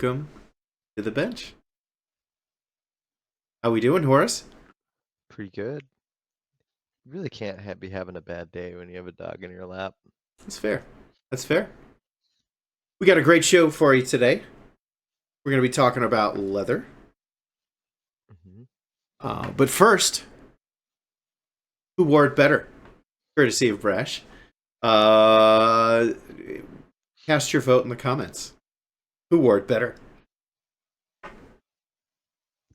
welcome to the bench. How we doing, Horace? Pretty good. You really can't be having a bad day when you have a dog in your lap. That's fair. That's fair. We got a great show for you today. We're going to be talking about leather. Hmm. But first, who wore it better? Courtesy of Brash. Uh, Cast your vote in the comments. Who wore it better?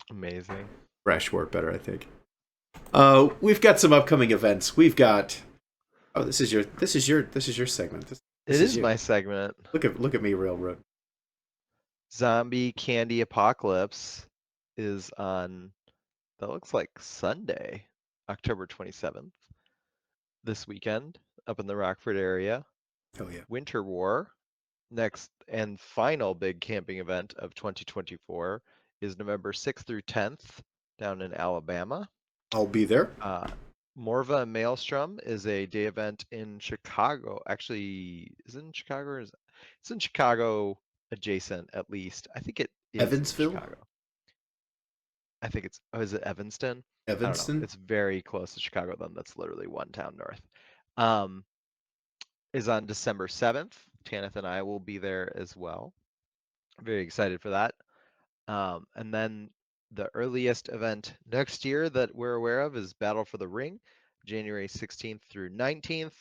Amazing. Brash wore it better, I think. We've got some upcoming events. We've got. Oh, this is your segment. This It is is you. my segment. Look at me, Railroad. Zombie Candy Apocalypse is on, that looks like Sunday, October 27th, this weekend, up in the Rockford area. Oh yeah. Winter War, next and final big camping event of 2024, is November 6th through 10th down in Alabama. I'll be there. Uh, Morva and Maelstrom is a day event in Chicago. Actually, is it in Chicago? Or it's in Chicago adjacent, at least. I think it is in Evansville? Chicago. I think it's, oh, is it Evanston? I don't know. Evanston? It's very close to Chicago, then. That's literally one town north. Um, is on December 7th. Tanith and I will be there as well. Very excited for that. And then the earliest event next year that we're aware of is Battle for the Ring, January 16th through 19th,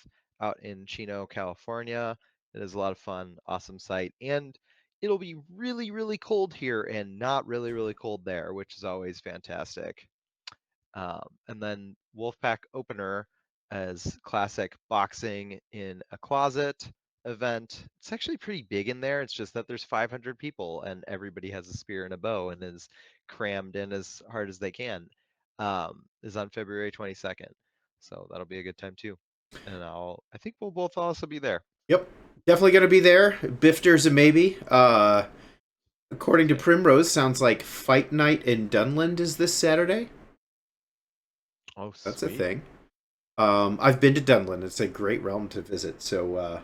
out in Chino, California. It is a lot of fun, awesome site, and it'll be really, really cold here and not really, really cold there, which is always fantastic. And then Wolfpack Opener as classic boxing in a closet event. It's actually pretty big in there. It's just that there's 500 people and everybody has a spear and a bow and is crammed in as hard as they can. Is on February 22nd. So that'll be a good time too. And I think we'll both also be there. Yep. Definitely going to be there. Bifter's a maybe. According to Primrose, sounds like Fight Night in Dunland is this Saturday. Oh, That's a sweet. thing. I've been to Dunland. It's a great realm to visit. So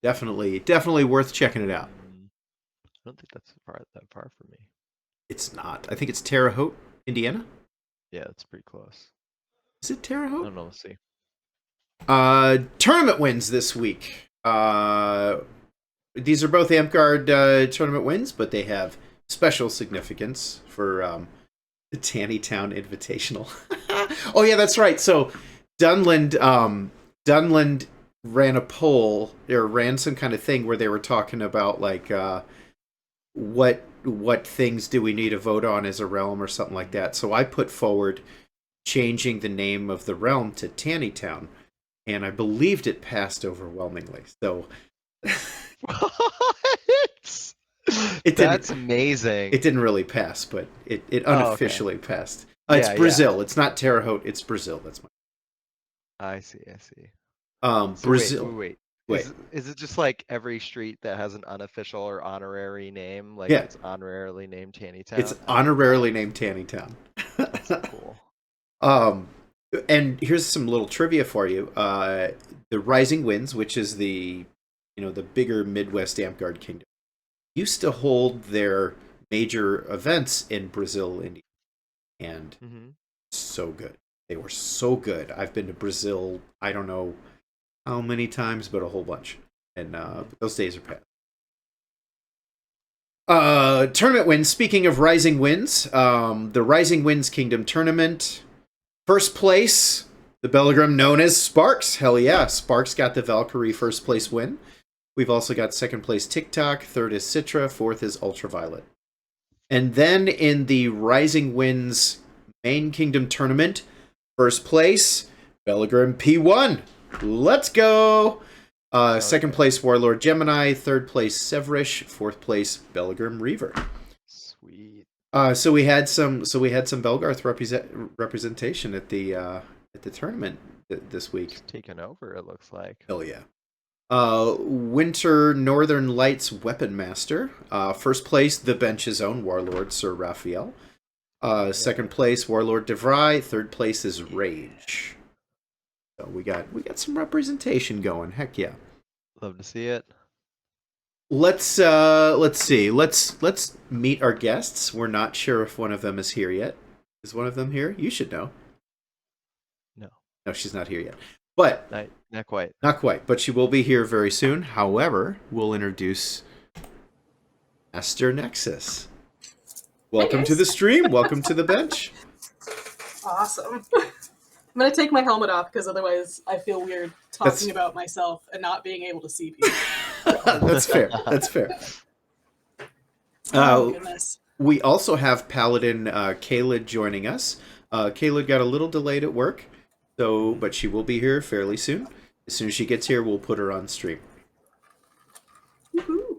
definitely worth checking it out. I don't think that's that far for me. It's not. I think it's Terre Haute, Indiana. Yeah, it's pretty close. Is it Terre I Haute? don't know. We'll see. Tournament wins this week. These are both Amtgard tournament wins, but they have special significance for the Tannytown Invitational. Oh yeah, that's right. So Dunland ran a poll or ran some kind of thing where they were talking about like what things do we need to vote on as a realm or something like that. So I put forward changing the name of the realm to Tannytown, and I believed it passed overwhelmingly. So What? it didn't That's amazing. it didn't really pass, but it Oh, okay. unofficially passed. It's Yeah, yeah. Brazil. It's not Terre Haute. It's Brazil. That's my I see, I see. So wait, Brazil. wait, wait. Wait, Is it just like every street that has an unofficial or honorary name? Like yeah, it's honorarily named it's Tannytown? honorarily named Tannytown. That's so cool. um, and here's some little trivia for you. The Rising Winds, which is the bigger Midwest Amtgard kingdom, used to hold their major events in Brazil, India, and Hmm. so good. They were so good. I've been to Brazil. I don't know how many times, but a whole bunch. And those days are past. Tournament wins. Speaking of Rising Winds, the Rising Winds Kingdom Tournament. First place, the Belgram known as Sparks. Hell yeah, Sparks got the Valkyrie first place win. We've also got second place TikTok, third is Citra, fourth is Ultraviolet. And then in the Rising Winds Main Kingdom Tournament, first place, Belgram P1. Let's go! Hell Second yeah. place, Warlord Gemini. Third place, Severish. Fourth place, Belgram Reaver. Sweet. So we had some Belgarth representation at the tournament this week. Just taken over, it looks like. Hell yeah! Winter Northern Lights Weapon Master. First place, the bench's own Warlord Sir Raphael. Yeah. Second place, Warlord DeVry. Third place is Yeah. Rage. So we got some representation going. Heck yeah. Love to see it. let's see. Let's meet our guests. We're not sure if one of them is here yet. Is one of them here? You should know. No, No, she's not here yet. But not quite. not quite. But she will be here very soon. However, we'll introduce Esther Nexus. Welcome to the stream. Welcome to the bench. Awesome. I'm going to take my helmet off because otherwise I feel weird talking about myself and not being able to see people. That's fair. That's fair. Oh, goodness. We also have Paladin Caelidh joining us. Caelidh got a little delayed at work, but she will be here fairly soon. As soon as she gets here, we'll put her on stream. Woohoo.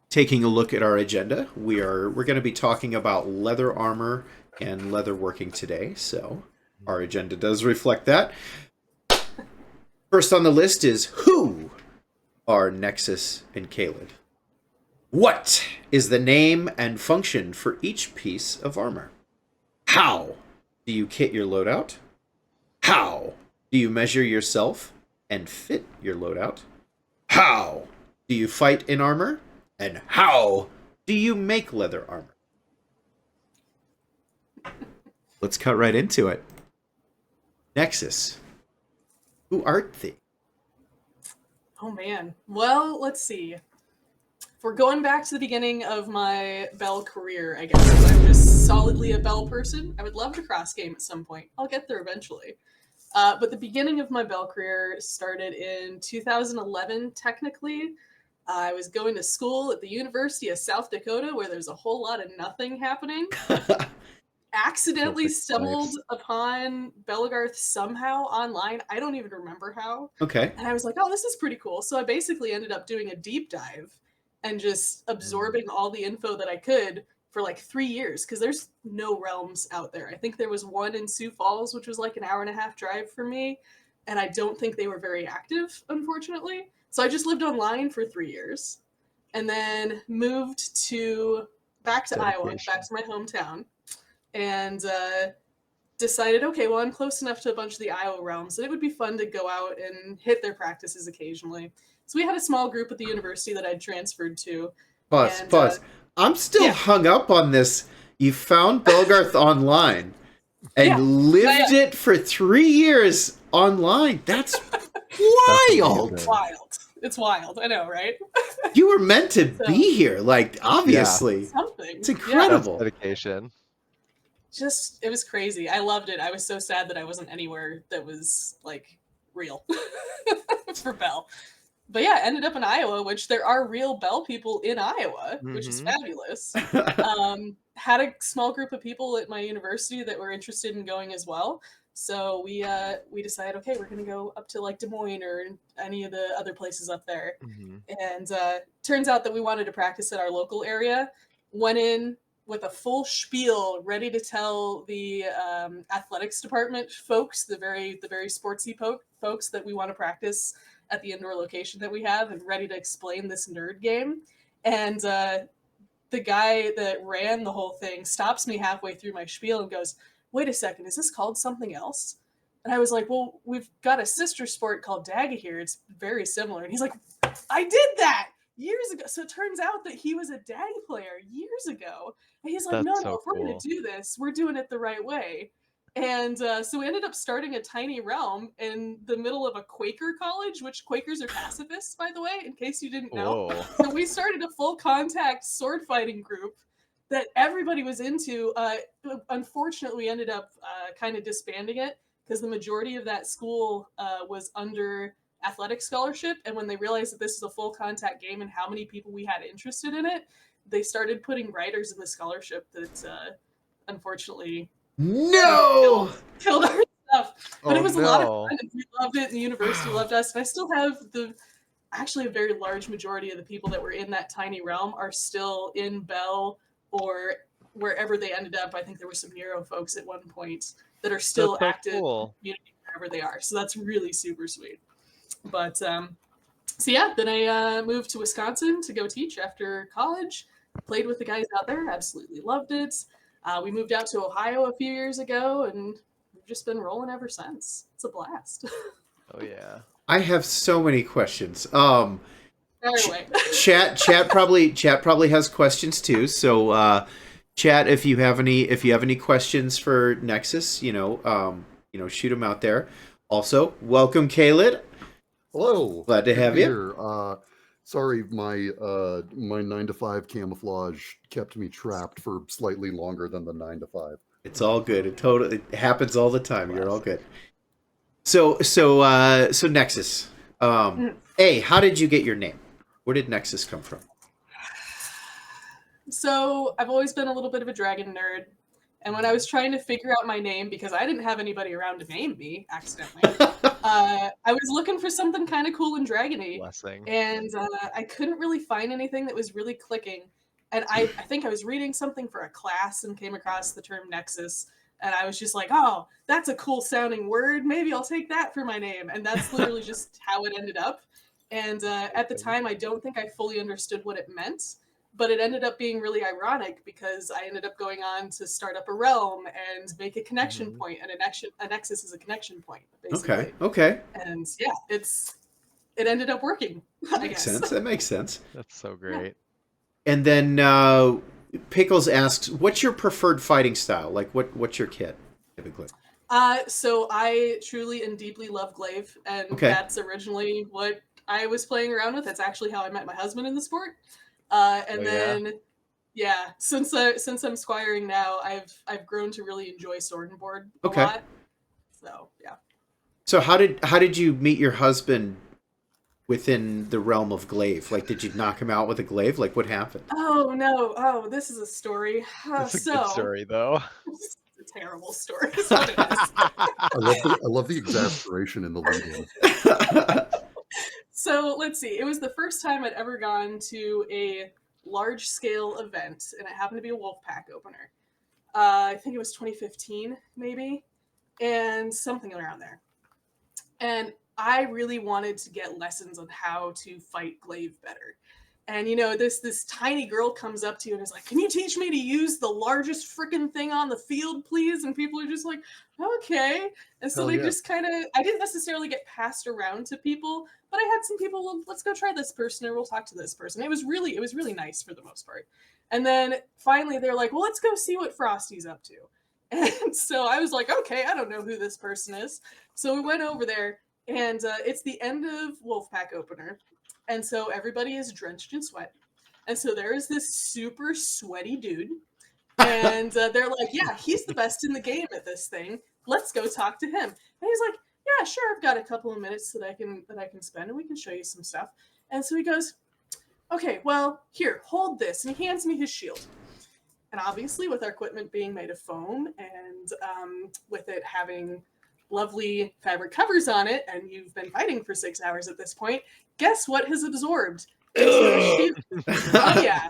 Taking a look at our agenda, we're going to be talking about leather armor and leather working today, so our agenda does reflect that. First on the list is who are Nexus and Caelidh? What is the name and function for each piece of armor? How do you kit your loadout? How do you measure yourself and fit your loadout? How do you fight in armor? And how do you make leather armor? Let's cut right into it. Nexus, who art thee? Oh, man. Well, let's see. If we're going back to the beginning of my Bell career, I guess, I'm just solidly a Bell person. I would love to cross-game at some point. I'll get there eventually. But the beginning of my Bell career started in 2011, technically. I was going to school at the University of South Dakota, where there's a whole lot of nothing happening. Accidentally stumbled upon Belgarth somehow online. I don't even remember how. Okay. And I was like, oh, this is pretty cool. So I basically ended up doing a deep dive and just absorbing all the info that I could for like 3 years, because there's no realms out there. I think there was one in Sioux Falls, which was like an 1.5-hour drive for me. And I don't think they were very active, unfortunately. So I just lived online for 3 years and then moved back to Iowa, back to my hometown, and decided, okay, well, I'm close enough to a bunch of the Iowa realms that it would be fun to go out and hit their practices occasionally. So we had a small group at the university that I'd transferred to. Pause. I'm still hung up on this. You found Belgarth online and lived it for 3 years online. That's wild. It's wild. I know, right? You were meant to be here, like, obviously. Something. It's incredible. That's dedication. It was crazy. I loved it. I was so sad that I wasn't anywhere that was, like, real for Bell. But yeah, ended up in Iowa, which there are real Bell people in Iowa, which is fabulous. Had a small group of people at my university that were interested in going as well. So we decided, okay, we're going to go up to like Des Moines or any of the other places up there. And turns out that we wanted to practice at our local area. Went in with a full spiel, ready to tell the athletics department folks, the very sportsy folks, that we want to practice at the indoor location that we have, and ready to explain this nerd game. And the guy that ran the whole thing stops me halfway through my spiel and goes, wait a second, is this called something else? And I was like, well, we've got a sister sport called Dagga here. It's very similar. And he's like, I did that years ago. So it turns out that he was a Dagga player years ago. And he's like, no, if we're going to do this, we're doing it the right way. And so we ended up starting a tiny realm in the middle of a Quaker college, which Quakers are pacifists, by the way, in case you didn't know. So we started a full contact sword fighting group that everybody was into. Unfortunately, we ended up kind of disbanding it because the majority of that school was under athletic scholarship. And when they realized that this is a full contact game and how many people we had interested in it, they started putting writers in the scholarship that unfortunately killed our stuff. But it was a lot of fun. We loved it, and the university loved us. And I still have actually a very large majority of the people that were in that tiny realm are still in Bell or wherever they ended up. I think there were some Nero folks at one point that are still active in the community wherever they are. So that's really super sweet. But so yeah, then I moved to Wisconsin to go teach after college. Played with the guys out there, absolutely loved it. We moved out to Ohio a few years ago, and we've just been rolling ever since. It's a blast. Oh yeah. I have so many questions. Fire away. Chat probably has questions too. So chat, if you have any questions for Nexus, shoot them out there. Also, welcome, Caelidh. Hello. Glad to have you. Here. Sorry, my 9 to 5 camouflage kept me trapped for slightly longer than the 9 to 5. It's all good. It happens all the time. You're all good. So Nexus. How did you get your name? Where did Nexus come from? So I've always been a little bit of a dragon nerd. And when I was trying to figure out my name, because I didn't have anybody around to name me accidentally, I was looking for something kind of cool and dragony. Blessing. And I couldn't really find anything that was really clicking. And I think I was reading something for a class and came across the term Nexus. And I was just like, oh, that's a cool sounding word. Maybe I'll take that for my name. And that's literally just how it ended up. And at the time, I don't think I fully understood what it meant. But it ended up being really ironic because I ended up going on to start up a realm and make a connection point, and a nexus is a connection point, basically. Okay. And yeah, it ended up working. That makes sense. That makes sense. That's so great. Yeah. And then Pickles asks, "What's your preferred fighting style? Like, what's your kit typically?" So I truly and deeply love glaive, and that's originally what I was playing around with. That's actually how I met my husband in the sport. Since I'm squiring now, I've grown to really enjoy sword and board a lot. So yeah. So how did you meet your husband within the realm of glaive? Like, did you knock him out with a glaive? Like, what happened? Oh no! Oh, this is a story. It's a good story, though. It's a terrible story. Is what it is. I love the exasperation in the lead-in. So let's see. It was the first time I'd ever gone to a large-scale event, and it happened to be a Wolfpack opener. I think it was 2015, maybe, and something around there. And I really wanted to get lessons on how to fight glaive better. And this tiny girl comes up to you and is like, "Can you teach me to use the largest freaking thing on the field, please?" And people are just like, "Okay." And so I didn't necessarily get passed around to people, but I had some people, "Well, let's go try this person, or we'll talk to this person." It was really nice for the most part. And then finally they're like, "Well, let's go see what Frosty's up to." And so I was like, "Okay, I don't know who this person is." So we went over there, and it's the end of Wolfpack opener. And so everybody is drenched in sweat. And so there is this super sweaty dude. And they're like, "Yeah, he's the best in the game at this thing. Let's go talk to him." And he's like, "Yeah, sure, I've got a couple of minutes that I can spend, and we can show you some stuff." And so he goes, "Okay, well, here, hold this." And he hands me his shield. And obviously, with our equipment being made of foam and with it having lovely fabric covers on it, and you've been fighting for 6 hours at this point, guess what has absorbed? Oh yeah,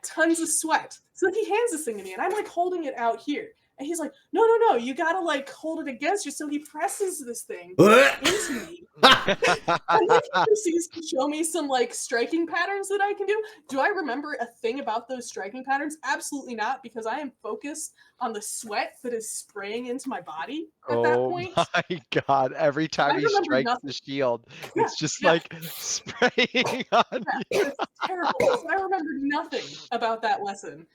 tons of sweat. So he hands this thing to me, and I'm like holding it out here, and he's like, no, you gotta like hold it against you. So he presses this thing into me, and then he proceeds to show me some like striking patterns that I can do. Do I remember a thing about those striking patterns? Absolutely not, because I am focused on the sweat that is spraying into my body at that point. Oh my god, every time he strikes the shield, it's just like spraying on you. It's terrible. So I remember nothing about that lesson.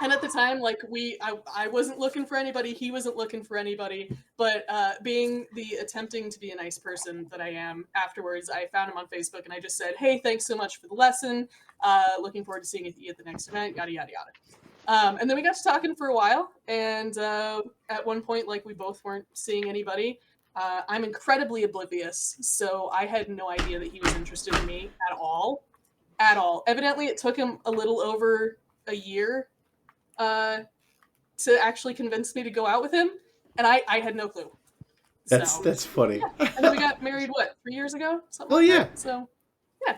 And at the time, like I wasn't looking for anybody, he wasn't looking for anybody, but being the attempting to be a nice person that I am, afterwards I found him on Facebook and I just said, "Hey, thanks so much for the lesson. Looking forward to seeing you at the next event, yada yada yada." And then we got to talking for a while, and at one point, like, we both weren't seeing anybody. I'm incredibly oblivious, so I had no idea that he was interested in me at all. Evidently, it took him a little over a year to actually convince me to go out with him, and I had no clue. That's funny. Yeah. And then we got married, 3 years ago? Something that. So, yeah.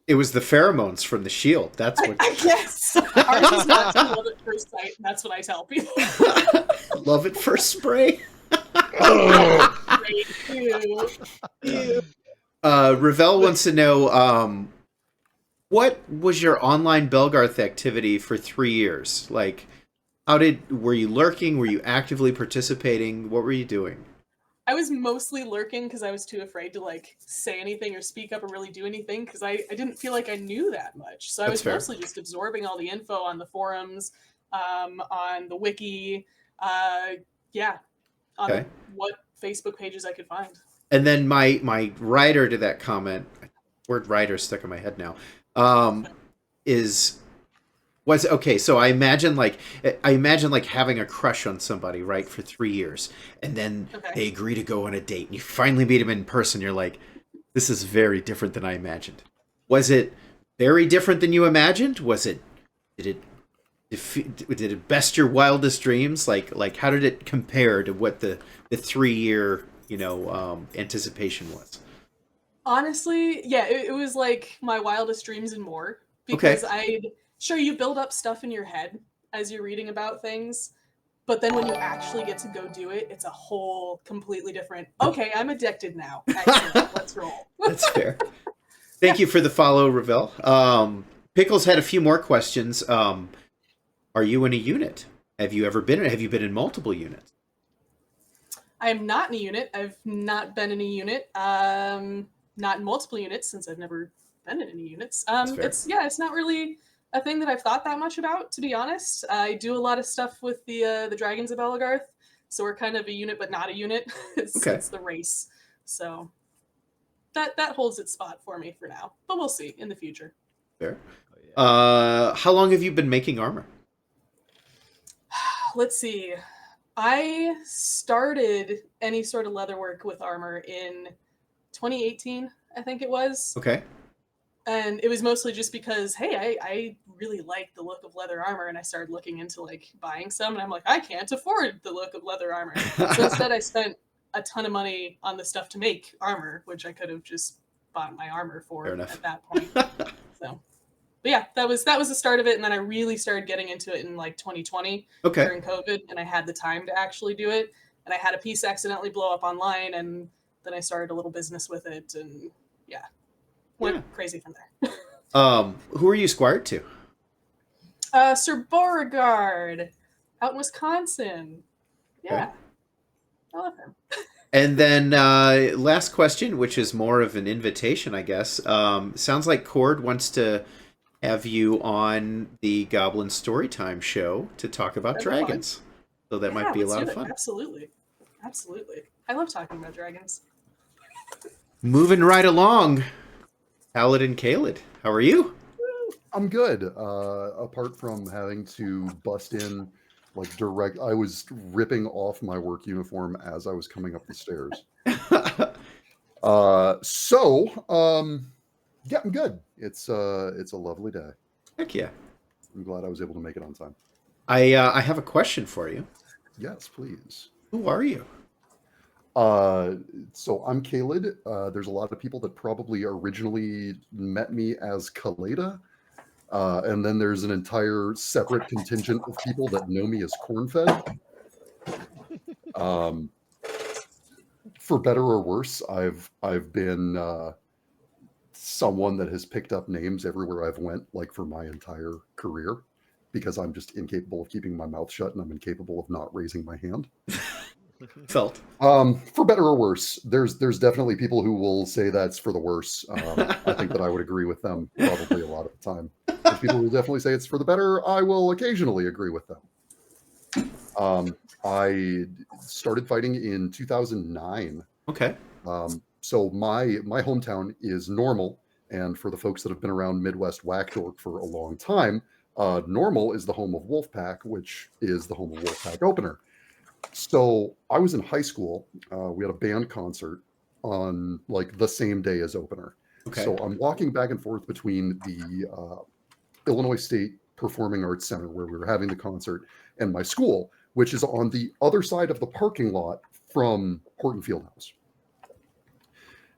It was the pheromones from the shield. That's what. I guess. Ours is not to love at first sight. That's what I tell people. Love at first spray. Ravel wants to know, what was your online Belgarth activity for 3 years? Like, were you lurking? Were you actively participating? What were you doing? I was mostly lurking because I was too afraid to like say anything or speak up or really do anything because I didn't feel like I knew that much. So I That's was fair. mostly just absorbing all the info on the forums, on the wiki, yeah, on Okay. what Facebook pages I could find. And then my writer to that comment, word writer stuck in my head now, was okay. So I imagine like having a crush on somebody, right, for 3 years, and then Okay. they agree to go on a date, and you finally meet them in person. You're like, this is very different than I imagined. Was it very different than you imagined? Did it best your wildest dreams? Like how did it compare to what the 3 year anticipation was? Honestly, yeah, it was like my wildest dreams and more Okay. because sure you build up stuff in your head as you're reading about things, but then when you actually get to go do it, it's a whole completely different. Okay, I'm addicted now. Excellent, let's roll. That's fair. Thank you for the follow, Ravel. Pickles had a few more questions. Are you in a unit? Have you been in multiple units? I am not in a unit. I've not been in a unit. Not in multiple units since I've never been in any units. fair. It's not really a thing that I've thought that much about, to be honest. I do a lot of stuff with the Dragons of Belgarth, so we're kind of a unit but not a unit. Okay. It's the race, so that holds its spot for me for now. But we'll see in the future. Fair. Oh, yeah. How long have you been making armor? Let's see. I started any sort of leatherwork with armor in 2018, I think it was. Okay. And it was mostly just because, hey, I really like the look of leather armor, and I started looking into like buying some, and I'm like, I can't afford the look of leather armor. So instead I spent a ton of money on the stuff to make armor, which I could have just bought my armor for Fair enough. at that point. So but yeah, that was the start of it, and then I really started getting into it in like 2020 Okay. during COVID, and I had the time to actually do it. And I had a piece accidentally blow up online, and then I started a little business with it, and yeah, went crazy from there. Who are you squired to? Sir Beauregard, out in Wisconsin. Yeah, I love him. And then last question, which is more of an invitation, I guess. Sounds like Cord wants to have you on the Goblin Storytime show to talk about That'd be fun. dragons. So that might be a let's lot do of it. fun. Absolutely. I love talking about dragons. Moving right along, Paladin Caelidh, how are you? I'm good. Apart from having to bust in like direct, I was ripping off my work uniform as I was coming up the stairs. Yeah, I'm good. It's a lovely day. Heck yeah. I'm glad I was able to make it on time. I have a question for you. Yes, please. Who are you? So I'm Caelidh. There's a lot of people that probably originally met me as Caelidh. And then there's an entire separate contingent of people that know me as Cornfed. For better or worse, I've been someone that has picked up names everywhere I've went, like for my entire career, because I'm just incapable of keeping my mouth shut and I'm incapable of not raising my hand. Felt. For better or worse, there's definitely people who will say that's for the worse. I think that I would agree with them probably a lot of the time. There's people who definitely say it's for the better. I will occasionally agree with them. I started fighting in 2009. Okay. So my hometown is Normal, and for the folks that have been around Midwest Whackdork for a long time, Normal is the home of Wolfpack, which is the home of Wolfpack Opener. So I was in high school. We had a band concert on like the same day as Opener. Okay. So I'm walking back and forth between the Illinois State Performing Arts Center where we were having the concert and my school, which is on the other side of the parking lot from Horton Fieldhouse.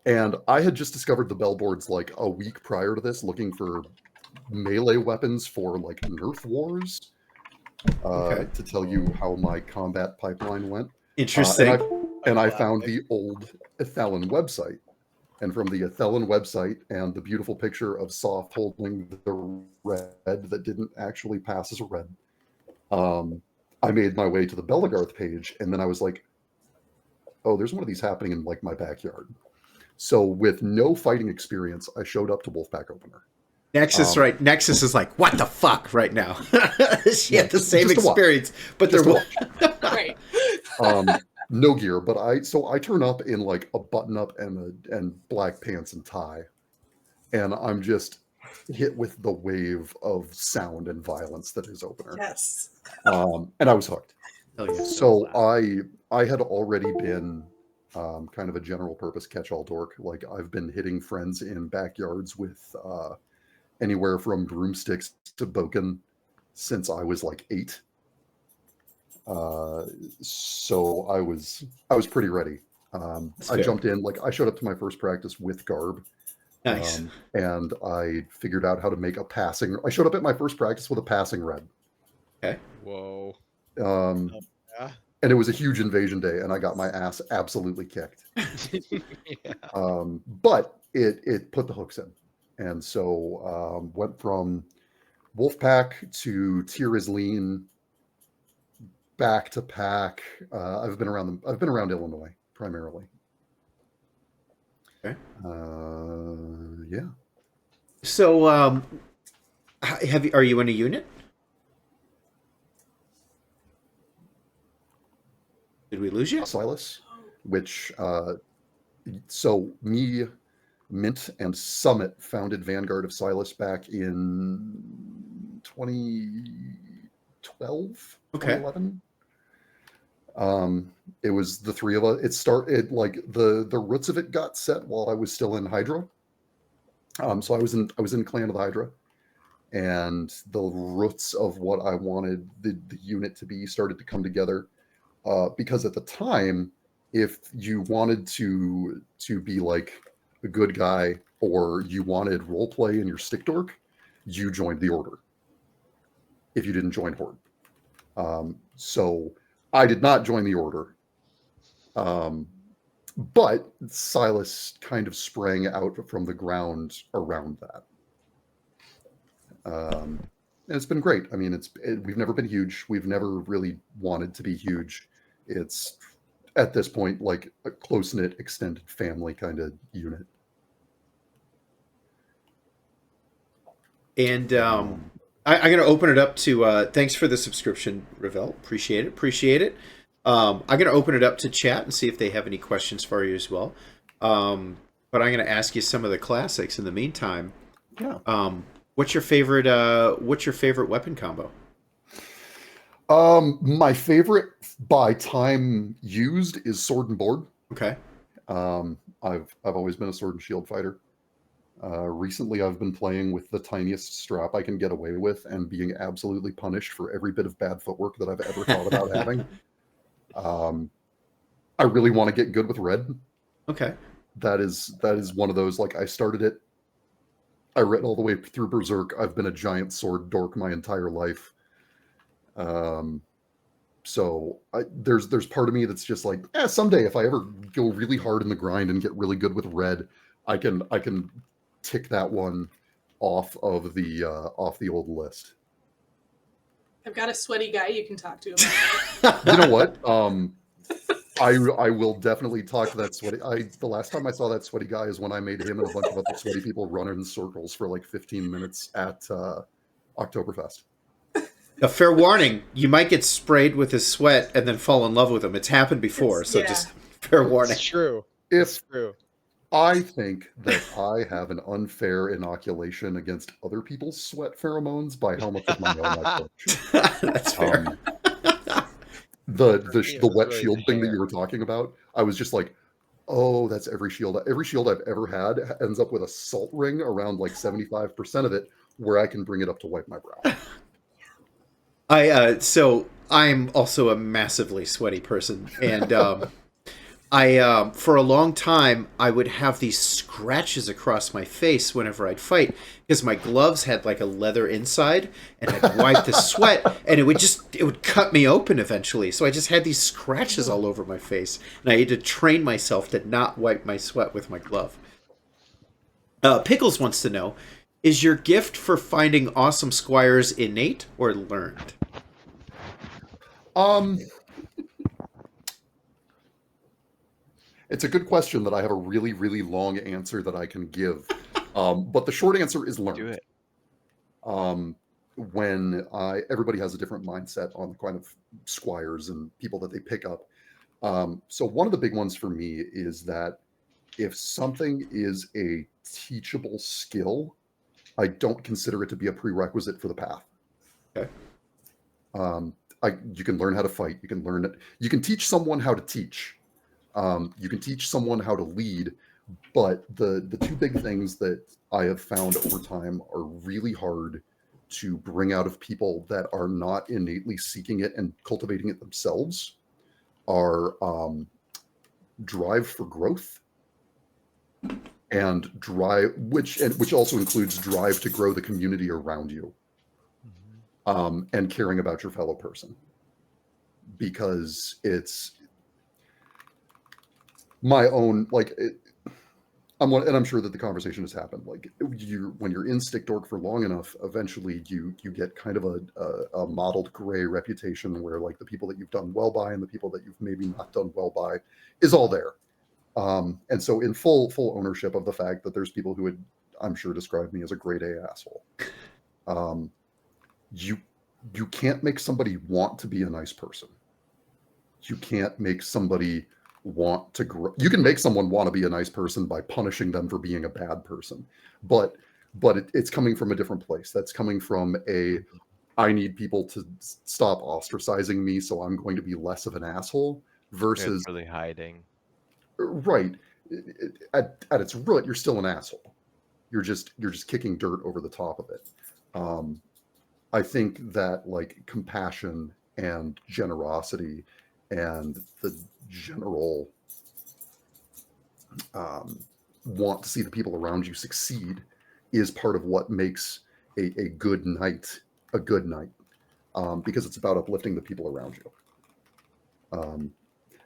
And I had just discovered the bellboards like a week prior to this, looking for melee weapons for like Nerf Wars. Okay. To tell you how my combat pipeline went. Interesting. And I found the old Ethelin website. And from the Ethelin website and the beautiful picture of Soft holding the red that didn't actually pass as a red, I made my way to the Belgarth page. And then I was like, oh, there's one of these happening in like my backyard. So with no fighting experience, I showed up to Wolfpack Opener. Nexus, right? Nexus is like, what the fuck right now? She had the same just to watch. experience, but Just there to was Right. No gear, but I turn up in like a button up and black pants and tie, and I'm just hit with the wave of sound and violence that is Opener. Yes. And I was hooked. Hell yeah. So I had already been kind of a general purpose catch-all dork. Like I've been hitting friends in backyards with anywhere from broomsticks to boken since I was like 8. So I was pretty ready. I jumped in, like I showed up to my first practice with garb. Nice. And I figured out how to make a passing. I showed up at my first practice with a passing red. Okay. Whoa. Yeah. And it was a huge invasion day, and I got my ass absolutely kicked. Yeah. But it put the hooks in, and so went from Wolfpack to Tier is Lean, back to pack. I've been around Illinois primarily. Okay. Yeah. So, are you in a unit? Did we lose you? Silas, which so me, Mint, and Summit founded Vanguard of Silas back in 2012, Okay. 2011. It was the three of us. It started like the roots of it got set while I was still in Hydra. So I was in Clan of the Hydra, and the roots of what I wanted the unit to be started to come together. Because at the time, if you wanted to be like a good guy or you wanted role play in your stick dork, you joined the Order. If you didn't join Horde, so I did not join the Order. But Silas kind of sprang out from the ground around that. And it's been great. I mean, we've never been huge. We've never really wanted to be huge. It's at this point like a close-knit extended family kind of unit. And I'm going to open it up to thanks for the subscription, Ravel. Appreciate it. I'm going to open it up to chat and see if they have any questions for you as well. But I'm going to ask you some of the classics in the meantime. Yeah. What's your favorite weapon combo? My favorite by time used is sword and board. Okay. I've always been a sword and shield fighter. Recently, I've been playing with the tiniest strap I can get away with and being absolutely punished for every bit of bad footwork that I've ever thought about having. I really want to get good with red. Okay. That is one of those, like I started it. I read all the way through Berserk. I've been a giant sword dork my entire life. So there's part of me that's just like, someday if I ever go really hard in the grind and get really good with red, I can tick that one off of the old list. I've got a sweaty guy you can talk to about it. You know what? I will definitely talk to that sweaty. The last time I saw that sweaty guy is when I made him and a bunch of other sweaty people run in circles for like 15 minutes at Oktoberfest. A fair warning: you might get sprayed with his sweat and then fall in love with him. It's happened before, so just fair warning. It's true. It's true. I think that I have an unfair inoculation against other people's sweat pheromones by how much of my own I push. That's fair. The wet shield thing that you were talking about, I was just like, oh, that's every shield. Every shield I've ever had ends up with a salt ring around like 75% of it, where I can bring it up to wipe my brow. So I'm also a massively sweaty person, and I for a long time I would have these scratches across my face whenever I'd fight because my gloves had like a leather inside, and I'd wipe the sweat, and it would cut me open eventually. So I just had these scratches all over my face, and I had to train myself to not wipe my sweat with my glove. Pickles wants to know: is your gift for finding awesome squires innate or learned? It's a good question that I have a really, really long answer that I can give. But the short answer is learned. Do it. Everybody has a different mindset on the kind of squires and people that they pick up. So one of the big ones for me is that if something is a teachable skill, I don't consider it to be a prerequisite for the path. Okay. You can learn how to fight. You can learn it. You can teach someone how to teach. You can teach someone how to lead. But the two big things that I have found over time are really hard to bring out of people that are not innately seeking it and cultivating it themselves are drive for growth and which also includes drive to grow the community around you, and caring about your fellow person, because it's my own I'm sure that the conversation has happened. Like when you're in Stick Dork for long enough, eventually you get kind of a mottled gray reputation where like the people that you've done well by and the people that you've maybe not done well by is all there. And so in full ownership of the fact that there's people who would, I'm sure, describe me as a grade A asshole. You can't make somebody want to be a nice person. You can't make somebody want to grow. You can make someone want to be a nice person by punishing them for being a bad person, but it's coming from a different place. That's coming from I need people to stop ostracizing me, so I'm going to be less of an asshole, versus It's really hiding. Right. At its root, you're still an asshole. You're just kicking dirt over the top of it. I think that like compassion and generosity and the general want to see the people around you succeed is part of what makes a good night a good night, because it's about uplifting the people around you.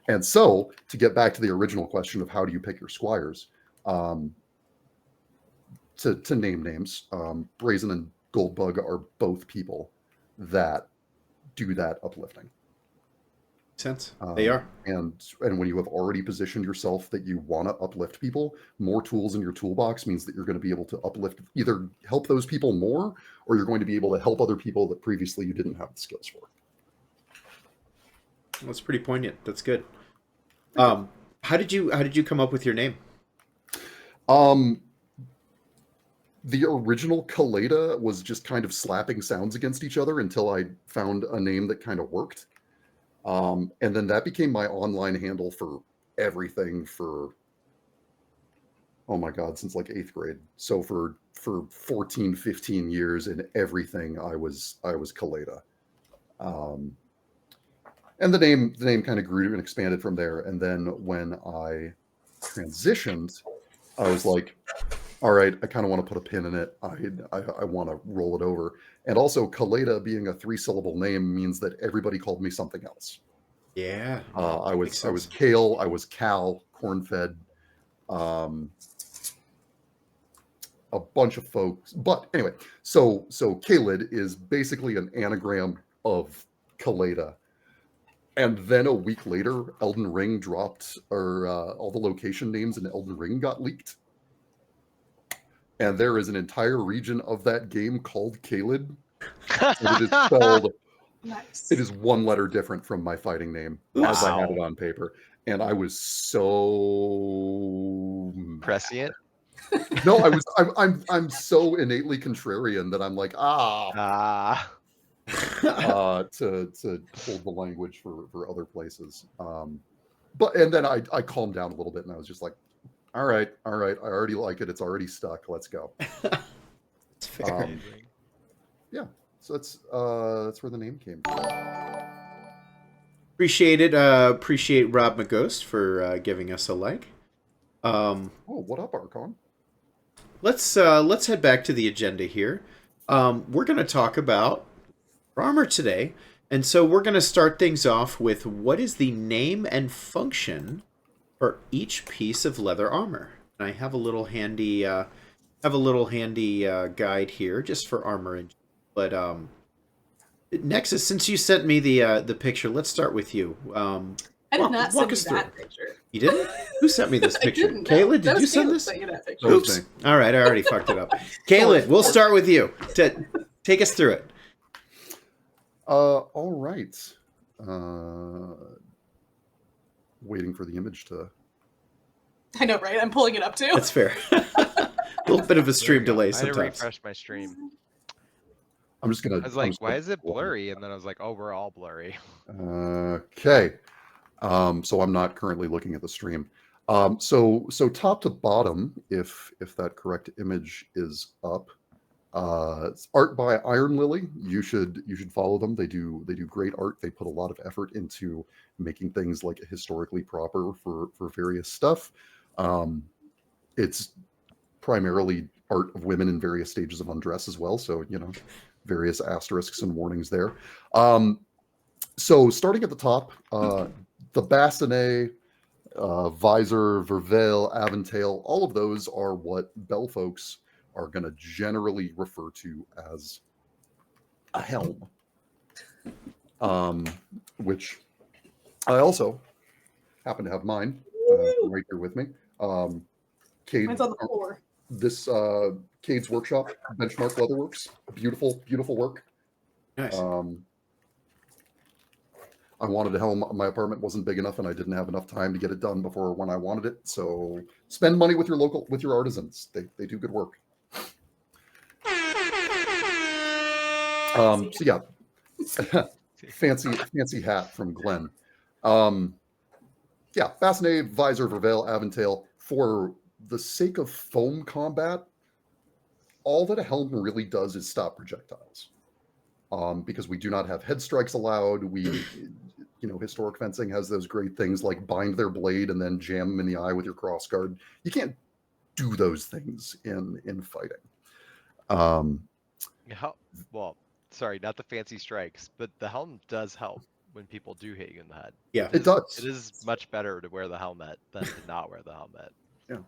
And so, to get back to the original question of how do you pick your squires, to name names, Brazen and Goldbug are both people that do that uplifting. Sense. They are. And when you have already positioned yourself that you want to uplift people, more tools in your toolbox means that you're going to be able to uplift, either help those people more, or you're going to be able to help other people that previously you didn't have the skills for. That's pretty poignant. That's good. How did you come up with your name? The original Caelidh was just kind of slapping sounds against each other until I found a name that kind of worked. And then that became my online handle for everything for, oh my God, since like 8th grade. So for 14, 15 years in everything, I was Caelidh. And the name kind of grew and expanded from there. And then when I transitioned, I was like, all right, I kind of want to put a pin in it. I want to roll it over. And also, Caelidh being a 3-syllable name means that everybody called me something else. Yeah. I was Kale, I was Cal, Cornfed, a bunch of folks. But anyway, so Caelidh is basically an anagram of Caelidh. And then a week later, Elden Ring dropped, or all the location names in Elden Ring got leaked. And there is an entire region of that game called Caelidh. And it is spelled, Nice. it is one letter different from my fighting name, as I had it on paper. And I was so Prescient. No, I'm so innately contrarian that I'm like, to hold the language for other places. But then I calmed down a little bit and I was just like, all right, I already like it. It's already stuck. Let's go. It's fair. Yeah, so that's where the name came from. Appreciate it. Appreciate Rob McGhost for giving us a like. Oh, what up, Archon? Let's head back to the agenda here. We're going to talk about armor today, and so we're going to start things off with what is the name and function for each piece of leather armor. And I have a little handy guide here just for armor. But Nexus, since you sent me the picture, let's start with you. I did not walk send us you through that it. picture. You didn't? Who sent me this I picture? didn't. Caelidh, That did was you send Caleb this? sent you that picture. That was Oops. me. All right, I already fucked it up. Caelidh, we'll start with you. Take us through it. All right. Waiting for the image to. I know, right? I'm pulling it up too. That's fair. A little bit of a There stream we go. delay I had to sometimes. refresh my stream. I'm just gonna. I was like, why is it blurry? And then I was like, oh, we're all blurry. Okay. So I'm not currently looking at the stream. So top to bottom, if that correct image is up, it's art by Iron Lily. You should follow them. They do great art. They put a lot of effort into making things like historically proper for various stuff. It's primarily art of women in various stages of undress as well. So, various asterisks and warnings there. So starting at the top, the bassinet, visor, vervail, aventail, all of those are what bell folks are going to generally refer to as a helm, which I also happen to have mine right here with me. Caelidh, Mine's on the floor. this Cade's Workshop, Benchmark Leatherworks, beautiful work. Nice. I wanted a helm. My apartment wasn't big enough, and I didn't have enough time to get it done before when I wanted it. So spend money with your artisans. They do good work. So yeah, fancy hat from Glenn. Yeah, bassinet, visor, vervail, aventail. For the sake of foam combat, all that a helm really does is stop projectiles. Because we do not have head strikes allowed. We, historic fencing has those great things like bind their blade and then jam them in the eye with your crossguard. You can't do those things in fighting. Well, sorry, not the fancy strikes, but the helm does help when people do hit you in the head. Yeah, it does. It is much better to wear the helmet than to not wear the helmet. Yeah.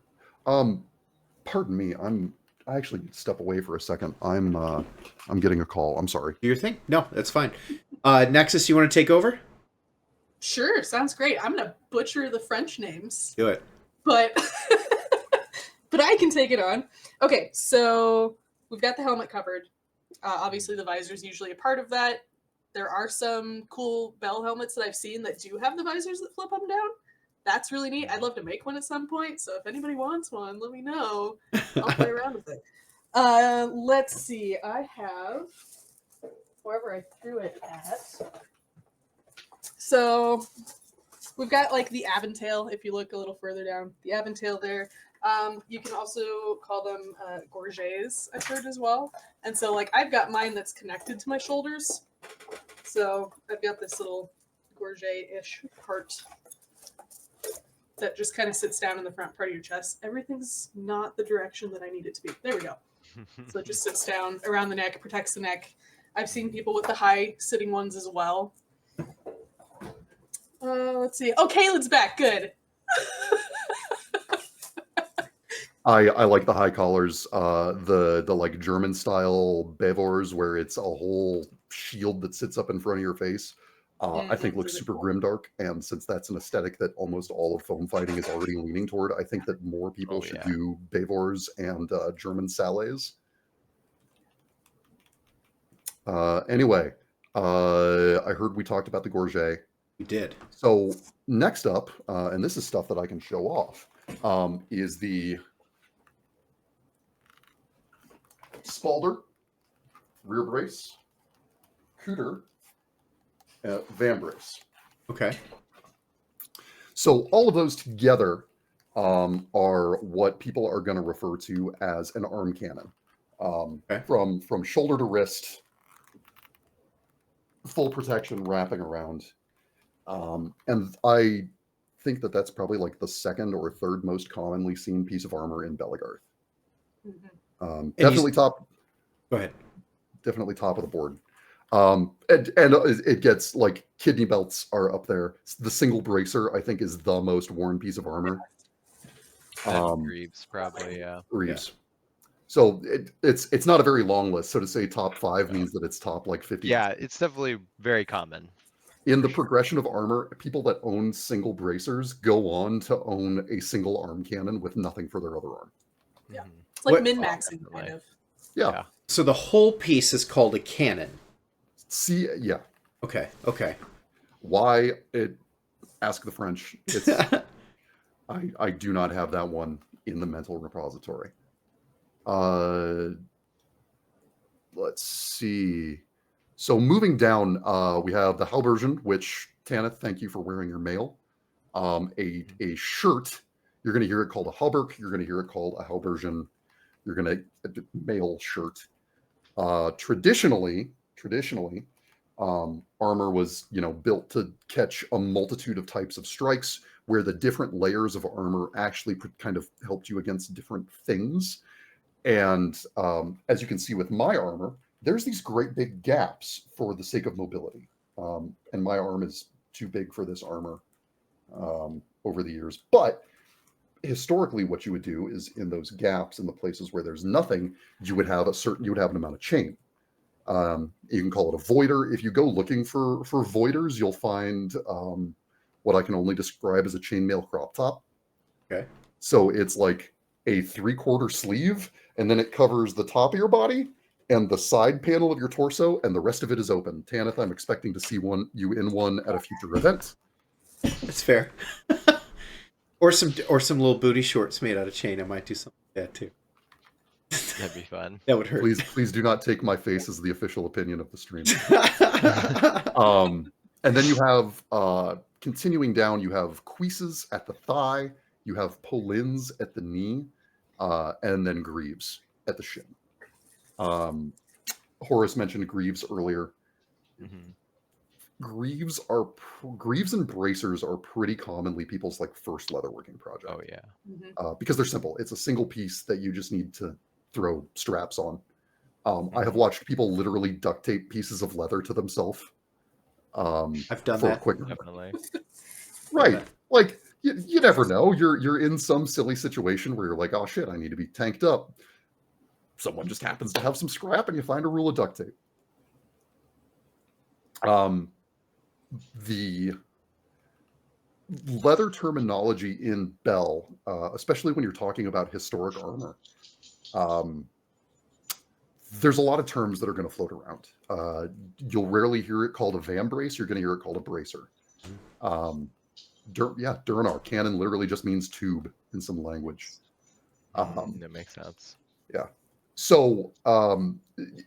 Pardon me. I actually need to step away for a second. I'm getting a call. I'm sorry. do your thing. No, that's fine. Nexus, you want to take over? Sure, sounds great. I'm gonna butcher the French names, Do it. but but I can take it on. Okay, so we've got the helmet covered. Obviously, the visor is usually a part of that. There are some cool bell helmets that I've seen that do have the visors that flip them down. That's really neat. I'd love to make one at some point. So if anybody wants one, let me know. I'll play around with it. Let's see. I have wherever I threw it at. So we've got like the aventail. If you look a little further down, the aventail there. You can also call them gorgets, I've heard as well. And so like I've got mine that's connected to my shoulders. So I've got this little gorget-ish part that just kind of sits down in the front part of your chest. Everything's not the direction that I need it to be. There we go. So it just sits down around the neck, protects the neck. I've seen people with the high sitting ones as well. Let's see. Oh, Caelidh's back. Good. I like the high collars, the like German style bevors where it's a whole shield that sits up in front of your face. I think looks super grimdark, and since that's an aesthetic that almost all of foam fighting is already leaning toward, I think that more people should do bevors and German salets. Anyway, I heard we talked about the gorget. We did. So next up, and this is stuff that I can show off, is the Spalder, rear brace, Cooter, van brace. Okay. So all of those together are what people are going to refer to as an arm cannon. From shoulder to wrist, full protection wrapping around. And I think that that's probably like the second or third most commonly seen piece of armor in Belegarth. Definitely top. Go ahead. Definitely top of the board. And it gets like kidney belts are up there. The single bracer, I think, is the most worn piece of armor. Greaves, probably, yeah. Greaves. Yeah. So it's not a very long list. So to say top 5 means that it's top like 50. Yeah, it's definitely very common. in the progression of armor, people that own single bracers go on to own a single arm cannon with nothing for their other arm. Yeah. Mhm. It's like What- min-maxing, Definitely. kind of. Yeah. So the whole piece is called a cannon. See, yeah. Okay. Okay. Why it? Ask the French. It's I do not have that one in the mental repository. Let's see. So moving down, we have the halberdian, which Tanith, thank you for wearing your mail. A shirt. You're going to hear it called a hauberk. You're going to hear it called a halberdian. You're going to mail shirt. Traditionally, armor was built to catch a multitude of types of strikes, where the different layers of armor actually kind of helped you against different things. And as you can see with my armor, there's these great big gaps for the sake of mobility. And my arm is too big for this armor over the years. But historically, what you would do is in those gaps, in the places where there's nothing, you would have an amount of chain. You can call it a voider. If you go looking for voiders, you'll find what I can only describe as a chainmail crop top. Okay. So it's like a 3/4 sleeve, and then it covers the top of your body and the side panel of your torso, and the rest of it is open. Tanith, I'm expecting to see you in one at a future event. That's fair. or some little booty shorts made out of chain. I might do something like that too. That'd be fun. That would hurt. Please do not take my face as the official opinion of the stream. And then you have, continuing down, you have cuisses at the thigh, you have polins at the knee, and then greaves at the shin. Horace mentioned greaves earlier. Mhm. Greaves and bracers are pretty commonly people's first leatherworking project. Oh yeah. Mhm. Because they're simple. It's a single piece that you just need to throw straps on. I have watched people literally duct tape pieces of leather to themselves. I've done for that. a quick Definitely. right. Like you never know. You're in some silly situation where you're like, oh shit, I need to be tanked up. Someone just happens to have some scrap, and you find a roll of duct tape. The leather terminology in Bell, especially when you're talking about historic armor, there's a lot of terms that are going to float around. You'll rarely hear it called a vambrace. You're going to hear it called a bracer. Durinar, cannon literally just means tube in some language. That makes sense. Yeah. So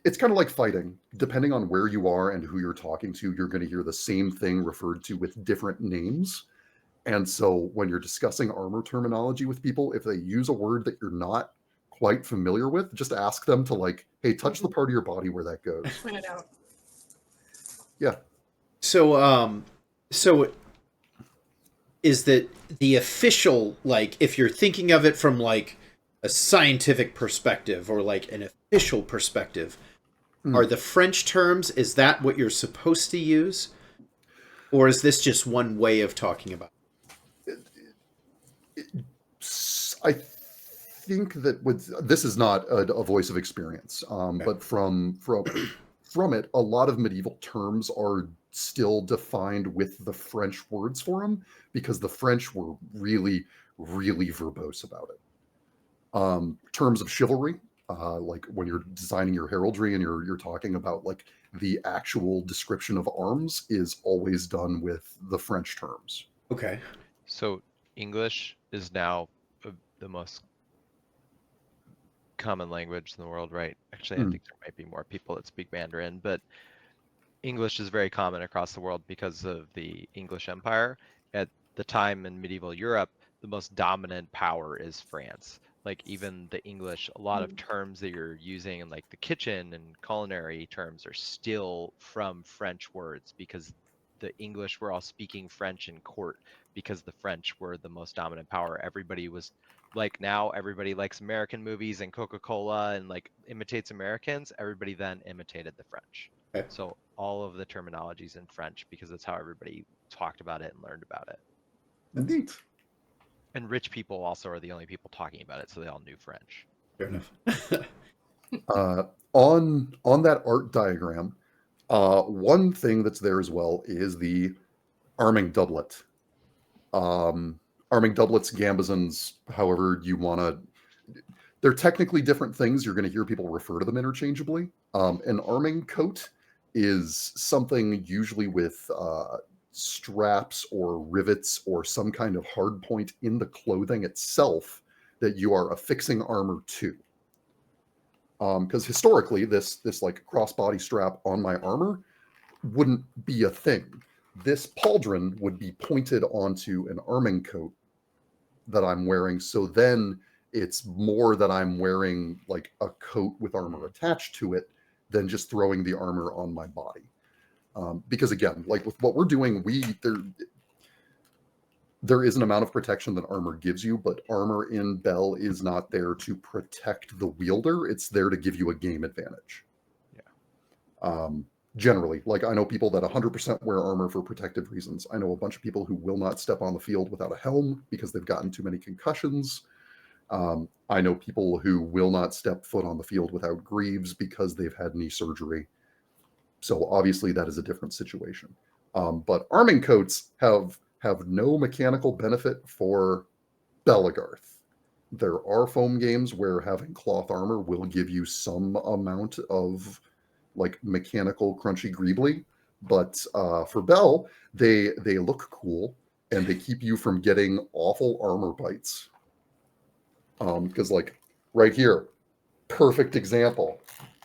it's kind of like fighting. Depending on where you are and who you're talking to, you're going to hear the same thing referred to with different names. And so when you're discussing armor terminology with people, if they use a word that you're not quite familiar with, just ask them to hey, touch the part of your body where that goes. Point it out. Yeah. So is that the official, if you're thinking of it from a scientific perspective or an official perspective, are the French terms, is that what you're supposed to use? Or is this just one way of talking about it? I think that this is not a voice of experience, but from it, a lot of medieval terms are still defined with the French words for them, because the French were really, really verbose about it. Terms of chivalry, when you're designing your heraldry and you're talking about the actual description of arms, is always done with the French terms. Okay. So English is now the most common language in the world, right? Actually, I think there might be more people that speak Mandarin, but English is very common across the world because of the English Empire. At the time in medieval Europe, the most dominant power is France. Even the English, a lot of terms that you're using in the kitchen and culinary terms are still from French words, because the English were all speaking French in court because the French were the most dominant power. Everybody was now everybody likes American movies and Coca-Cola and imitates Americans. Everybody then imitated the French. Okay. So all of the terminology is in French because that's how everybody talked about it and learned about it. Indeed. And rich people also are the only people talking about it, so they all knew French. Fair enough. On that art diagram, One thing that's there as well is the arming doublet. Arming doublets, gambesons, however you want to. They're technically different things. You're going to hear people refer to them interchangeably. An arming coat is something usually with straps or rivets or some kind of hard point in the clothing itself that you are affixing armor to. Because historically, this like crossbody strap on my armor wouldn't be a thing. This pauldron would be pointed onto an arming coat that I'm wearing. So then it's more that I'm wearing like a coat with armor attached to it than just throwing the armor on my body. Because again, like with what we're doing, there is an amount of protection that armor gives you, but armor in Bell is not there to protect the wielder. It's there to give you a game advantage. Yeah. Generally, like I know people that 100% wear armor for protective reasons. I know a bunch of people who will not step on the field without a helm because they've gotten too many concussions. I know people who will not step foot on the field without greaves because they've had knee surgery. So obviously that is a different situation. But arming coats have no mechanical benefit for Belagarth. There are foam games where having cloth armor will give you some amount of like mechanical crunchy greebly, but for Bell, they look cool and they keep you from getting awful armor bites. Because like right here, perfect example.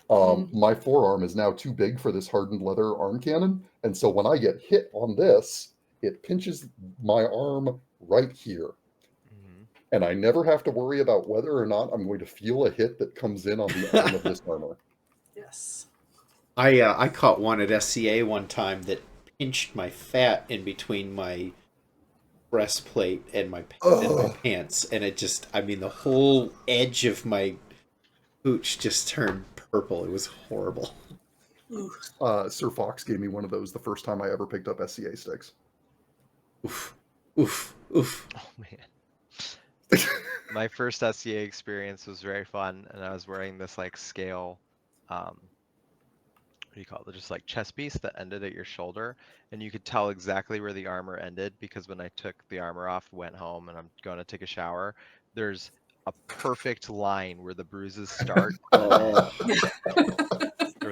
My forearm is now too big for this hardened leather arm cannon, and so when I get hit on this, it pinches my arm right here. And I never have to worry about whether or not I'm going to feel a hit that comes in on the arm of this armor. Yes. I caught one at SCA one time that pinched my fat in between my breastplate and my pants, and it just, I mean, the whole edge of my pooch just turned purple. It was horrible. Sir Fox gave me one of those the first time I ever picked up SCA sticks. Oof, oof, oof. Oh man. My first SCA experience was very fun, and I was wearing this like scale, what do you call it? Just like chest piece that ended at your shoulder, and you could tell exactly where the armor ended because when I took the armor off, went home, and I'm going to take a shower, there's a perfect line where the bruises start where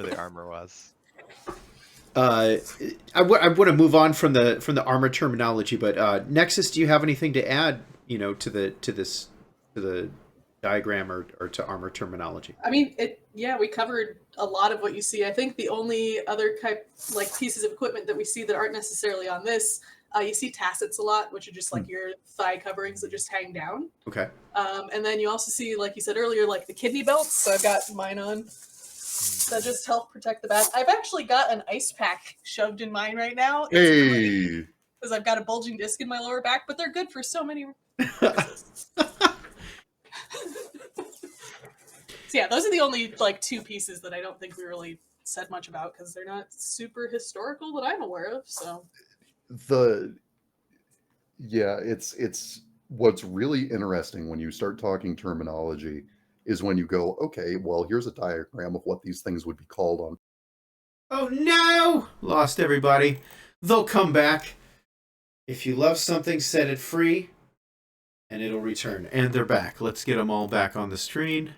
the armor was. I want to move on from the armor terminology, but Nexus, do you have anything to add? To the diagram or to armor terminology? I mean, we covered a lot of what you see. I think the only other like pieces of equipment that we see that aren't necessarily on this, you see tassets a lot, which are just like your thigh coverings that just hang down. Okay. And then you also see, like you said earlier, like the kidney belts. So I've got mine on. That just help protect the back. I've actually got an ice pack shoved in mine right now. Hey! Because I've got a bulging disc in my lower back, but they're good for so many So yeah, those are the only like two pieces that I don't think we really said much about because they're not super historical that I'm aware of. So it's what's really interesting when you start talking terminology is when you go, okay, well, here's a diagram of what these things would be called on. Oh no! Lost everybody. They'll come back. If you love something, set it free, and it'll return. And they're back. Let's get them all back on the screen.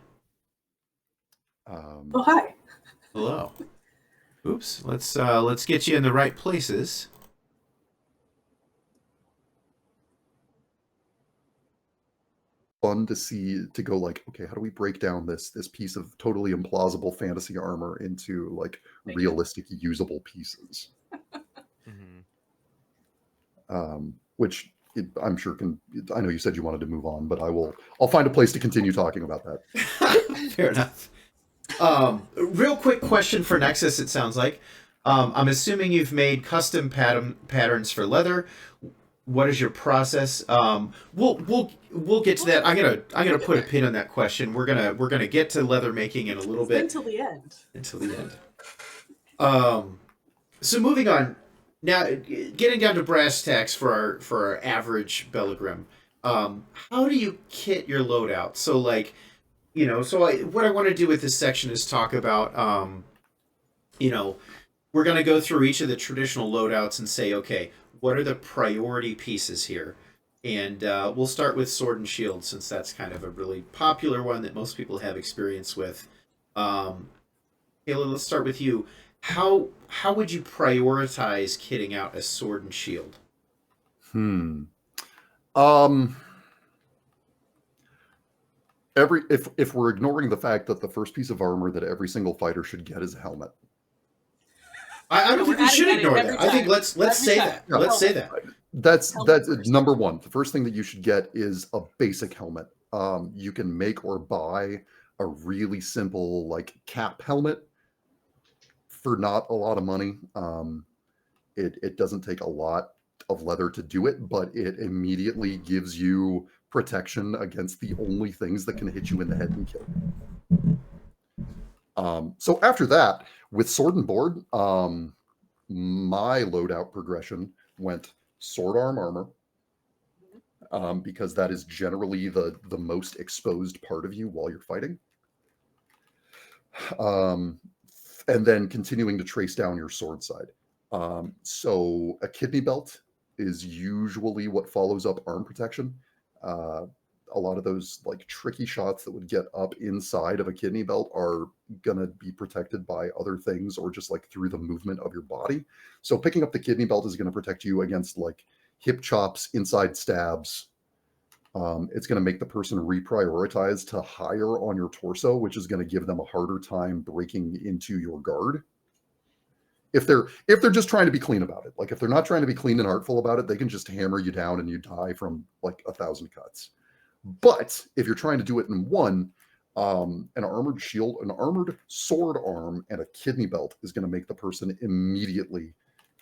Oh, hi. Hello. Oops. Let's get you in the right places. Fun to go like, okay, how do we break down this piece of totally implausible fantasy armor into like realistic usable pieces? Which I'm sure I know you said you wanted to move on, but I'll find a place to continue talking about that. Fair enough. Real quick question for Nexus, it sounds like. I'm assuming you've made custom patterns for leather. What is your process? We'll get to that. I'm gonna put a pin on that question. We're gonna get to leather making in a little bit. Until the end. Until the end. So moving on. Now, getting down to brass tacks for our average Bellegrim. How do you kit your loadout? So like, what I want to do with this section is talk about, we're going to go through each of the traditional loadouts and say, okay, what are the priority pieces here? And we'll start with sword and shield, since that's kind of a really popular one that most people have experience with. Kayla, let's start with you. How would you prioritize kitting out a sword and shield? If we're ignoring the fact that the first piece of armor that every single fighter should get is a helmet. I don't think we should ignore that. I think let's say that. Yeah. Let's say that. That's number one. The first thing that you should get is a basic helmet. You can make or buy a really simple like cap helmet for not a lot of money. It doesn't take a lot of leather to do it, but it immediately gives you protection against the only things that can hit you in the head and kill you. So after that, with sword and board, my loadout progression went sword arm armor, because that is generally the most exposed part of you while you're fighting. And then continuing to trace down your sword side. So a kidney belt is usually what follows up arm protection. A lot of those like tricky shots that would get up inside of a kidney belt are gonna be protected by other things or just like through the movement of your body. So picking up the kidney belt is gonna protect you against like hip chops, inside stabs. It's gonna make the person reprioritize to higher on your torso, which is gonna give them a harder time breaking into your guard. If they're just trying to be clean about it, like if they're not trying to be clean and artful about it, they can just hammer you down and you die from like 1,000 cuts. But if you're trying to do it in one, an armored shield, an armored sword arm, and a kidney belt is going to make the person immediately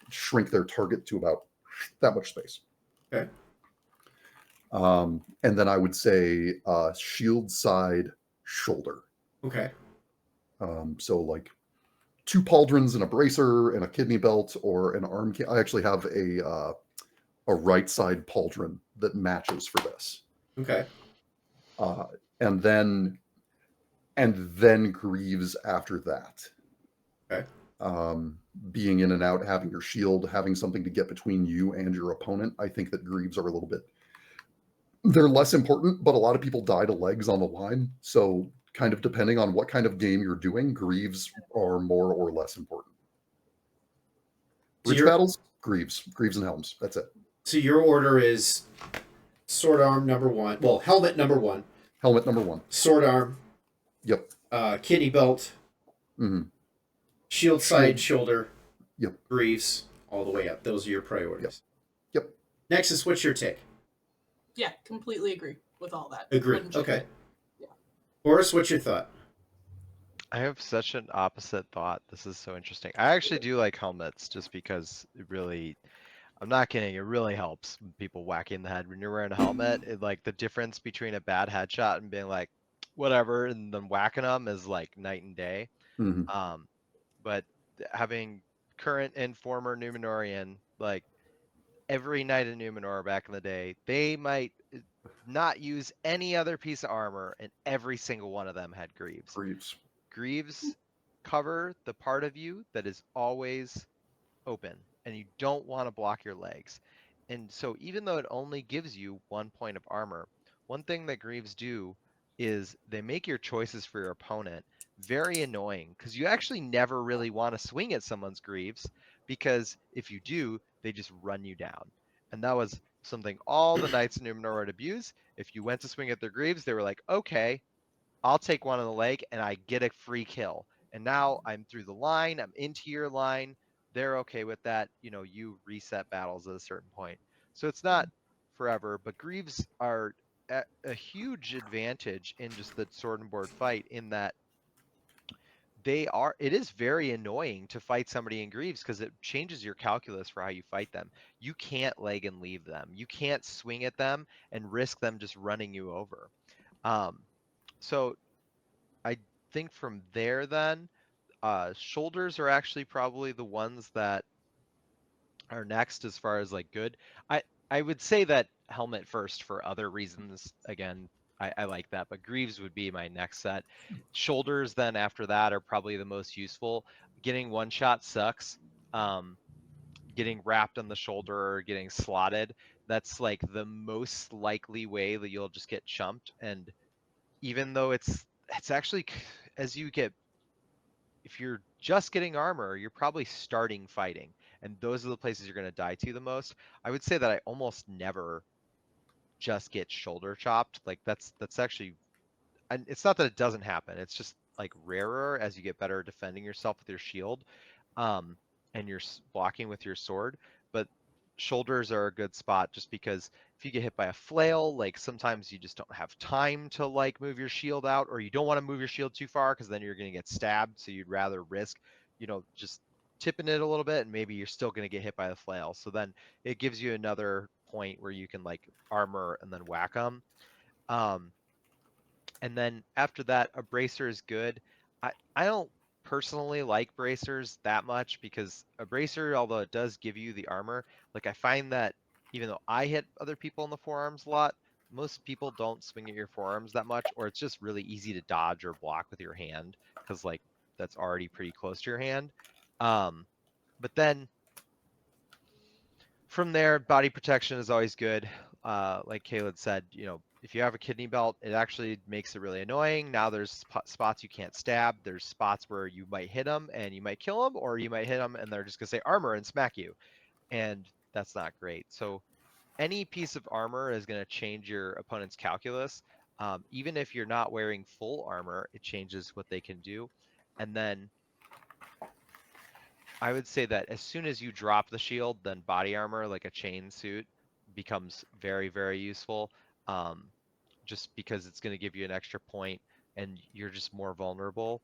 shrink their target to about that much space. Okay. And then I would say shield side, shoulder. Okay. So like 2 pauldrons and a bracer and a kidney belt or an arm. I actually have a right side pauldron that matches for this. Okay. And then greaves after that. Okay. Being in and out, having your shield, having something to get between you and your opponent. I think that greaves are a little bit, they're less important, but a lot of people die to legs on the line. So kind of depending on what kind of game you're doing, greaves are more or less important. Bridge battles, greaves and helms. That's it. So your order is sword arm number 1. Well, helmet number 1. Helmet number 1. Sword arm. Yep. Kidney belt. Mm-hmm. Shield side, shoulder. Yep. Greaves, all the way up. Those are your priorities. Yep. Nexus, what's your take? Yeah, completely agree with all that. Agree. Okay. Yeah. Boris, what's your thought? I have such an opposite thought. This is so interesting. I actually do like helmets just because it really, I'm not kidding, it really helps people whack you in the head when you're wearing a helmet. It, like the difference between a bad headshot and being like, whatever, and then whacking them is like night and day. Mm-hmm. But having current and former Numenorian, like every knight in Numenor back in the day, they might not use any other piece of armor, and every single one of them had greaves. Greaves cover the part of you that is always open, and you don't want to block your legs. And so even though it only gives you 1 point of armor, one thing that greaves do is they make your choices for your opponent very annoying, because you actually never really want to swing at someone's greaves, because if you do, they just run you down. And that was something all the knights in Numenor would abuse. If you went to swing at their greaves, they were like, okay, I'll take one on the leg and I get a free kill. And now I'm through the line, I'm into your line. They're okay with that. You know, you reset battles at a certain point. So it's not forever, but greaves are a huge advantage in just the sword and board fight, in that it is very annoying to fight somebody in greaves, because it changes your calculus for how you fight them. You can't leg and leave them. You can't swing at them and risk them just running you over. So I think from there then, shoulders are actually probably the ones that are next as far as like good. I would say that helmet first for other reasons. Again, I like that, but greaves would be my next set. Shoulders then after that are probably the most useful. getting one shot sucks. Getting wrapped on the shoulder or getting slotted, that's like the most likely way that you'll just get chumped. And even though it's actually, as you get, if you're just getting armor, you're probably starting fighting, and those are the places you're going to die to the most. I would say that I almost never just get shoulder chopped. Like that's actually, and it's not that it doesn't happen, it's just like rarer as you get better at defending yourself with your shield, and you're blocking with your sword. But shoulders are a good spot just because if you get hit by a flail, like sometimes you just don't have time to like move your shield out, or you don't want to move your shield too far because then you're going to get stabbed. So you'd rather risk, just tipping it a little bit, and maybe you're still going to get hit by the flail. So then it gives you another point where you can like armor and then whack them. And then after that, a bracer is good. I don't personally like bracers that much because a bracer, although it does give you the armor, like I find that even though I hit other people in the forearms a lot, most people don't swing at your forearms that much, or it's just really easy to dodge or block with your hand because like that's already pretty close to your hand. But then from there, body protection is always good. Like Caelidh said, if you have a kidney belt, it actually makes it really annoying. Now there's spots you can't stab. There's spots where you might hit them and you might kill them, or you might hit them and they're just gonna say armor and smack you, and that's not great. So any piece of armor is gonna change your opponent's calculus. Even if you're not wearing full armor, it changes what they can do. And then I would say that as soon as you drop the shield, then body armor, like a chain suit, becomes very, very useful. Just because it's going to give you an extra point and you're just more vulnerable.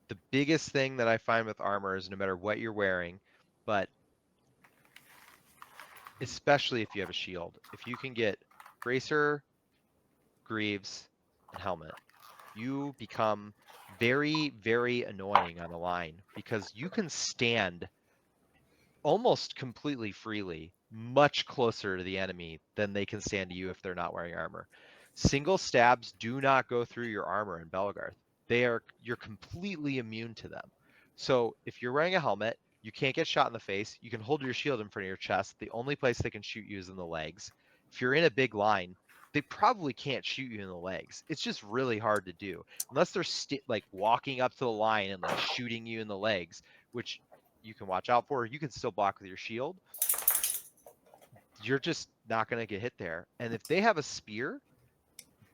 The biggest thing that I find with armor is no matter what you're wearing, but especially if you have a shield, if you can get bracer, greaves, and helmet, you become very, very annoying on a line because you can stand almost completely freely, much closer to the enemy than they can stand to you if they're not wearing armor. Single stabs do not go through your armor in Belgarth. You're completely immune to them. So if you're wearing a helmet, you can't get shot in the face. You can hold your shield in front of your chest. The only place they can shoot you is in the legs. If you're in a big line, they probably can't shoot you in the legs. It's just really hard to do unless they're like walking up to the line and like shooting you in the legs, which you can watch out for. You can still block with your shield. You're just not going to get hit there. And if they have a spear,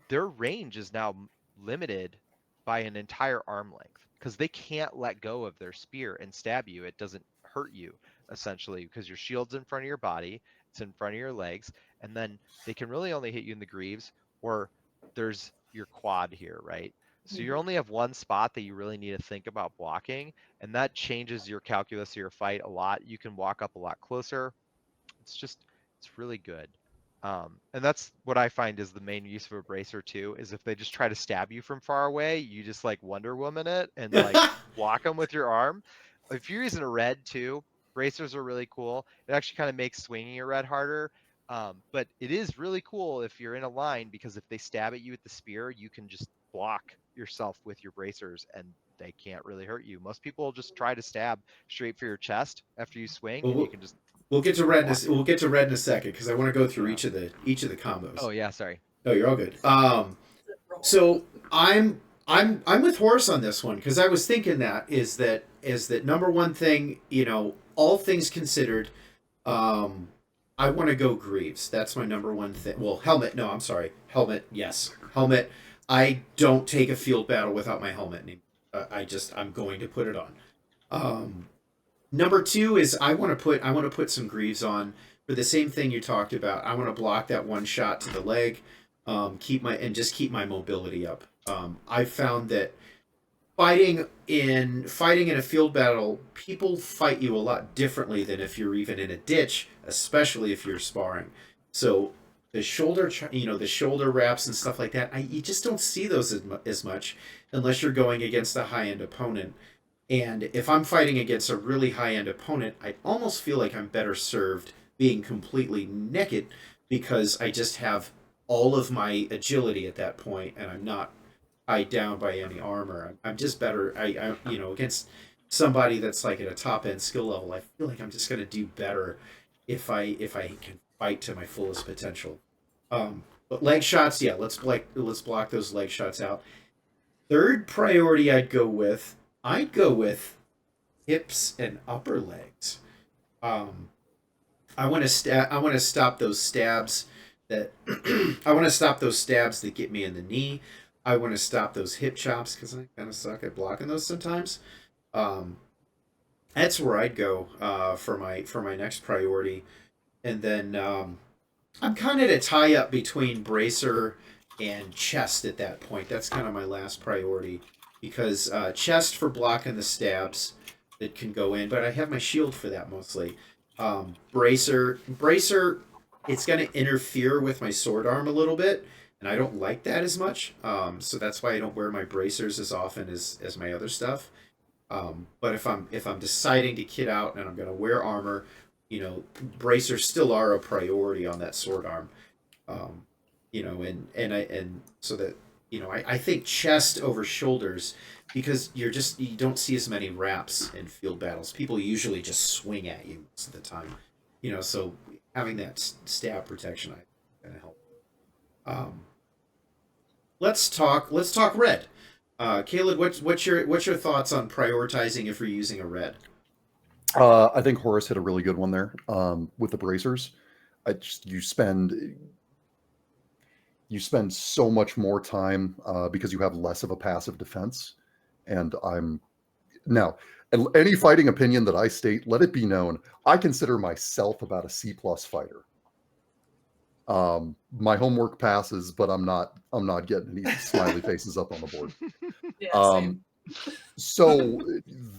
their range is now limited by an entire arm length because they can't let go of their spear and stab you. It doesn't hurt you, essentially, because your shield's in front of your body, it's in front of your legs, and then they can really only hit you in the greaves, or there's your quad here, right? So you only have one spot that you really need to think about blocking, and that changes your calculus of your fight a lot. You can walk up a lot closer. It's really good. And that's what I find is the main use of a bracer too, is if they just try to stab you from far away, you just like Wonder Woman it and like block them with your arm. If you're using a red too, bracers are really cool. It actually kind of makes swinging a red harder. But it is really cool if you're in a line because if they stab at you with the spear, you can just block yourself with your bracers and they can't really hurt you. Most people just try to stab straight for your chest after you swing, and you can just. We'll get to red. We'll get to red in a second because I want to go through each of the combos. Oh yeah, sorry. No, you're all good. So I'm with Horace on this one because I was thinking that number one thing, all things considered, I want to go Greaves. That's my number one thing. Well, helmet. No, I'm sorry. Helmet. Yes, helmet. I don't take a field battle without my helmet anymore. I'm going to put it on. Number two is I want to put some Greaves on for the same thing you talked about. I want to block that one shot to the leg, keep my mobility up. I found that fighting in a field battle, people fight you a lot differently than if you're even in a ditch, especially if you're sparring. So the shoulder wraps and stuff like that, you just don't see those as much unless you're going against a high end opponent. And if I'm fighting against a really high-end opponent, I almost feel like I'm better served being completely naked because I just have all of my agility at that point, and I'm not tied down by any armor. I'm just better. Against somebody that's like at a top end skill level, I feel like I'm just gonna do better if I can fight to my fullest potential. But leg shots, yeah, let's block those leg shots out. Third priority, I'd go with hips and upper legs. Um, I want to stop those stabs that I want to stop those stabs that get me in the knee. I want to stop those hip chops because I kind of suck at blocking those sometimes. Um, that's where I'd go for my next priority, and then I'm kind of at a tie up between bracer and chest at that point. That's kind of my last priority because chest for blocking the stabs that can go in, but I have my shield for that mostly. Bracer, it's going to interfere with my sword arm a little bit, and I don't like that as much. So that's why I don't wear my bracers as often as my other stuff. But if I'm deciding to kit out and I'm going to wear armor, bracers still are a priority on that sword arm. And so that I think chest over shoulders because you don't see as many wraps in field battles. People usually just swing at you most of the time. So having that stab protection I gonna help. Um, let's talk red. Caelidh, what's your thoughts on prioritizing if you're using a red? I think Horace hit a really good one there with the bracers. You spend so much more time because you have less of a passive defense. And any fighting opinion that I state, let it be known, I consider myself about a C+ fighter. My homework passes, but I'm not getting any smiley faces up on the board. Yeah, same. So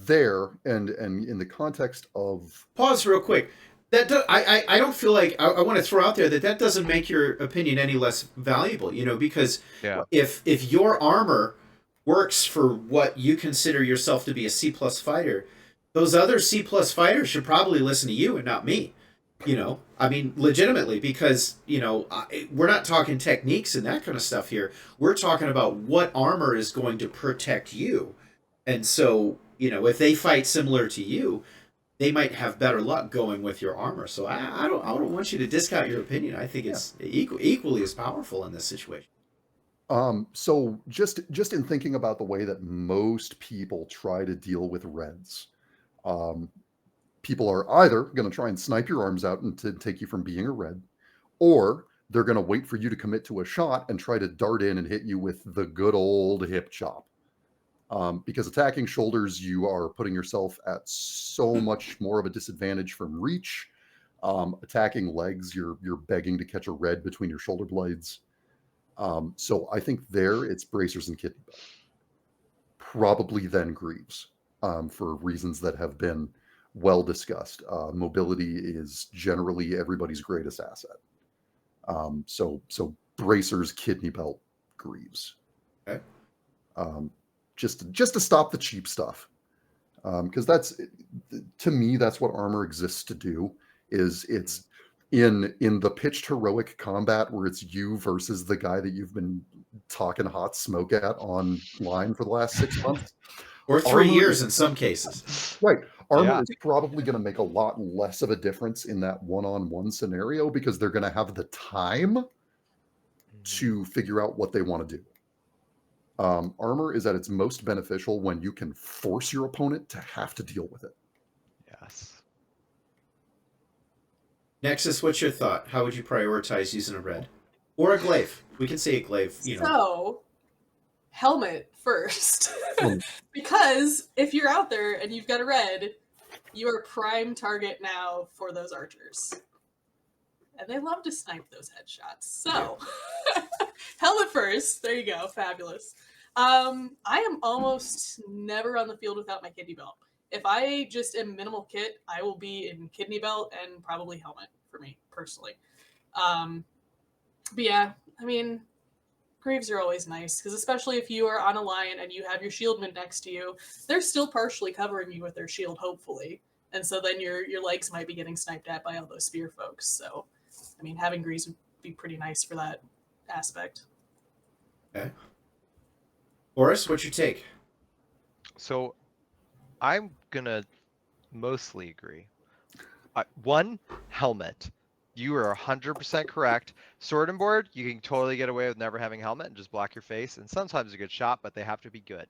there, and in the context of Pause real quick. I don't feel like I want to throw out there that doesn't make your opinion any less valuable. Because Yeah. if your armor works for what you consider yourself to be a C+ fighter, those other C+ fighters should probably listen to you and not me. I mean, legitimately, because we're not talking techniques and that kind of stuff here. We're talking about what armor is going to protect you. And so, if they fight similar to you, they might have better luck going with your armor. So I don't want you to discount your opinion. I think it's equally as powerful in this situation. So just in thinking about the way that most people try to deal with reds, people are either going to try and snipe your arms out and to take you from being a red, or they're going to wait for you to commit to a shot and try to dart in and hit you with the good old hip chop. Because attacking shoulders, you are putting yourself at so much more of a disadvantage from reach. Attacking legs, you're begging to catch a red between your shoulder blades. So I think there it's bracers and kidney belt. Probably then greaves, for reasons that have been well discussed. Mobility is generally everybody's greatest asset. So bracers, kidney belt, greaves. Okay. Just to stop the cheap stuff, because that's, to me, that's what armor exists to do. It's in the pitched heroic combat where it's you versus the guy that you've been talking hot smoke at online for the last 6 months. Or 3 years in some cases. Right. Armor Yeah. is probably going to make a lot less of a difference in that one-on-one scenario because they're going to have the time to figure out what they want to do. Armor is at its most beneficial when you can force your opponent to have to deal with it. Yes. Nexus, what's your thought? How would you prioritize using a red? Or a glaive? We can say a glaive, So, helmet first. Hmm. Because if you're out there and you've got a red, you are prime target now for those archers. And they love to snipe those headshots. So, helmet first. There you go. Fabulous. I am almost never on the field without my kidney belt. If I just am minimal kit, I will be in kidney belt and probably helmet for me personally. But yeah, I mean, greaves are always nice because especially if you are on a lion and you have your shieldman next to you, they're still partially covering you with their shield, hopefully. And so then your legs might be getting sniped at by all those spear folks. So, I mean, having greaves would be pretty nice for that aspect. Okay. Horace, what's your take? So I'm gonna mostly agree. One, helmet. You are 100% correct. Sword and board, you can totally get away with never having helmet and just block your face. And sometimes a good shot, but they have to be good.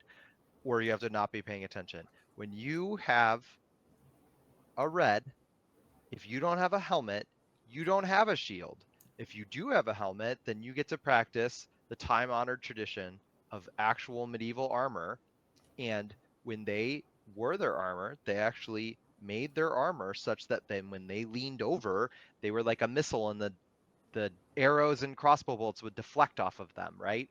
Or you have to not be paying attention. When you have a red, if you don't have a helmet, you don't have a shield. If you do have a helmet, then you get to practice the time-honored tradition of actual medieval armor. And when they wore their armor, they actually made their armor such that then when they leaned over, they were like a missile, and the arrows and crossbow bolts would deflect off of them, right?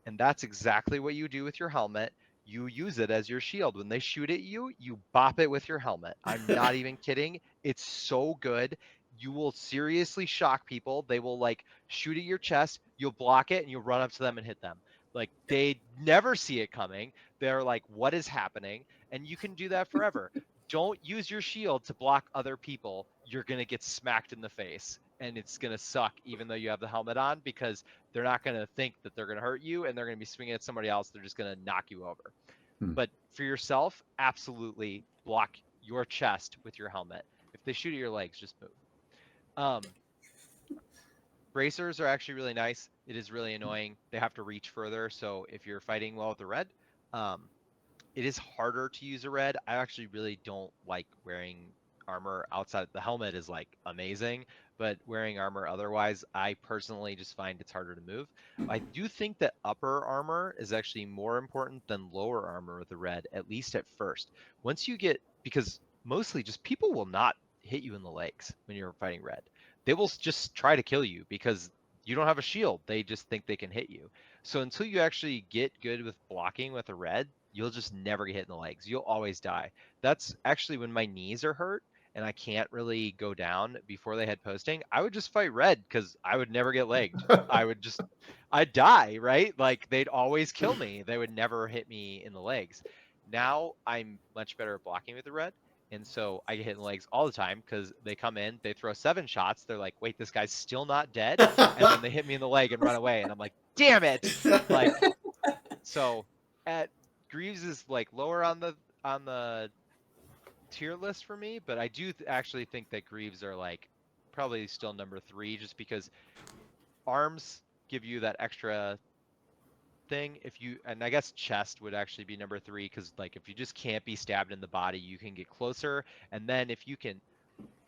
And that's exactly what you do with your helmet. You use it as your shield. When they shoot at you, you bop it with your helmet. I'm not even kidding. It's so good. You will seriously shock people. They will like shoot at your chest, you'll block it, and you'll run up to them and hit them. Like they never see it coming. They're like, what is happening? And you can do that forever. Don't use your shield to block other people. You're going to get smacked in the face and it's going to suck even though you have the helmet on, because they're not going to think that they're going to hurt you and they're going to be swinging at somebody else. They're just going to knock you over. But for yourself, absolutely block your chest with your helmet. If they shoot at your legs, just move. Bracers are actually really nice. It is really annoying. They have to reach further. So if you're fighting well with the red, it is harder to use a red. I actually really don't like wearing armor outside. The helmet is like amazing, but wearing armor otherwise, I personally just find it's harder to move. I do think that upper armor is actually more important than lower armor with the red, at least at first. Once you get, because mostly just people will not hit you in the legs when you're fighting red. They will just try to kill you because you don't have a shield. They just think they can hit you. So until you actually get good with blocking with a red, you'll just never get hit in the legs. You'll always die. That's actually when my knees are hurt and I can't really go down before they had posting. I would just fight red because I would never get legged. I'd die, right? Like they'd always kill me. They would never hit me in the legs. Now I'm much better at blocking with the red. And so I get hit in the legs all the time because they come in, they throw 7 shots. They're like, wait, this guy's still not dead. And then they hit me in the leg and run away. And I'm like, damn it. Like, so at Greaves is like lower on the tier list for me, but I do actually think that Greaves are like probably still number 3 just because arms give you that extra thing. If you, and I guess chest would actually be number 3 because like if you just can't be stabbed in the body, you can get closer. And then if you can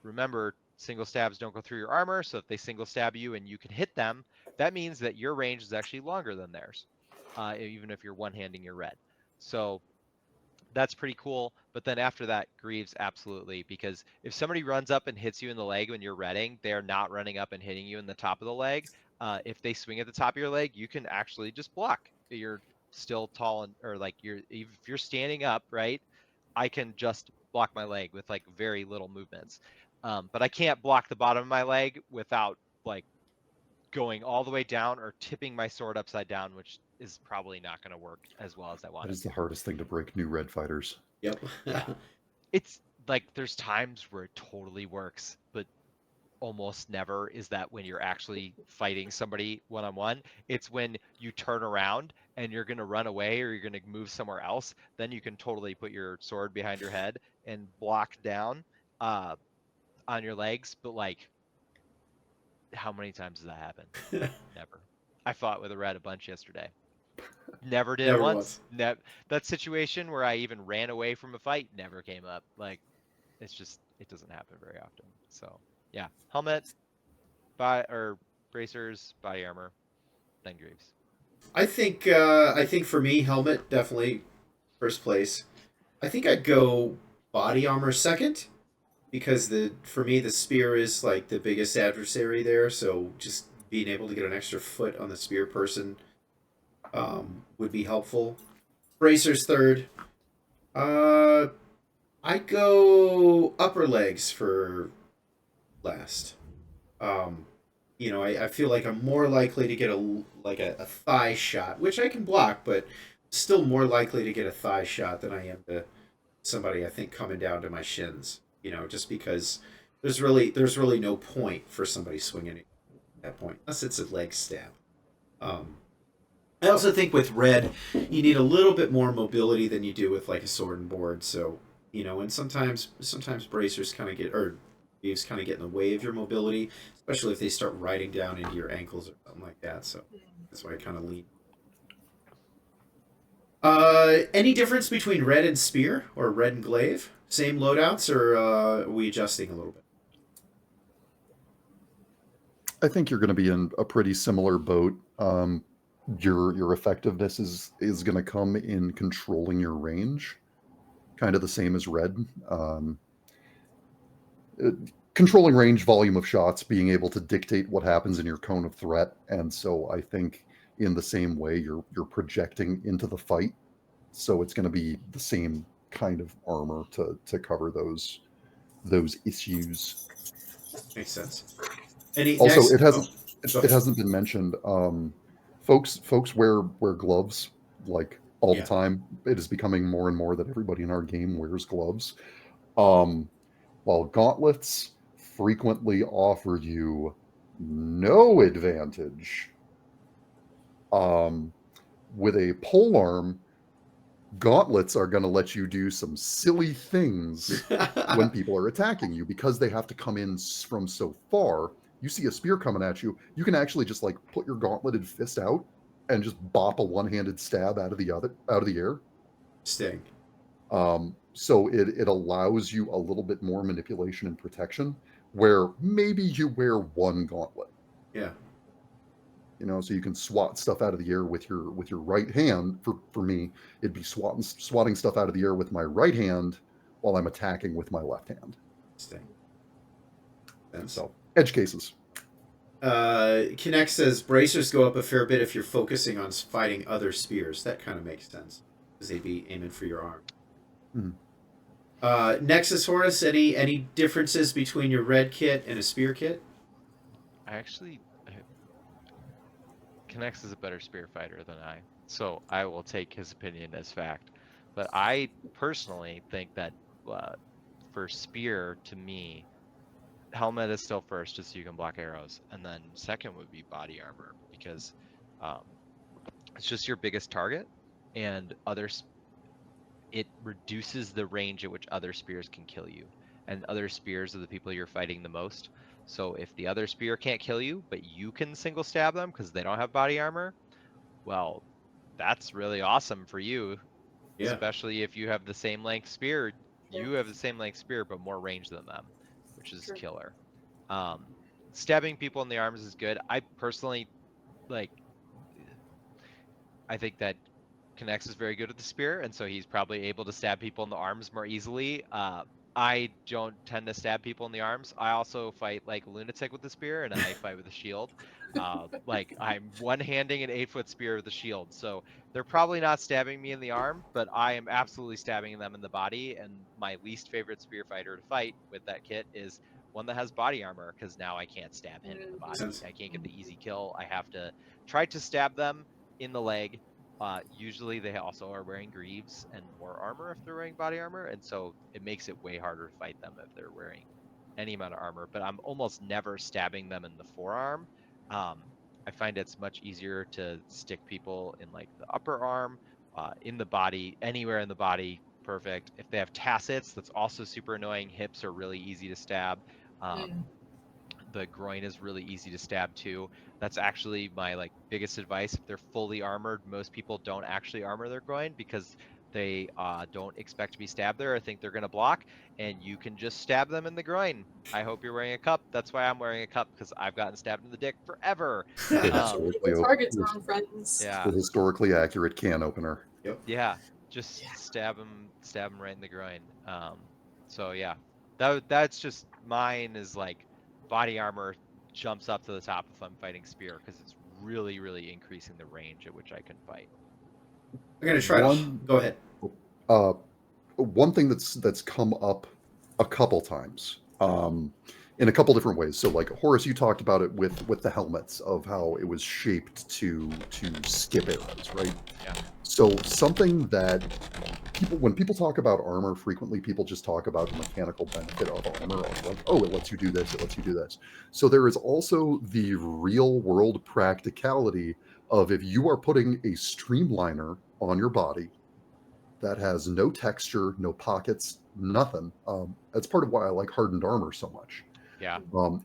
remember, single stabs don't go through your armor, so if they single stab you and you can hit them, that means that your range is actually longer than theirs, even if you're one-handing your red. So that's pretty cool. But then after that, Greaves, absolutely, because if somebody runs up and hits you in the leg when you're redding, they're not running up and hitting you in the top of the leg. If they swing at the top of your leg, you can actually just block. You're still tall, and or like if you're standing up, right? I can just block my leg with like very little movements. But I can't block the bottom of my leg without like going all the way down or tipping my sword upside down, which is probably not going to work as well as I want. That is the hardest thing to break new red fighters. Yep. Yeah. It's like there's times where it totally works, but almost never is that when you're actually fighting somebody one-on-one. It's when you turn around and you're going to run away or you're going to move somewhere else, then you can totally put your sword behind your head and block down on your legs. But like, how many times does that happen? Never. I fought with a red a bunch yesterday. Never did Never once. That situation where I even ran away from a fight never came up. Like, it's just, it doesn't happen very often. So yeah, helmet, bracers, body armor, then Greaves. I think for me, helmet definitely first place. I think I'd go body armor second because for me the spear is like the biggest adversary there. So just being able to get an extra foot on the spear person would be helpful. Bracers third. I go upper legs for last. I feel like I'm more likely to get a thigh shot, which I can block, but still more likely to get a thigh shot than I am to somebody I think coming down to my shins. Just because there's really no point for somebody swinging at that point unless it's a leg stab. I also think with red, you need a little bit more mobility than you do with like a sword and board. So And sometimes bracers kind of get or thieves kind of get in the way of your mobility, especially if they start riding down into your ankles or something like that. So that's why I kind of lean. Any difference between red and spear or red and glaive? Same loadouts, or are we adjusting a little bit? I think you're going to be in a pretty similar boat. Your effectiveness is going to come in controlling your range, kind of the same as red. Uh, Controlling range, volume of shots, being able to dictate what happens in your cone of threat, and so I think in the same way you're projecting into the fight, so it's going to be the same kind of armor to cover those issues. Makes sense. Any Also, next? it hasn't Go it ahead. hasn't been mentioned. Folks wear gloves like all the Yeah. time. It is becoming more and more that everybody in our game wears gloves. Um, while gauntlets frequently offer you no advantage, um, with a polearm, gauntlets are going to let you do some silly things when people are attacking you because they have to come in from so far. You see a spear coming at you, you can actually just like put your gauntleted fist out and just bop a one-handed stab out of the air. Sting. So it allows you a little bit more manipulation and protection where maybe you wear one gauntlet. Yeah. So you can swat stuff out of the air with your right hand. For me, it'd be swatting stuff out of the air with my right hand while I'm attacking with my left hand. Sting. So edge cases. Kinect says bracers go up a fair bit if you're focusing on fighting other spears. That kind of makes sense because they'd be aiming for your arm. Mm-hmm. Nexus Horus, any differences between your red kit and a spear kit? Kinex is a better spear fighter than I, so I will take his opinion as fact. But I personally think that for spear, to me, helmet is still first, just so you can block arrows, and then second would be body armor because it's just your biggest target, and it reduces the range at which other spears can kill you, and other spears are the people you're fighting the most. So if the other spear can't kill you, but you can single stab them because they don't have body armor, well, that's really awesome for you, Yeah. especially if you have the same length spear. You have the same length spear, but more range than them, which is killer. Stabbing people in the arms is good. I personally I think that Knex is very good with the spear, and so he's probably able to stab people in the arms more easily. I don't tend to stab people in the arms. I also fight like a lunatic with the spear, and I fight with a shield. Like I'm one-handing an 8-foot spear with a shield, so they're probably not stabbing me in the arm, but I am absolutely stabbing them in the body. And my least favorite spear fighter to fight with that kit is one that has body armor, because now I can't stab him in the body. I can't get the easy kill. I have to try to stab them in the leg. Usually they also are wearing greaves and more armor if they're wearing body armor, and so it makes it way harder to fight them if they're wearing any amount of armor. But I'm almost never stabbing them in the forearm. I find it's much easier to stick people in like the upper arm, in the body, anywhere in the body. Perfect. If they have tassets, that's also super annoying. Hips are really easy to stab. The groin is really easy to stab too. That's actually my like biggest advice. If they're fully armored, most people don't actually armor their groin because they don't expect to be stabbed there or think they're going to block, and you can just stab them in the groin. I hope you're wearing a cup. That's why I'm wearing a cup, because I've gotten stabbed in the dick forever. Targets on friends. Yeah. The historically accurate can opener. Yep. Yeah. Just stab them right in the groin. So yeah, that's just mine is like body armor jumps up to the top if I'm fighting spear, because it's really, really increasing the range at which I can fight. I'm gonna try to go ahead. One thing that's come up a couple times, in a couple different ways. So like Horace, you talked about it with the helmets, of how it was shaped to skip arrows, right? Yeah. So something that when people talk about armor, frequently people just talk about the mechanical benefit of armor, of like, oh, it lets you do this, it lets you do this. So there is also the real world practicality of, if you are putting a streamliner on your body, that has no texture, no pockets, nothing. That's part of why I like hardened armor so much. Yeah.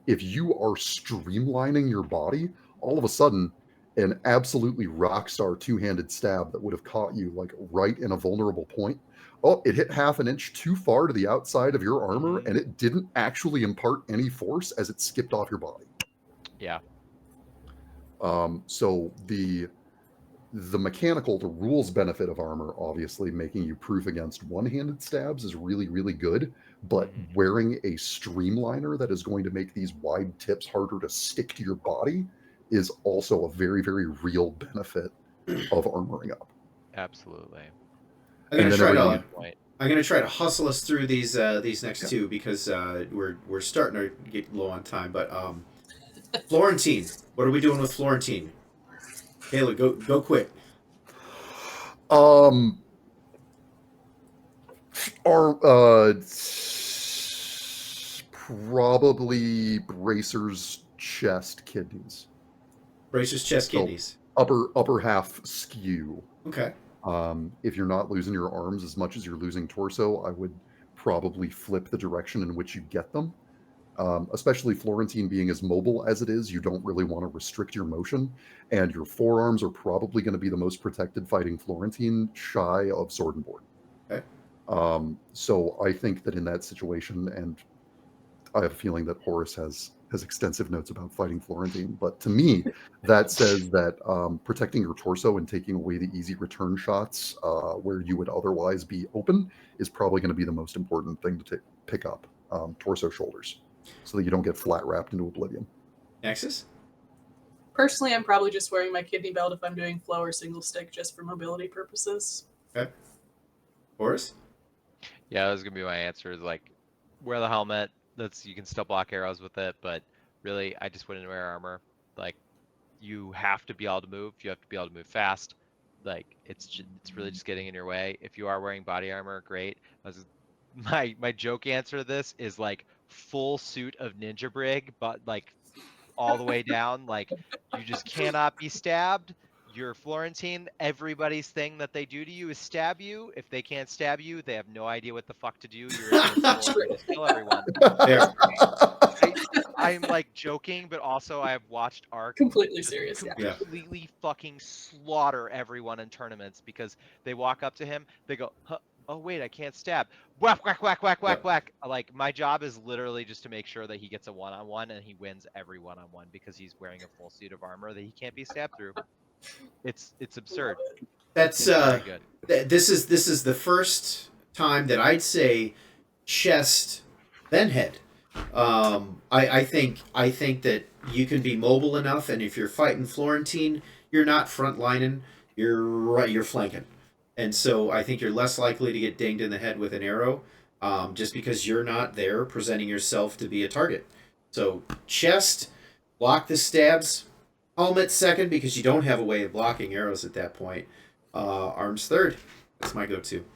If you are streamlining your body, all of a sudden, an absolutely rock star two-handed stab that would have caught you like right in a vulnerable point. Oh, it hit half an inch too far to the outside of your armor, and it didn't actually impart any force as it skipped off your body. Yeah. So the rules benefit of armor, obviously making you proof against one-handed stabs is really, really good. But wearing a streamliner that is going to make these wide tips harder to stick to your body is also a very, very real benefit of armoring up. Absolutely. I'm gonna And then try everything- to. Point. I'm gonna try to hustle us through these next two because we're starting to get low on time. But Florentine, what are we doing with Florentine? Kayla, go quick. Probably bracers, chest, kidneys. Bracers, chest, So- kidneys. Upper half skew. Okay. If you're not losing your arms as much as you're losing torso, I would probably flip the direction in which you get them. Especially Florentine being as mobile as it is, you don't really want to restrict your motion, and your forearms are probably going to be the most protected fighting Florentine, shy of sword and board. Okay. So I think that in that situation, and I have a feeling that Horace has extensive notes about fighting Florentine, but to me, that says that protecting your torso and taking away the easy return shots where you would otherwise be open is probably going to be the most important thing to pick up. Torso, shoulders, so that you don't get flat wrapped into oblivion. Nexus? Personally, I'm probably just wearing my kidney belt if I'm doing flow or single stick just for mobility purposes. Okay. Horace? Yeah, that was gonna be my answer. Is like, wear the helmet. You can still block arrows with it, but really, I just wouldn't wear armor. Like, you have to be able to move. You have to be able to move fast. Like, it's really just getting in your way. If you are wearing body armor, great. My joke answer to this is like full suit of ninja brig, but like all the way down. Like, you just cannot be stabbed. You're Florentine. Everybody's thing that they do to you is stab you. If they can't stab you, they have no idea what the fuck to do. You're invincible. You just kill everyone. There. I'm like joking, but also I have watched Ark Completely serious, yeah. Yeah. completely fucking slaughter everyone in tournaments because they walk up to him, they go, huh, oh wait, I can't stab. Whack, whack, whack, whack, whack, Yep. whack. Like, my job is literally just to make sure that he gets a one-on-one and he wins every one-on-one because he's wearing a full suit of armor that he can't be stabbed through. It's absurd. That's It's very good. this is the first time that I'd say chest then head. I think that you can be mobile enough, and if you're fighting Florentine, you're not front lining, you're flanking, and so I think you're less likely to get dinged in the head with an arrow, just because you're not there presenting yourself to be a target. So chest, block the stabs. Helmet second because you don't have a way of blocking arrows at that point. Arms third. That's my go-to.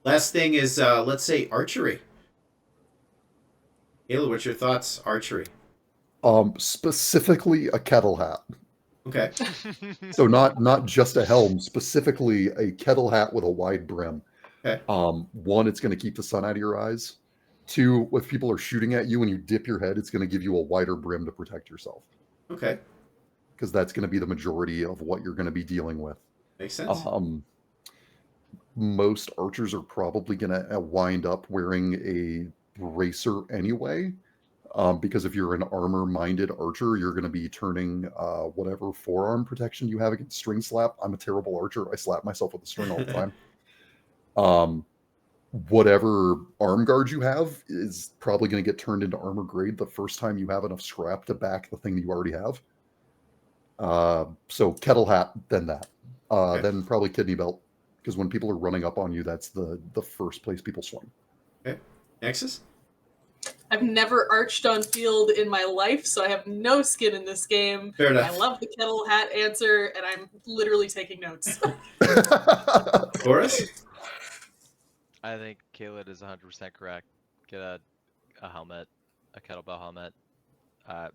Last thing is let's say archery. Kayla, what's your thoughts? Archery. Specifically a kettle hat. Okay. So not just a helm, specifically a kettle hat with a wide brim. Okay. One, it's going to keep the sun out of your eyes. Two, if people are shooting at you and you dip your head, it's going to give you a wider brim to protect yourself. Okay. Because that's going to be the majority of what you're going to be dealing with. Makes sense. Most archers are probably going to wind up wearing a bracer anyway. Because if you're an armor-minded archer, you're going to be turning whatever forearm protection you have against string slap. I'm a terrible archer. I slap myself with a string all the time. Whatever arm guard you have is probably going to get turned into armor grade the first time you have enough scrap to back the thing that you already have. So kettle hat, then that. Okay. Then probably kidney belt, because when people are running up on you, that's the first place people swing. Okay. Nexus? I've never arched on field in my life, so I have no skin in this game. Fair enough. I love the kettle hat answer, and I'm literally taking notes. Horace? I think Caelidh is 100% correct. Get a helmet, a kettlebell helmet, a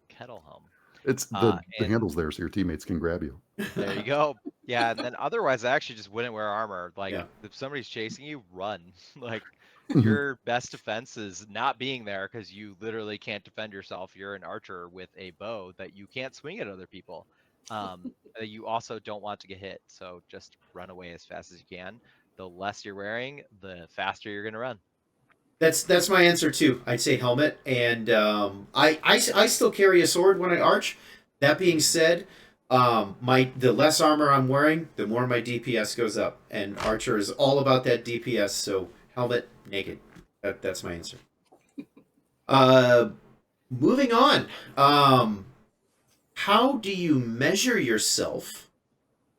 kettle helm. It's the And handle's there so your teammates can grab you. there you go. Yeah, and then otherwise, I actually just wouldn't wear armor. Like, Yeah. if somebody's chasing you, run. Like, Mhm. your best defense is not being there because you literally can't defend yourself. You're an archer with a bow that you can't swing at other people. You also don't want to get hit, so just run away as fast as you can. The less you're wearing, the faster you're gonna run. That's my answer too. I'd say helmet, and I still carry a sword when I arch. That being said, the less armor I'm wearing, the more my DPS goes up, and archer is all about that DPS. So helmet, naked. That's my answer. Moving on. How do you measure yourself?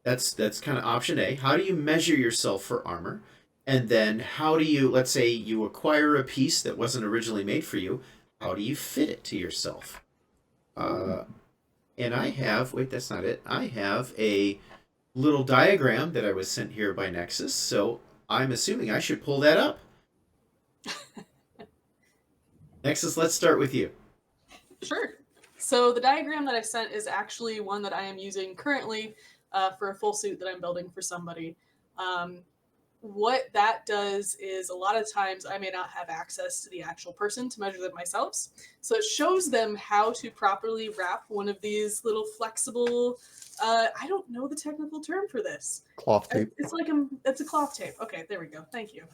That's kind of option A. How do you measure yourself for armor? And then how do you, let's say you acquire a piece that wasn't originally made for you, how do you fit it to yourself? And I have, wait, that's not it. I have a little diagram that I was sent here by Nexus, so I'm assuming I should pull that up. Nexus, let's start with you. Sure. So the diagram that I sent is actually one that I am using currently for a full suit that I'm building for somebody. What that does is a lot of times I may not have access to the actual person to measure them myself. So it shows them how to properly wrap one of these little flexible, I don't know the technical term for this. Cloth tape. It's a cloth tape. Okay, there we go. Thank you.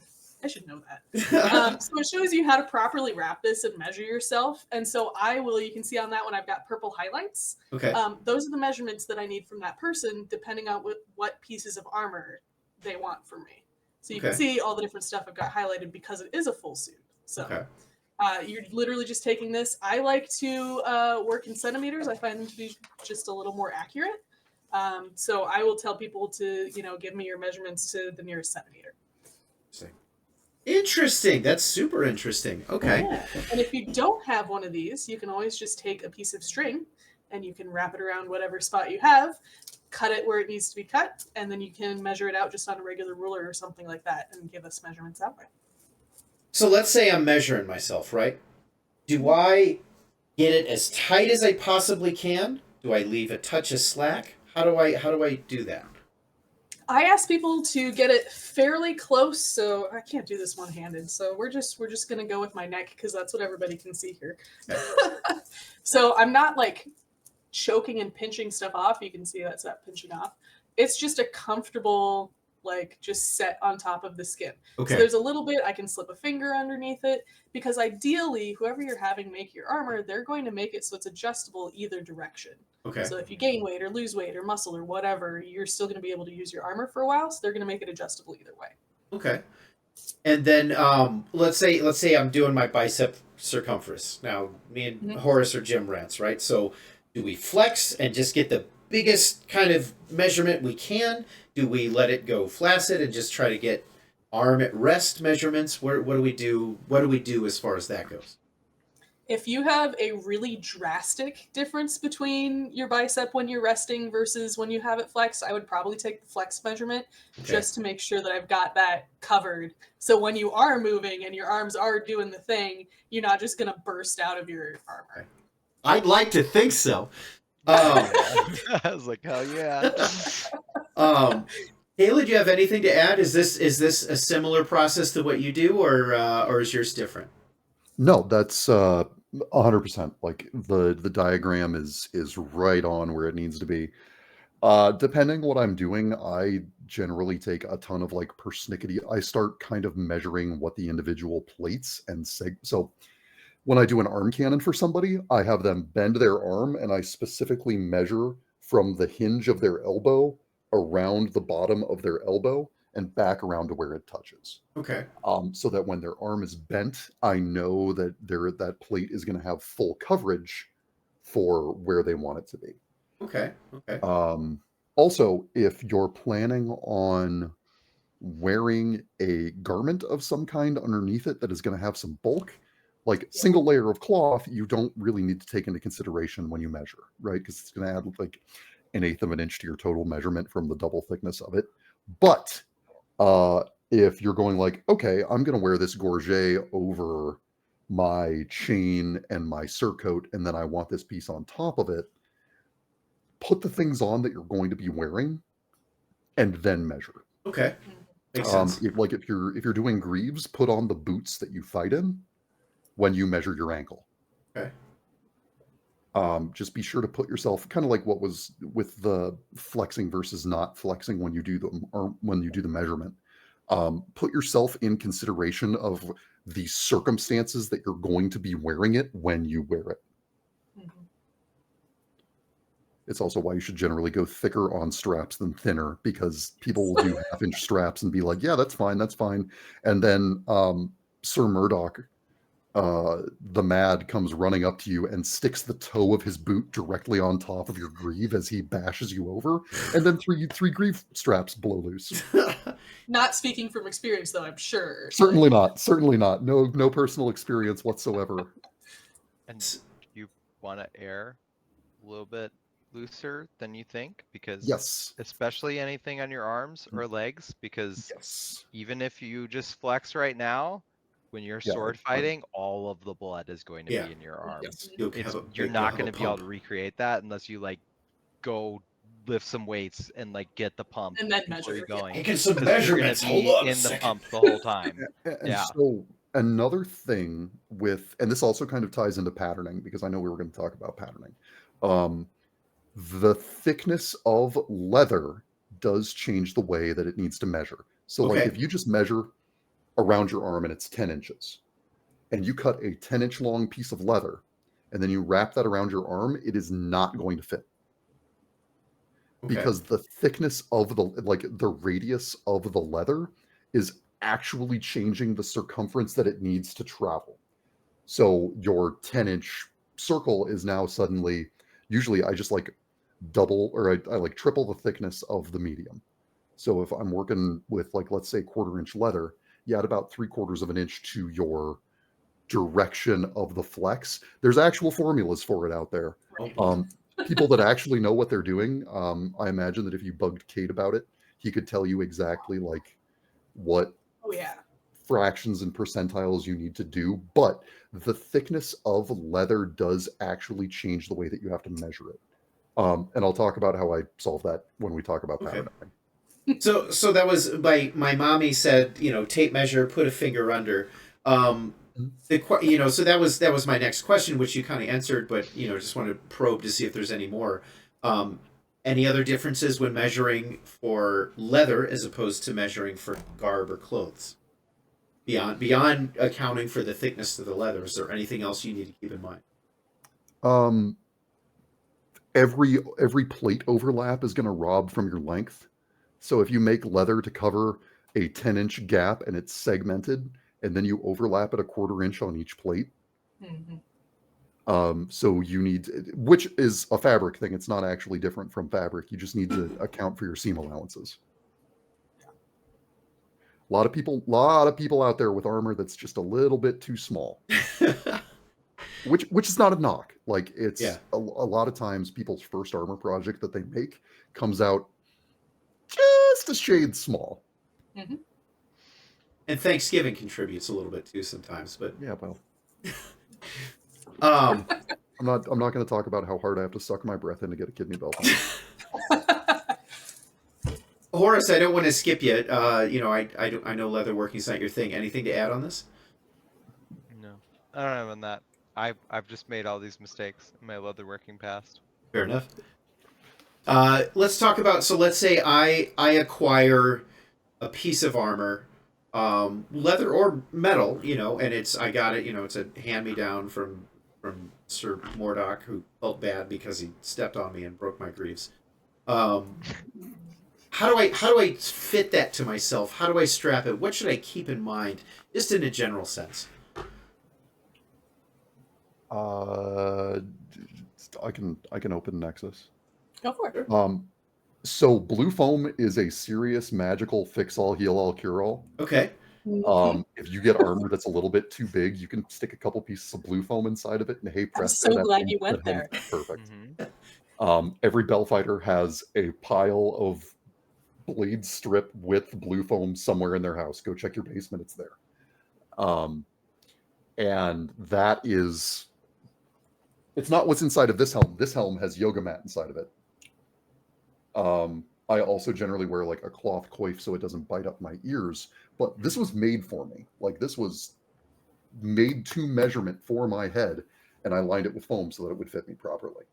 I should know that. So it shows you how to properly wrap this and measure yourself. And so you can see on that one, I've got purple highlights. Okay. Those are the measurements that I need from that person, depending on what pieces of armor they want from me. So you can see all the different stuff I've got highlighted because it is a full suit. So you're literally just taking this. I like to work in centimeters. I find them to be just a little more accurate. So I will tell people to, give me your measurements to the nearest centimeter. Interesting. That's super interesting. Okay. Yeah. And if you don't have one of these, you can always just take a piece of string and you can wrap it around whatever spot you have, cut it where it needs to be cut, and then you can measure it out just on a regular ruler or something like that and give us measurements that way. So let's say I'm measuring myself, right? Do I get it as tight as I possibly can? Do I leave a touch of slack? How do I do that? I ask people to get it fairly close, so I can't do this one-handed. So we're just gonna go with my neck because that's what everybody can see here. So I'm not like choking and pinching stuff off. You can see that's not pinching off. It's just a comfortable, like, just set on top of the skin. Okay. So there's a little bit, I can slip a finger underneath it, because ideally, whoever you're having make your armor, they're going to make it so it's adjustable either direction. Okay. So if you gain weight or lose weight or muscle or whatever, you're still going to be able to use your armor for a while, so they're going to make it adjustable either way. Okay. And then let's say I'm doing my bicep circumference. Now, me and Horace are gym rats, right? So do we flex and just get the biggest kind of measurement we can? Do we let it go flaccid and just try to get arm at rest measurements? What do we do? What do we do as far as that goes? If you have a really drastic difference between your bicep when you're resting versus when you have it flexed, I would probably take the flex measurement just to make sure that I've got that covered. So when you are moving and your arms are doing the thing, you're not just going to burst out of your armor. Okay. I'd like to think so. I was like, hell yeah. Caelidh, do you have anything to add? Is this a similar process to what you do, or is yours different? No, that's 100%. Like the diagram is right on where it needs to be. Depending what I'm doing, I generally take a ton of like persnickety. I start kind of measuring what the individual plates and so when I do an arm cannon for somebody, I have them bend their arm and I specifically measure from the hinge of their elbow around the bottom of their elbow and back around to where it touches. Okay. So that when their arm is bent, I know that that plate is going to have full coverage for where they want it to be. Okay. Okay. Also, if you're planning on wearing a garment of some kind underneath it that is going to have some bulk, like single layer of cloth, you don't really need to take into consideration when you measure, right? Because it's going to add like 1/8 of an inch to your total measurement from the double thickness of it. But if you're going like, okay, I'm going to wear this gorget over my chain and my surcoat, and then I want this piece on top of it, put the things on that you're going to be wearing, and then measure. Okay. Makes sense. If you're doing greaves, put on the boots that you fight in when you measure your ankle. Okay. Just be sure to put yourself kind of like what was with the flexing versus not flexing when you do the measurement. Put yourself in consideration of the circumstances that you're going to be wearing it when you wear it. Mhm. It's also why you should generally go thicker on straps than thinner, because people will do half-inch straps and be like, yeah, that's fine. And then Sir Murdoch, the Mad, comes running up to you and sticks the toe of his boot directly on top of your greave as he bashes you over, and then three greave straps blow loose. Not speaking from experience, though, I'm sure. Certainly not. No personal experience whatsoever. And you want to air a little bit looser than you think, because Yes. especially anything on your arms or legs, because Yes. even if you just flex right now, when you're Yeah, sword fighting, all of the blood is going to Yeah. be in your arm. Yes. You're not going to be able to recreate that unless you like go lift some weights and like get the pump And then before measure. you're going. Taking some 'Cause you're gonna measurements. Hold be on a in the second. pump the whole time. And Yeah. so another thing and this also kind of ties into patterning, because I know we were going to talk about patterning. The thickness of leather does change the way that it needs to measure. So like Okay. if you just measure around your arm and it's 10 inches, and you cut a 10-inch long piece of leather, and then you wrap that around your arm, it is not going to fit. Okay. Because the thickness of the radius of the leather is actually changing the circumference that it needs to travel. So your 10-inch circle is now suddenly, usually I just like double, or I like triple the thickness of the medium. So if I'm working with, like, let's say 1/4-inch leather, you add about 3/4 of an inch to your direction of the flex. There's actual formulas for it out there. Right. People that actually know what they're doing, I imagine that if you bugged Kate about it, he could tell you exactly like what Oh yeah. fractions and percentiles you need to do. But the thickness of leather does actually change the way that you have to measure it. And I'll talk about how I solve that when we talk about Okay. patterning. So that was my mommy said, tape measure, put a finger under. So that was my next question, which you kind of answered, but just want to probe to see if there's any more. Any other differences when measuring for leather as opposed to measuring for garb or clothes? Beyond accounting for the thickness of the leather, is there anything else you need to keep in mind? Every plate overlap is going to rob from your length. So if you make leather to cover a 10-inch gap and it's segmented, and then you overlap it 1/4 inch on each plate. Mm-hmm. So you need, which is a fabric thing. It's not actually different from fabric. You just need to account for your seam allowances. A lot of people out there with armor that's just a little bit too small. Which is not a knock. Like, it's a lot of times people's first armor project that they make comes out just a shade small. Mm-hmm. And Thanksgiving contributes a little bit too sometimes, but yeah, well, um, I'm not going to talk about how hard I have to suck my breath in to get a kidney belt. Horace, I don't want to skip you. I know leatherworking's not your thing. Anything to add on this? No, I don't have on that. I've just made all these mistakes in my leatherworking past. Fair enough. Let's talk about. So let's say I acquire a piece of armor, leather or metal, and I got it. It's a hand me down from Sir Murdoch, who felt bad because he stepped on me and broke my greaves. How do I fit that to myself? How do I strap it? What should I keep in mind, just in a general sense? I can open Nexus. Go for it. So blue foam is a serious magical fix all, heal all, cure all. Okay. If you get armor that's a little bit too big, you can stick a couple pieces of blue foam inside of it, and hey, I'm presto, so glad you went there. Perfect. Mm-hmm. Every Bellfighter has a pile of blade strip with blue foam somewhere in their house. Go check your basement; it's there. And it's not what's inside of this helm. This helm has yoga mat inside of it. I also generally wear like a cloth coif so it doesn't bite up my ears. But this was made for me. Like this was made to measurement for my head, and I lined it with foam so that it would fit me properly.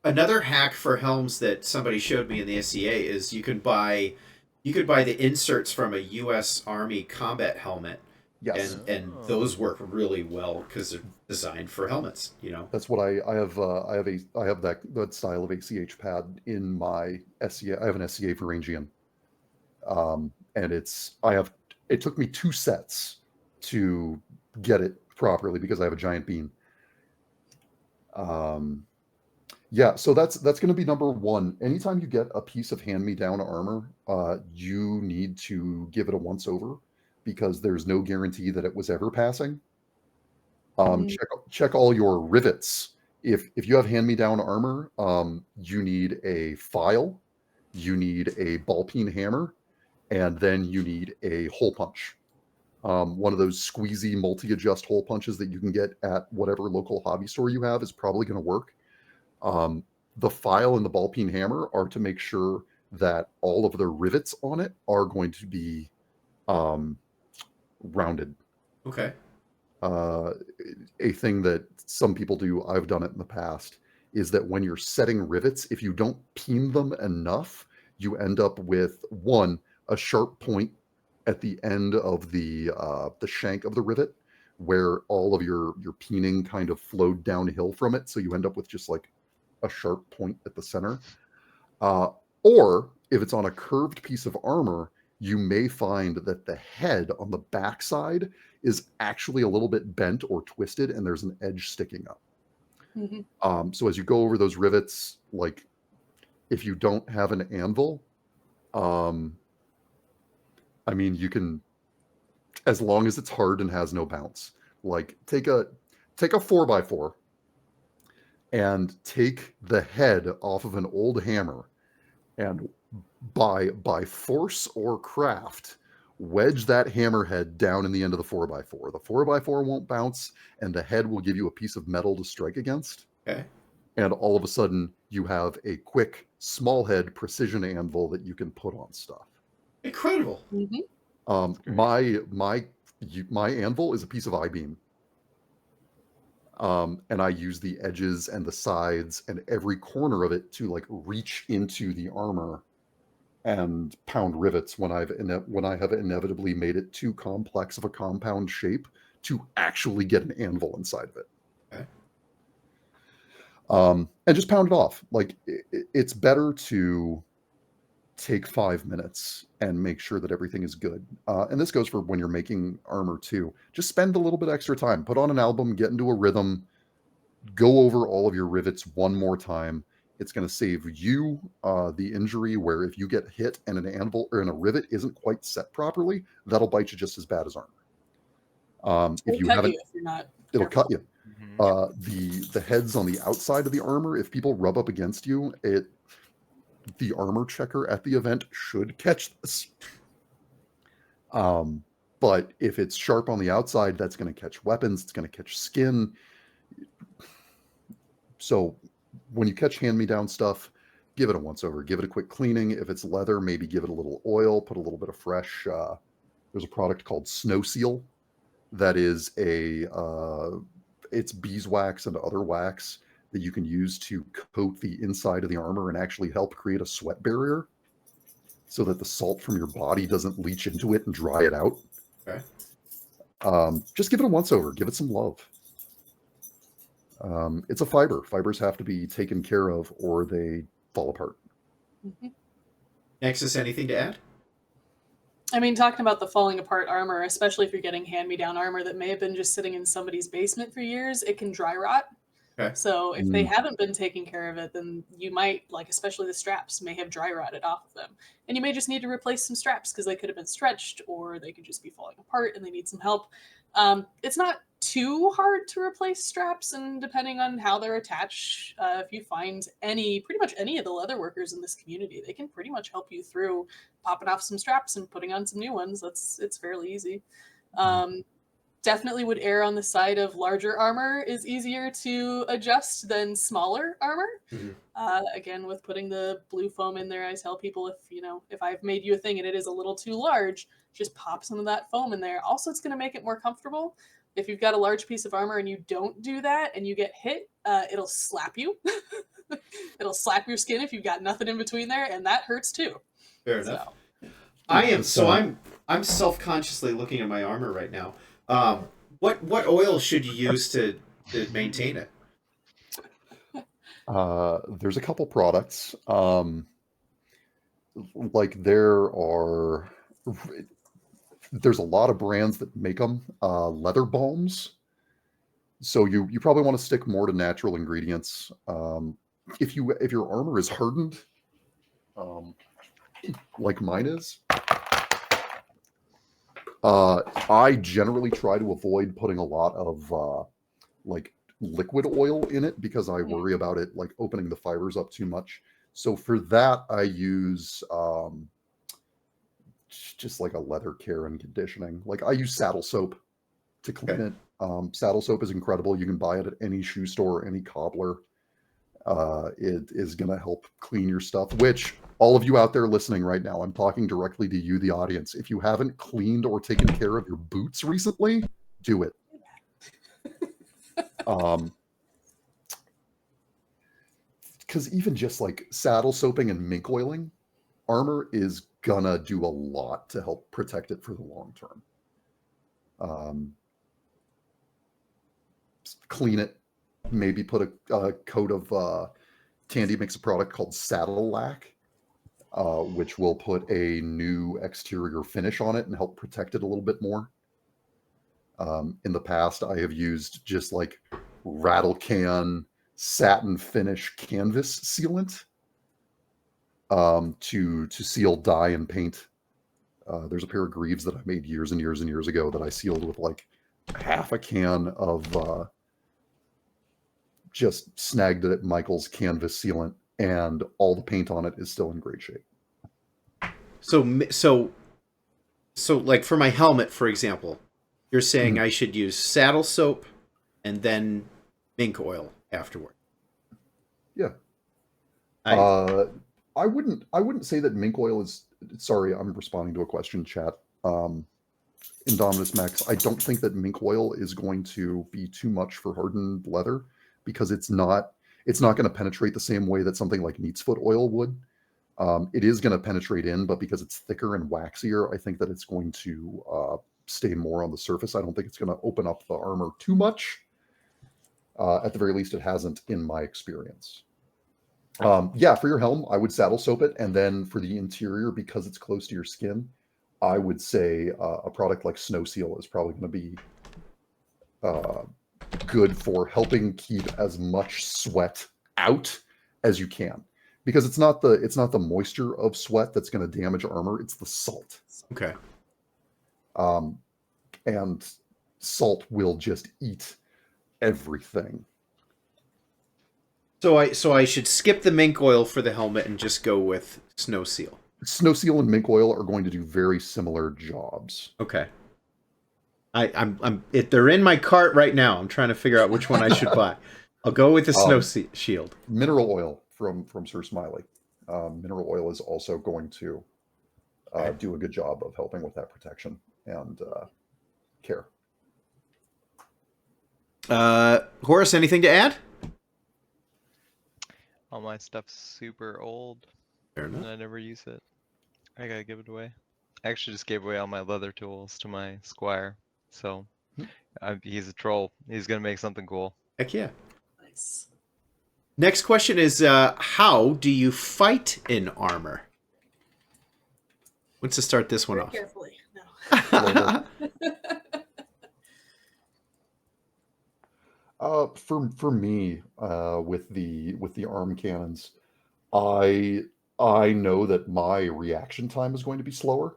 Another hack for helms that somebody showed me in the SCA is you could buy the inserts from a U.S. Army combat helmet, Yes, and those work really well because they're designed for helmets. that's what I have. I have that style of ACH pad in my SCA. I have an SCA Varangian, and it took me 2 sets to get it properly because I have a giant bean. Yeah, so that's going to be number 1. Anytime you get a piece of hand-me-down armor, you need to give it a once-over because there's no guarantee that it was ever passing. Check all your rivets. If you have hand-me-down armor, you need a file, you need a ball-peen hammer, and then you need a hole punch. One of those squeezy multi-adjust hole punches that you can get at whatever local hobby store you have is probably going to work. The file and the ball-peen hammer are to make sure that all of the rivets on it are going to be rounded. Okay. A thing that some people do, I've done it in the past, is that when you're setting rivets, if you don't peen them enough, you end up with a sharp point at the end of the shank of the rivet, where all of your peening kind of flowed downhill from it, so you end up with just like a sharp point at the center. Or if it's on a curved piece of armor, you may find that the head on the backside is actually a little bit bent or twisted, and there's an edge sticking up. So as you go over those rivets, like if you don't have an anvil, I mean, you can, as long as it's hard and has no bounce, like take a 4x4 and take the head off of an old hammer, and by force or craft, wedge that hammerhead down in the end of the 4x4. The 4x4 won't bounce, and the head will give you a piece of metal to strike against. Okay. And all of a sudden, you have a quick, small head precision anvil that you can put on stuff. Incredible. My anvil is a piece of I-beam. And I use the edges and the sides and every corner of it to like reach into the armor and pound rivets when I have inevitably made it too complex of a compound shape to actually get an anvil inside of it. Okay. And just pound it off. Like it's better to take 5 minutes and make sure that everything is good. And this goes for when you're making armor too. Just spend a little bit extra time. Put on an album, get into a rhythm, go over all of your rivets one more time. It's going to save you the injury where if you get hit and an anvil or in a rivet isn't quite set properly, that'll bite you just as bad as armor. If you haven't, if you're not it'll careful. cut you. The heads on the outside of the armor, if people rub up against you, the armor checker at the event should catch this. But if it's sharp on the outside, that's going to catch weapons. It's going to catch skin. So when you catch hand-me-down stuff, give it a once-over. Give it a quick cleaning. If it's leather, maybe give it a little oil. Put a little bit of fresh. There's a product called Snow Seal that is it's beeswax and other wax that you can use to coat the inside of the armor and actually help create a sweat barrier so that the salt from your body doesn't leach into it and dry it out. Okay. Just give it a once-over. Give it some love. It's a fiber. Fibers have to be taken care of or they fall apart. Nexus, anything to add? I mean, talking about the falling apart armor, especially if you're getting hand-me-down armor that may have been just sitting in somebody's basement for years, it can dry rot. Okay. So if they haven't been taking care of it, then you might, like especially the straps, may have dry rotted off of them. And you may just need to replace some straps because they could have been stretched or they could just be falling apart and they need some help. It's not too hard to replace straps, and depending on how they're attached, if you find pretty much any of the leather workers in this community, they can pretty much help you through popping off some straps and putting on some new ones. It's fairly easy. definitely would err on the side of larger armor is easier to adjust than smaller armor. Mhm. Again, with putting the blue foam in there, I tell people if I've made you a thing and it is a little too large, just pop some of that foam in there. Also, it's going to make it more comfortable. If you've got a large piece of armor and you don't do that and you get hit, it'll slap you. It'll slap your skin if you've got nothing in between there, and that hurts too. Fair enough. I'm self-consciously looking at my armor right now. What oil should you use to maintain it? There's a couple products. Like there's a lot of brands that make them. Leather balms. So you probably want to stick more to natural ingredients. If your armor is hardened, like mine is, I generally try to avoid putting a lot of like liquid oil in it because I worry about it like opening the fibers up too much. So for that, I use just like a leather care and conditioning. Like I use saddle soap to clean it. Saddle soap is incredible. You can buy it at any shoe store, any cobbler. It is going to help clean your stuff, which all of you out there listening right now, I'm talking directly to you, the audience. If you haven't cleaned or taken care of your boots recently, do it. Because even just like saddle soaping and mink oiling, armor is gonna do a lot to help protect it for the long term. Clean it, maybe put a coat of Tandy makes a product called Saddle Lack, which will put a new exterior finish on it and help protect it a little bit more. In the past, I have used just like rattle can satin finish canvas sealant to seal dye and paint. There's a pair of greaves that I made years and years and years ago that I sealed with like half a can of just snagged it at Michael's canvas sealant, and all the paint on it is still in great shape. So like for my helmet, for example, you're saying I should use saddle soap and then mink oil afterward. Yeah. I wouldn't say that mink oil is. Sorry, I'm responding to a question, chat. Indominus Max, I don't think that mink oil is going to be too much for hardened leather because it's not going to penetrate the same way that something like neat's foot oil would. It is going to penetrate in, but because it's thicker and waxier, I think that it's going to stay more on the surface. I don't think it's going to open up the armor too much. At the very least, it hasn't in my experience. Yeah, for your helm, I would saddle soap it. And then for the interior, because it's close to your skin, I would say a product like Snow Seal is probably going to be good for helping keep as much sweat out as you can. Because it's not the moisture of sweat that's going to damage armor, it's the salt. Okay. And salt will just eat everything. So I should skip the mink oil for the helmet and just go with Snow Seal. Snow Seal and mink oil are going to do very similar jobs. Okay. They're in my cart right now. I'm trying to figure out which one I should buy. I'll go with the Snow Shield. Mineral oil from Sir Smiley. Mineral oil is also going to do a good job of helping with that protection and care. Horace, anything to add? All my stuff's super old. Fair enough. And I never use it. I gotta give it away. I actually just gave away all my leather tools to my squire. So he's a troll. He's gonna make something cool. Heck yeah. Nice. Next question is, how do you fight in armor? Wants to start this one Very off? carefully. No. For me, with the arm cannons, I know that my reaction time is going to be slower.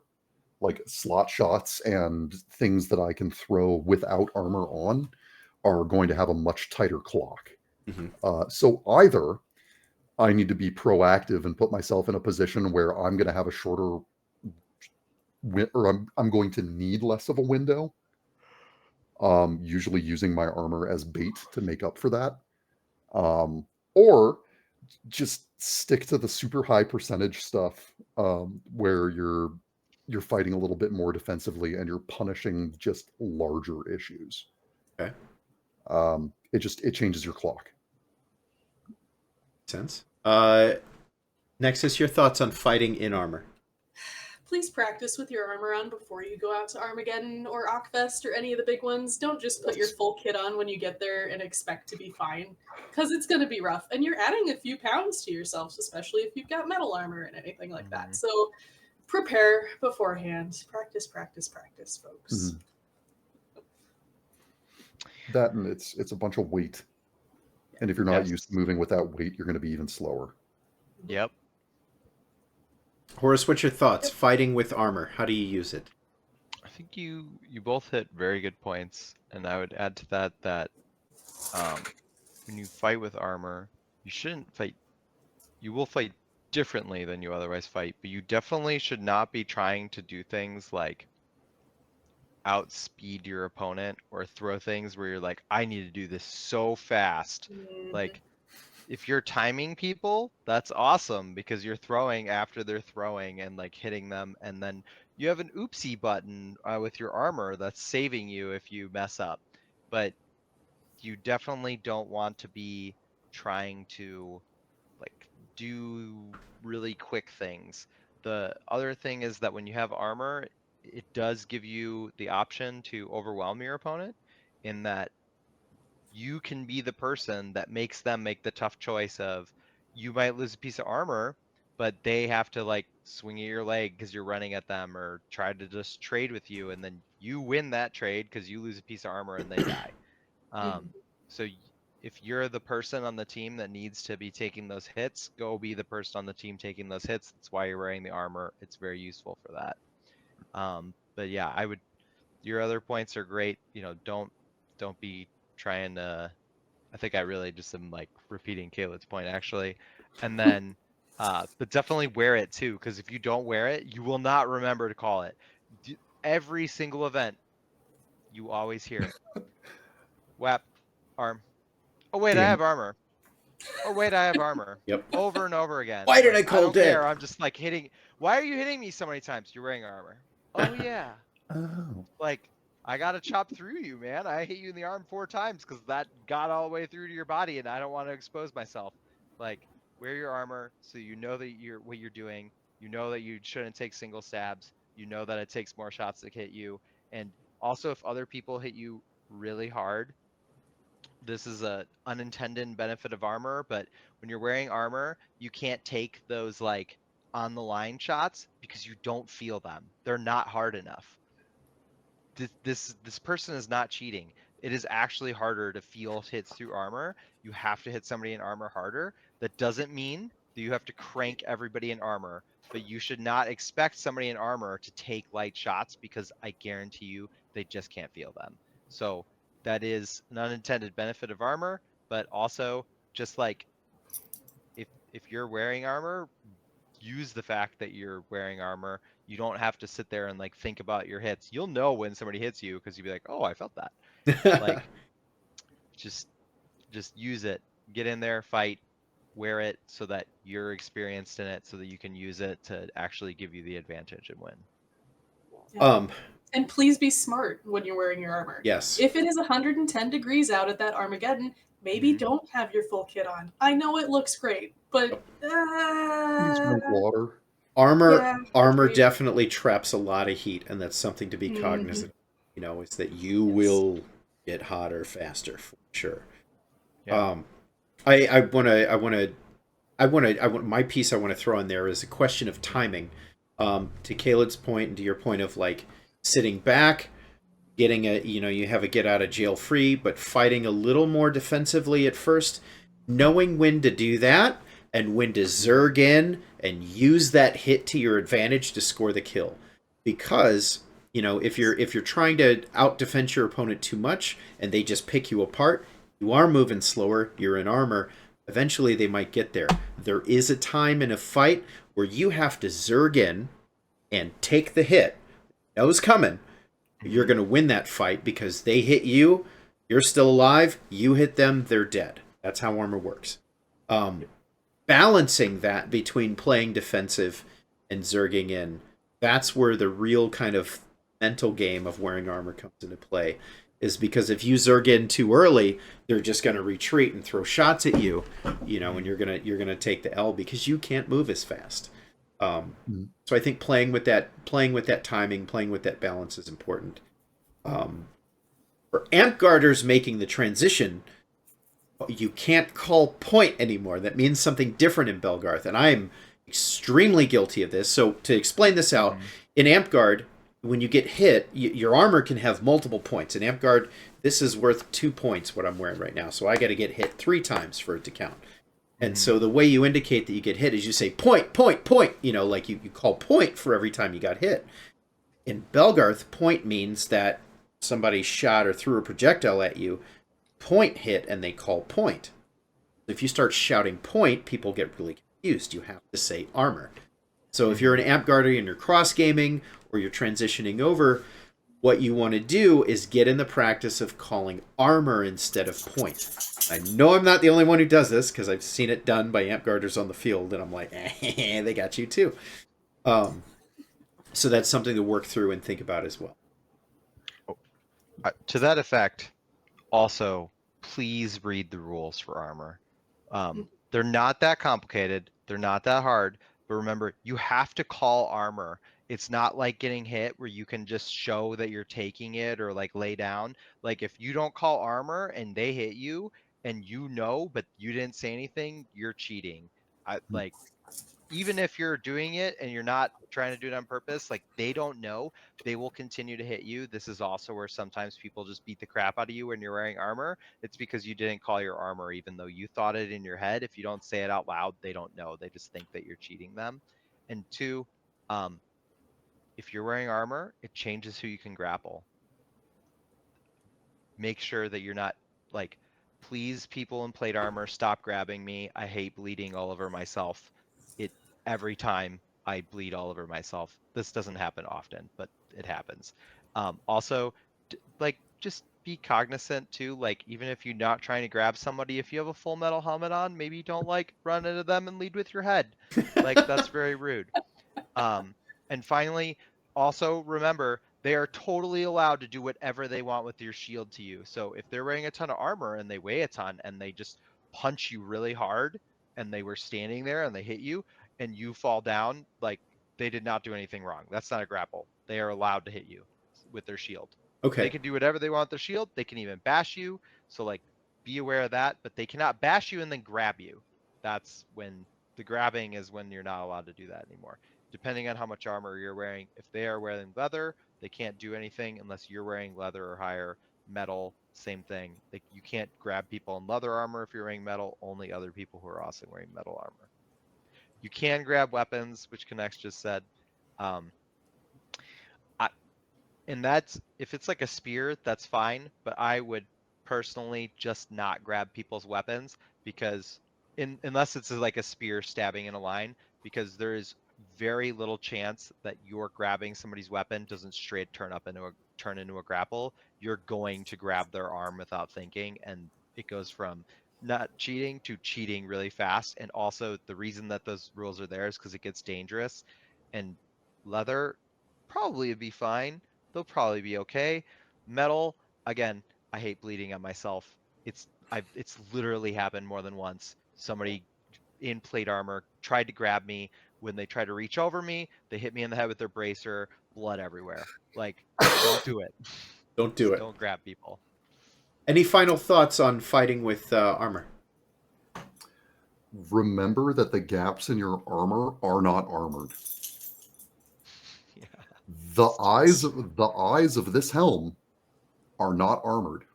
Like slot shots and things that I can throw without armor on are going to have a much tighter clock. Mm-hmm. So either I need to be proactive and put myself in a position where I'm going to have a shorter, or I'm going to need less of a window, usually using my armor as bait to make up for that. Or just stick to the super high percentage stuff, where you're fighting a little bit more defensively and you're punishing just larger issues. Okay. It changes your clock. Sense. Nexus, your thoughts on fighting in armor? Please practice with your armor on before you go out to Armageddon or Ockfest or any of the big ones. Don't just put your full kit on when you get there and expect to be fine, because it's going to be rough. And you're adding a few pounds to yourselves, especially if you've got metal armor and anything like that. So prepare beforehand. Practice, practice, practice, folks. Mm-hmm. That, and it's a bunch of weight. And if you're not used to moving with that weight, you're going to be even slower. Yep. Horace, what's your thoughts? Fighting with armor, how do you use it? I think you both hit very good points, and I would add to that when you fight with armor, you shouldn't fight. You will fight differently than you otherwise fight, but you definitely should not be trying to do things like outspeed your opponent or throw things where you're like, I need to do this so fast. Like, if you're timing people, that's awesome because you're throwing after they're throwing and like hitting them, and then you have an oopsie button with your armor that's saving you if you mess up. But you definitely don't want to be trying to like do really quick things. The other thing is that when you have armor, it does give you the option to overwhelm your opponent, in that you can be the person that makes them make the tough choice of, you might lose a piece of armor, but they have to like swing at your leg because you're running at them, or try to just trade with you, and then you win that trade because you lose a piece of armor and they die. So if you're the person on the team that needs to be taking those hits, go be the person on the team taking those hits. That's why you're wearing the armor. It's very useful for that. But yeah, your other points are great. You know, don't be trying to, I think I really just am like repeating Caelidh's point actually. And then, but definitely wear it too, because if you don't wear it, you will not remember to call it. Every single event, you always hear, WAP, arm. Oh wait, I have armor. Oh wait, I have armor. Yep. Over and over again. Why did like, I call don't dead? care. I'm just like hitting. Why are you hitting me so many times? You're wearing armor. Oh yeah. Oh. Like, I gotta chop through you, man. I hit you in the arm 4 times because that got all the way through to your body, and I don't want to expose myself. Like, wear your armor so you know that what you're doing. You know that you shouldn't take single stabs. You know that it takes more shots to hit you. And also, if other people hit you really hard, this is a unintended benefit of armor, but when you're wearing armor, you can't take those like on the line shots because you don't feel them. They're not hard enough. This person is not cheating. It is actually harder to feel hits through armor. You have to hit somebody in armor harder. That doesn't mean that you have to crank everybody in armor, but you should not expect somebody in armor to take light shots, because I guarantee you they just can't feel them. So that is an unintended benefit of armor, but also just like if you're wearing armor, use the fact that you're wearing armor. You don't have to sit there and like think about your hits. You'll know when somebody hits you because you'll be like, oh, I felt that. Like, just use it. Get in there, fight, wear it so that you're experienced in it, so that you can use it to actually give you the advantage and win. Yeah. And please be smart when you're wearing your armor. Yes. If it is 110 degrees out at that Armageddon, maybe don't have your full kit on. I know it looks great, but Please drink water. Armor definitely traps a lot of heat, and that's something to be cognizant. You know, is that you will get hotter faster for sure. Yeah. I want my piece I want to throw in there is a question of timing. To Caelidh's point and to your point of like sitting back, getting you have a get out of jail free, but fighting a little more defensively at first, knowing when to do that and when to zerg in and use that hit to your advantage to score the kill. Because, if you're trying to out defense your opponent too much and they just pick you apart, you are moving slower, you're in armor, eventually they might get there. There is a time in a fight where you have to zerg in and take the hit. Nose coming, you're going to win that fight because they hit you, you're still alive, you hit them, they're dead. That's how armor works. Balancing that between playing defensive and zerging in, that's where the real kind of mental game of wearing armor comes into play. Is because if you zerg in too early, they're just going to retreat and throw shots at you, and you're gonna take the L because you can't move as fast. So I think playing with that timing, playing with that balance is important. For Amp Guarders making the transition, you can't call point anymore. That means something different in Belgarth, and I am extremely guilty of this. So to explain this out, in Amp Guard, when you get hit, your armor can have multiple points. In Amp Guard, this is worth 2 points, what I'm wearing right now. So I got to get hit 3 times for it to count. And so the way you indicate that you get hit is you say point, point, point. Like you call point for every time you got hit. In Belgarth, point means that somebody shot or threw a projectile at you. Point hit, and they call point. If you start shouting point, people get really confused. You have to say armor. So if you're an Amp Guarder and you're cross-gaming or you're transitioning over, what you want to do is get in the practice of calling armor instead of point. I know I'm not the only one who does this because I've seen it done by Amp Guarders on the field, and I'm like, they got you too. So that's something to work through and think about as well. To that effect, also, please read the rules for armor. They're not that complicated. They're not that hard. But remember, you have to call armor. It's not like getting hit where you can just show that you're taking it or like lay down. Like if you don't call armor and they hit you and but you didn't say anything, you're cheating. Like even if you're doing it and you're not trying to do it on purpose, like they don't know, they will continue to hit you. This is also where sometimes people just beat the crap out of you when you're wearing armor. It's because you didn't call your armor, even though you thought it in your head. If you don't say it out loud, they don't know. They just think that you're cheating them. And 2, if you're wearing armor, it changes who you can grapple. Make sure that you're not like, please, people in plate armor, stop grabbing me. I hate bleeding all over myself. Every time I bleed all over myself. This doesn't happen often, but it happens. Also, just be cognizant too. Like even if you're not trying to grab somebody, if you have a full metal helmet on, maybe don't like run into them and lead with your head. Like that's very rude. And finally, also remember, they are totally allowed to do whatever they want with your shield to you. So if they're wearing a ton of armor and they weigh a ton and they just punch you really hard and they were standing there and they hit you and you fall down, like they did not do anything wrong. That's not a grapple. They are allowed to hit you with their shield. Okay. They can do whatever they want with their shield. They can even bash you. So like be aware of that, but they cannot bash you and then grab you. That's when the grabbing is when you're not allowed to do that anymore. Depending on how much armor you're wearing. If they are wearing leather, they can't do anything unless you're wearing leather or higher. Metal, same thing. Like you can't grab people in leather armor if you're wearing metal, only other people who are also wearing metal armor. You can grab weapons, which Connex just said. And that's, if it's like a spear, that's fine, but I would personally just not grab people's weapons because unless it's like a spear stabbing in a line, because there is very little chance that you're grabbing somebody's weapon doesn't straight turn into a grapple. You're going to grab their arm without thinking, and it goes from not cheating to cheating really fast. And also the reason that those rules are there is because it gets dangerous, and leather probably would be fine. They'll probably be okay. Metal, again, I hate bleeding on myself. It's literally happened more than once. Somebody in plate armor tried to grab me. When they tried to reach over me, they hit me in the head with their bracer, blood everywhere. Like, don't do it. Don't do it. Don't grab people. Any final thoughts on fighting with armor? Remember that the gaps in your armor are not armored. Yeah. The eyes of this helm are not armored.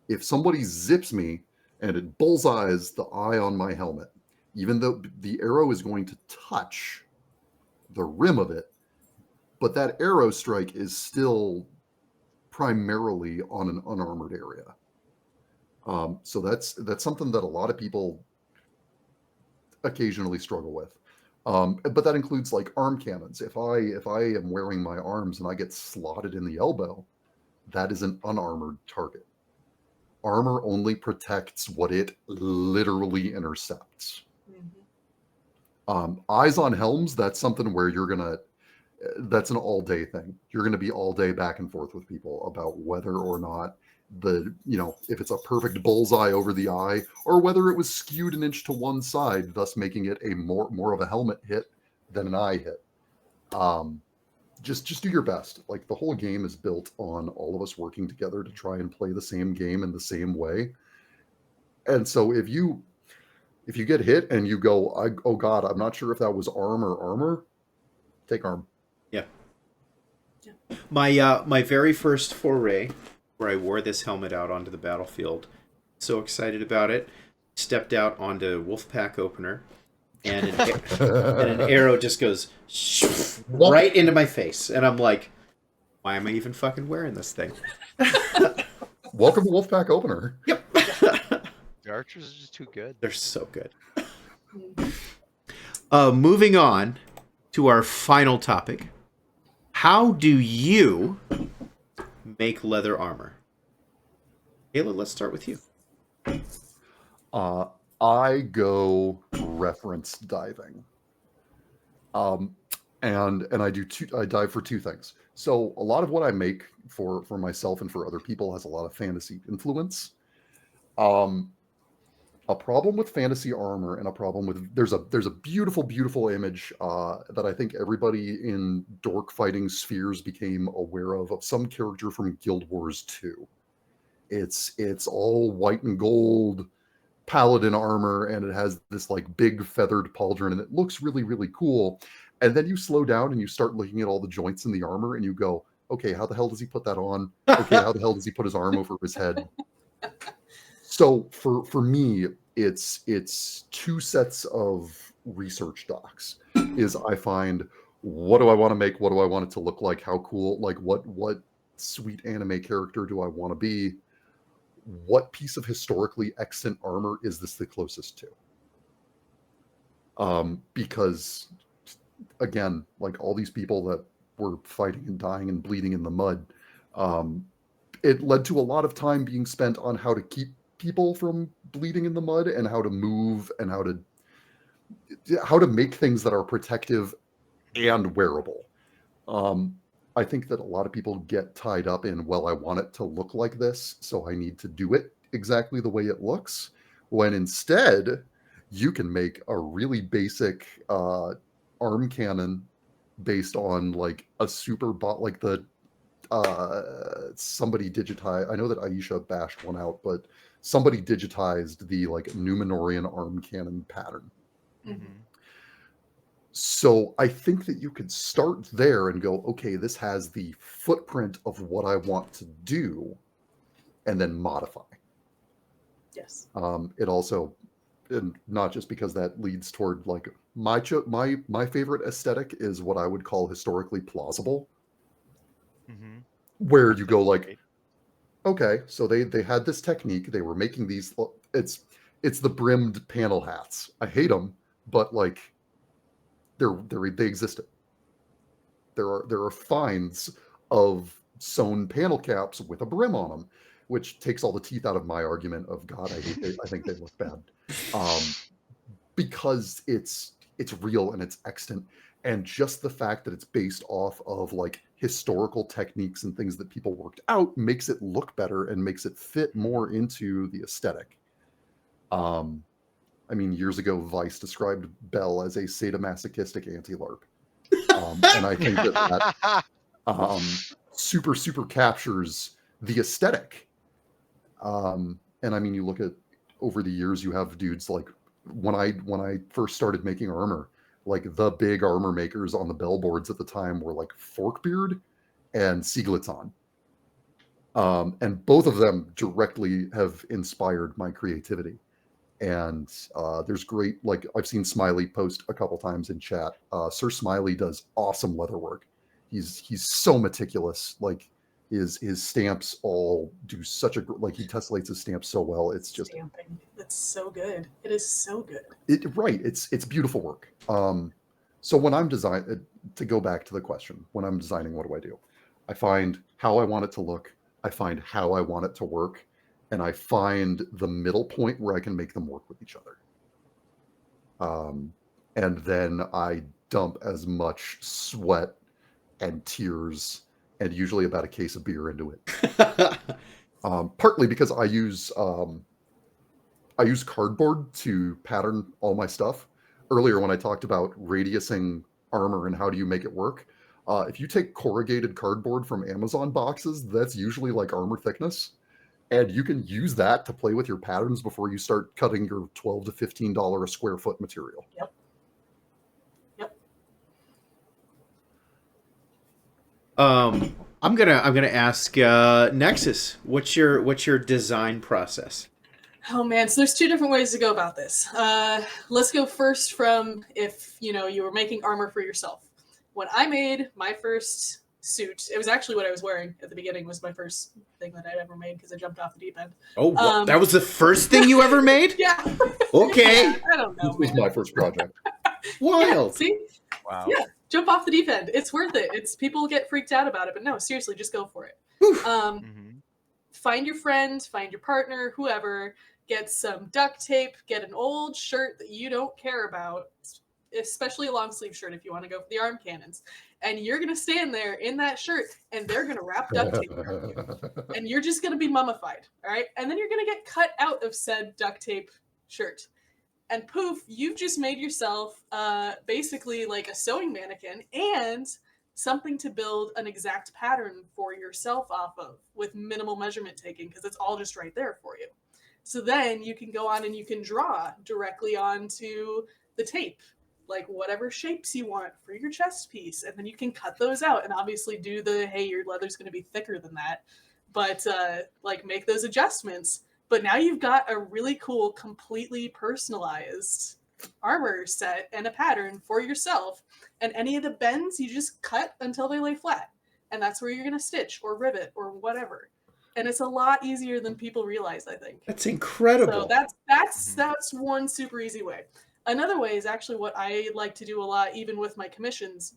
If somebody zips me and it bullseyes the eye on my helmet, even though the arrow is going to touch the rim of it, but that arrow strike is still primarily on an unarmored area. So that's something that a lot of people occasionally struggle with. But that includes like arm cannons. If I am wearing my arms and I get slotted in the elbow, that is an unarmored target. Armor only protects what it literally intercepts. Eyes on helms, that's something where that's an all-day thing. You're gonna be all day back and forth with people about whether or not if it's a perfect bullseye over the eye, or whether it was skewed an inch to one side, thus making it a more of a helmet hit than an eye hit. Just do your best. Like, the whole game is built on all of us working together to try and play the same game in the same way. And so if you get hit and you go, oh God, I'm not sure if that was arm or armor, take arm. Yeah. My very first foray, where I wore this helmet out onto the battlefield, so excited about it, stepped out onto Wolfpack opener, and an arrow just goes right into my face, and I'm like, why am I even fucking wearing this thing? Welcome to Wolfpack opener. Yep. The archers are just too good. They're so good. Moving on to our final topic. How do you make leather armor? Caelidh, let's start with you. I go reference diving. And I dive for two things. So a lot of what I make for myself and for other people has a lot of fantasy influence. A problem with fantasy armor and a problem with there's a beautiful image that I think everybody in dork fighting spheres became aware of some character from Guild Wars 2. It's all white and gold Paladin armor, and it has this like big feathered pauldron, and it looks really, really cool. And then you slow down and you start looking at all the joints in the armor, and you go, okay, how the hell does he put that on? Okay, how the hell does he put his arm over his head? So for me, it's two sets of research docs. Is I find, what do I want to make? What do I want it to look like? How cool? Like what sweet anime character do I want to be? What piece of historically extant armor is this the closest to? Because again, like all these people that were fighting and dying and bleeding in the mud, it led to a lot of time being spent on how to keep people from bleeding in the mud and how to move and how to make things that are protective and wearable. I think that a lot of people get tied up in, well, I want it to look like this, so I need to do it exactly the way it looks, when instead you can make a really basic arm cannon based on like a super bot, like the somebody digitized, I know that Aisha bashed one out, but somebody digitized the like Numenorian arm cannon pattern. Mm-hmm. So I think that you could start there and go, okay, this has the footprint of what I want to do, and then modify. Yes. It also, and not just because that leads toward like my favorite aesthetic is what I would call historically plausible, Mm-hmm. where you go like, okay, so they had this technique, they were making these. It's the brimmed panel hats. I hate them, but like they existed. There are finds of sewn panel caps with a brim on them, which takes all the teeth out of my argument of God, I think they look bad, because it's real and it's extant, and just the fact that it's based off of like historical techniques and things that people worked out makes it look better and makes it fit more into the aesthetic. I mean, years ago, Vice described Belle as a sadomasochistic anti-LARP. And I think that super captures the aesthetic. And I mean, you look at over the years, you have dudes like when I first started making armor, like the big armor makers on the bellboards at the time were like Forkbeard and Sieglitzon. And both of them directly have inspired my creativity. And there's great, like I've seen Smiley post a couple times in chat. Sir Smiley does awesome leather work. He's so meticulous. Like his stamps all do such a, like he tessellates his stamps so well. It's just stamping. It's so good. It is so good. Right. It's beautiful work. So when I'm to go back to the question, when I'm designing, what do? I find how I want it to look. I find how I want it to work. And I find the middle point where I can make them work with each other. And then I dump as much sweat and tears and usually about a case of beer into it. Partly because I use cardboard to pattern all my stuff. Earlier when I talked about radiusing armor and how do you make it work, if you take corrugated cardboard from Amazon boxes, that's usually like armor thickness. And you can use that to play with your patterns before you start cutting your $12 to $15 a square foot material. Yep. I'm gonna ask Nexus, what's your design process? Oh man, so there's two different ways to go about this. Let's go first from if you were making armor for yourself. When I made my first suit, it was actually what I was wearing at the beginning, was my first thing that I'd ever made because I jumped off the deep end. Oh, that was the first thing you ever made? Yeah. Okay. Yeah, I don't know. This was my first project. Wild. Yeah, see? Wow. Yeah, jump off the deep end. It's worth it. It's people get freaked out about it, but no, seriously, just go for it. Find your friend, find your partner, whoever. Get some duct tape. Get an old shirt that you don't care about, especially a long sleeve shirt if you want to go for the arm cannons. And you're gonna stand there in that shirt, and they're gonna wrap duct tape around you, and you're just gonna be mummified, all right? And then you're gonna get cut out of said duct tape shirt. And poof, you've just made yourself basically like a sewing mannequin and something to build an exact pattern for yourself off of with minimal measurement taking, because it's all just right there for you. So then you can go on and you can draw directly onto the tape, like whatever shapes you want for your chest piece. And then you can cut those out and obviously do the, hey, your leather's going to be thicker than that. But like make those adjustments. But now you've got a really cool, completely personalized armor set and a pattern for yourself. And any of the bends, you just cut until they lay flat. And that's where you're going to stitch or rivet or whatever. And it's a lot easier than people realize, I think. That's incredible. So that's one super easy way. Another way is actually what I like to do a lot, even with my commissions,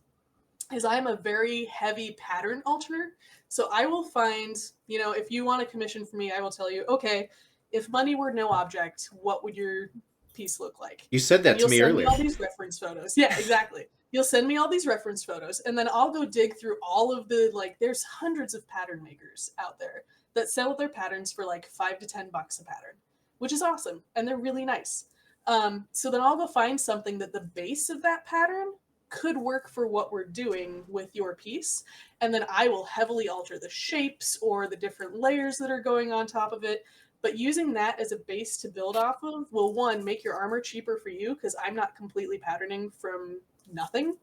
is I'm a very heavy pattern alterner. So I will find, if you want a commission from me, I will tell you, okay, if money were no object, what would your piece look like? You said that to me earlier. You'll send me all these reference photos. Yeah, exactly. You'll send me all these reference photos, and then I'll go dig through all of the, there's hundreds of pattern makers out there that sell their patterns for like $5 to $10 a pattern, which is awesome. And they're really nice. So then I'll go find something that the base of that pattern could work for what we're doing with your piece. And then I will heavily alter the shapes or the different layers that are going on top of it. But using that as a base to build off of will, one, make your armor cheaper for you because I'm not completely patterning from nothing.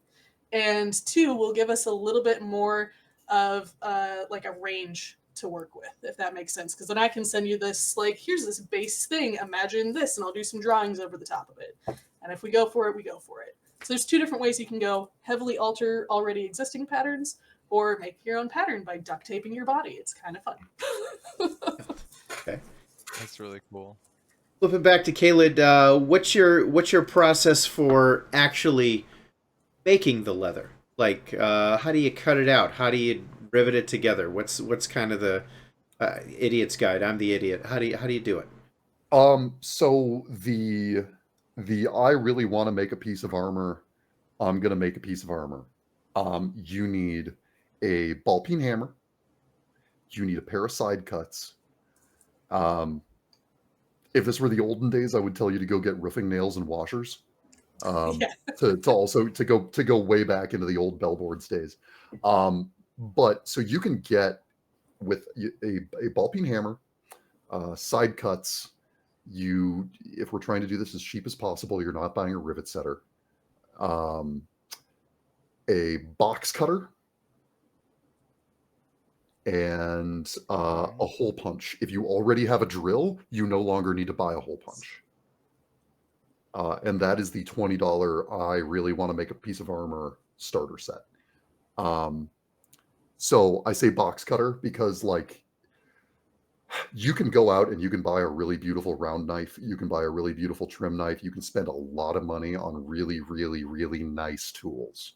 And two, will give us a little bit more of like a range to work with, if that makes sense. Because then I can send you this, here's this base thing, imagine this, and I'll do some drawings over the top of it. And if we go for it, we go for it. So there's two different ways you can go: heavily alter already existing patterns, or make your own pattern by duct taping your body. It's kind of fun. Okay. That's really cool. Flipping back to Caelidh, what's your process for actually making the leather? How do you cut it out? How do you rivet it together? What's kind of the idiot's guide? I'm the idiot. How do you do it? So the I really want to make a piece of armor. I'm gonna make a piece of armor. You need a ball peen hammer. You need a pair of side cuts. If this were the olden days, I would tell you to go get roofing nails and washers. To go way back into the old bellboards days. But so you can get with a ball peen hammer, side cuts. If we're trying to do this as cheap as possible, you're not buying a rivet setter. A box cutter and a hole punch. If you already have a drill, you no longer need to buy a hole punch. And that is the $20 I really want to make a piece of armor starter set. So I say box cutter because You can go out and you can buy a really beautiful round knife. You can buy a really beautiful trim knife. You can spend a lot of money on really, really, really nice tools.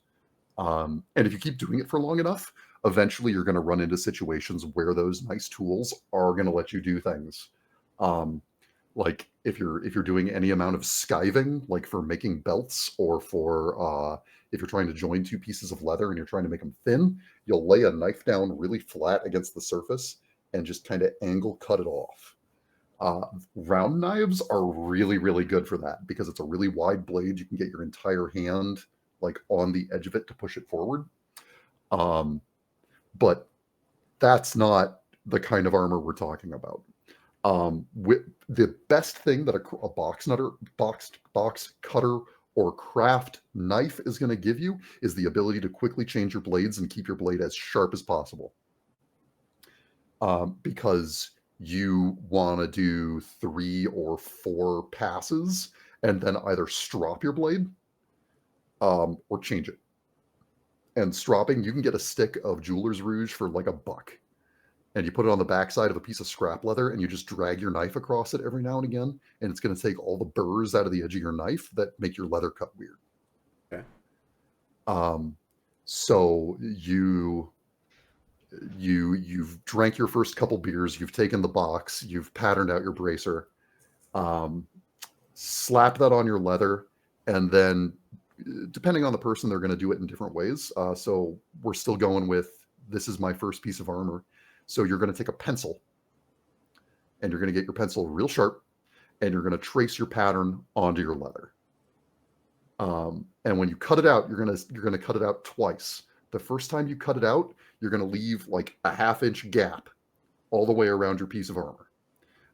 And if you keep doing it for long enough, eventually you're going to run into situations where those nice tools are going to let you do things. Like if you're doing any amount of skiving, like for making belts, or for if you're trying to join two pieces of leather and you're trying to make them thin, you'll lay a knife down really flat against the surface and just kind of angle cut it off. Round knives are really, really good for that because it's a really wide blade. You can get your entire hand like on the edge of it to push it forward. But that's not the kind of armor we're talking about. The best thing that a box cutter or craft knife is going to give you is the ability to quickly change your blades and keep your blade as sharp as possible. Because you want to do 3 or 4 passes and then either strop your blade or change it. And stropping, you can get a stick of Jeweler's Rouge for like $1. And you put it on the backside of a piece of scrap leather and you just drag your knife across it every now and again. And it's going to take all the burrs out of the edge of your knife that make your leather cut weird. Okay. So you've drank your first couple beers, you've taken the box, you've patterned out your bracer, slap that on your leather, and then depending on the person, they're going to do it in different ways. So we're still going with, this is my first piece of armor. So you're going to take a pencil and you're going to get your pencil real sharp and you're going to trace your pattern onto your leather. And when you cut it out, you're going to cut it out twice. The first time you cut it out, you're going to leave like a 1/2 inch gap all the way around your piece of armor.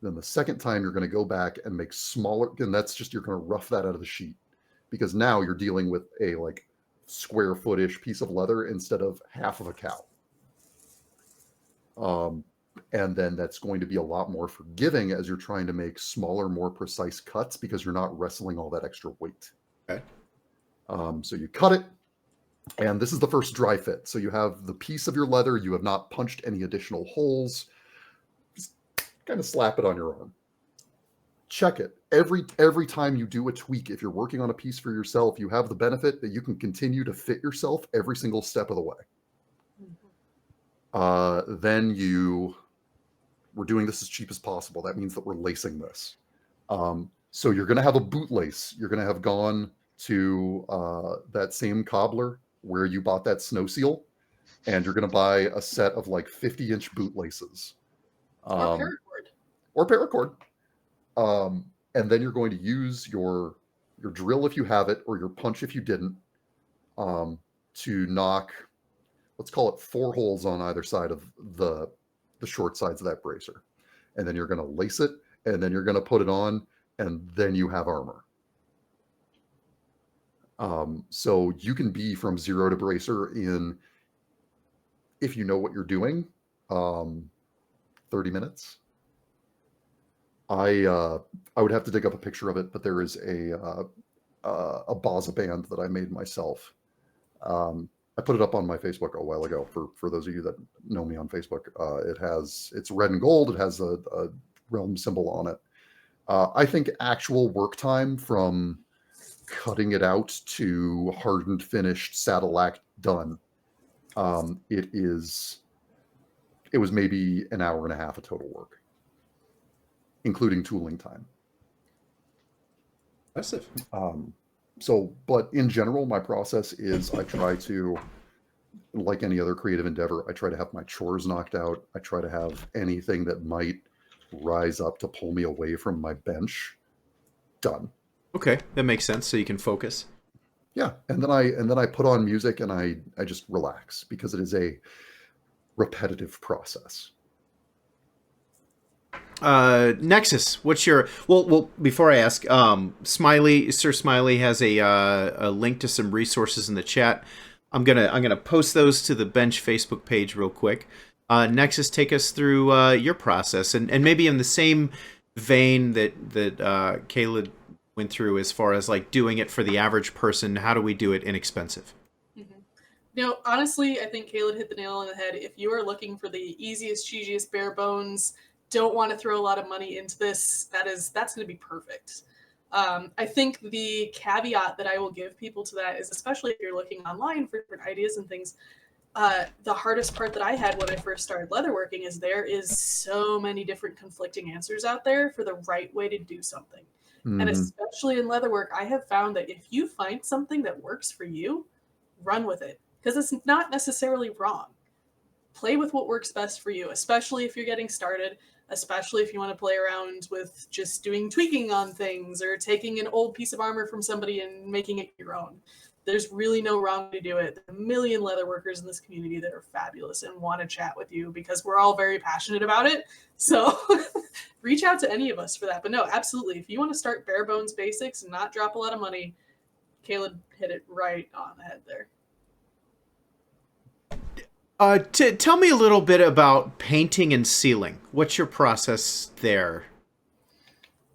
Then the second time you're going to go back and make smaller, and that's just, you're going to rough that out of the sheet because now you're dealing with a like square footish piece of leather instead of half of a cow. And then that's going to be a lot more forgiving as you're trying to make smaller, more precise cuts because you're not wrestling all that extra weight. Okay. So you cut it, and this is the first dry fit. So you have the piece of your leather. You have not punched any additional holes. Just kind of slap it on your arm. Check it. Every time you do a tweak, if you're working on a piece for yourself, you have the benefit that you can continue to fit yourself every single step of the way. Then we're doing this as cheap as possible. That means that we're lacing this. So you're going to have a bootlace. You're going to have gone to that same cobbler where you bought that snow seal, and you're going to buy a set of like 50-inch bootlaces. Or paracord. And then you're going to use your drill if you have it, or your punch if you didn't, to knock, let's call it 4 holes on either side of the short sides of that bracer. And then you're going to lace it, and then you're going to put it on, and then you have armor. So you can be from 0 to bracer in, if you know what you're doing, 30 minutes. I would have to dig up a picture of it, but there is a Baza band that I made myself. I put it up on my Facebook a while ago for those of you that know me on Facebook. It's red and gold. It has a realm symbol on it. I think actual work time from cutting it out to hardened, finished, saddle-lacked, done, it was maybe an hour and a half of total work, including tooling time. Impressive. But in general, my process is I try to, like any other creative endeavor, I try to have my chores knocked out. I try to have anything that might rise up to pull me away from my bench done. Okay, that makes sense. So you can focus. Yeah, and then I put on music and I just relax because it is a repetitive process. Nexus, what's your well before I ask, Sir Smiley has a link to some resources in the chat. I'm gonna post those to the bench Facebook page real quick. Nexus, take us through your process and maybe in the same vein that Caelidh went through as far as like doing it for the average person. How do we do it inexpensive? No, honestly, I think Caelidh hit the nail on the head. If you are looking for the easiest, cheesiest, bare bones, don't want to throw a lot of money into this, that's going to be perfect. I think the caveat that I will give people to that is, especially if you're looking online for different ideas and things, the hardest part that I had when I first started leatherworking is there is so many different conflicting answers out there for the right way to do something. And especially in leatherwork, I have found that if you find something that works for you, run with it, because it's not necessarily wrong. Play with what works best for you, especially if you're getting started, especially if you want to play around with just doing tweaking on things or taking an old piece of armor from somebody and making it your own. There's really no wrong way to do it. There are a million leatherworkers in this community that are fabulous and want to chat with you because we're all very passionate about it. So reach out to any of us for that. But no, absolutely. If you want to start bare bones basics and not drop a lot of money, Caelidh hit it right on the head there. Tell me a little bit about painting and sealing. What's your process there?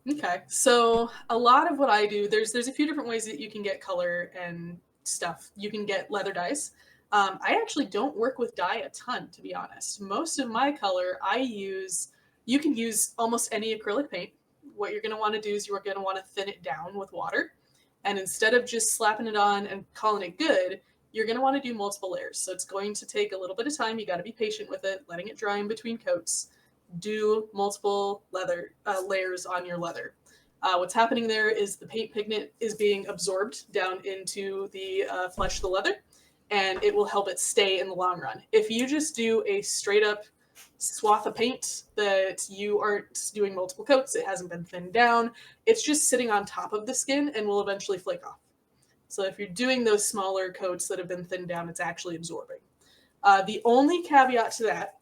Okay, so a lot of what I do, there's a few different ways that you can get color and stuff. You can get leather dyes. I actually don't work with dye a ton, to be honest. Most of my color you can use almost any acrylic paint. What you're going to want to do is you're going to want to thin it down with water. And instead of just slapping it on and calling it good, you're going to want to do multiple layers. So it's going to take a little bit of time. You got to be patient with it, letting it dry in between coats. Do multiple layers on your leather. What's happening there is the paint pigment is being absorbed down into the flesh of the leather, and it will help it stay in the long run. If you just do a straight up swath of paint that you aren't doing multiple coats, it hasn't been thinned down, it's just sitting on top of the skin and will eventually flake off. So if you're doing those smaller coats that have been thinned down, it's actually absorbing. The only caveat to that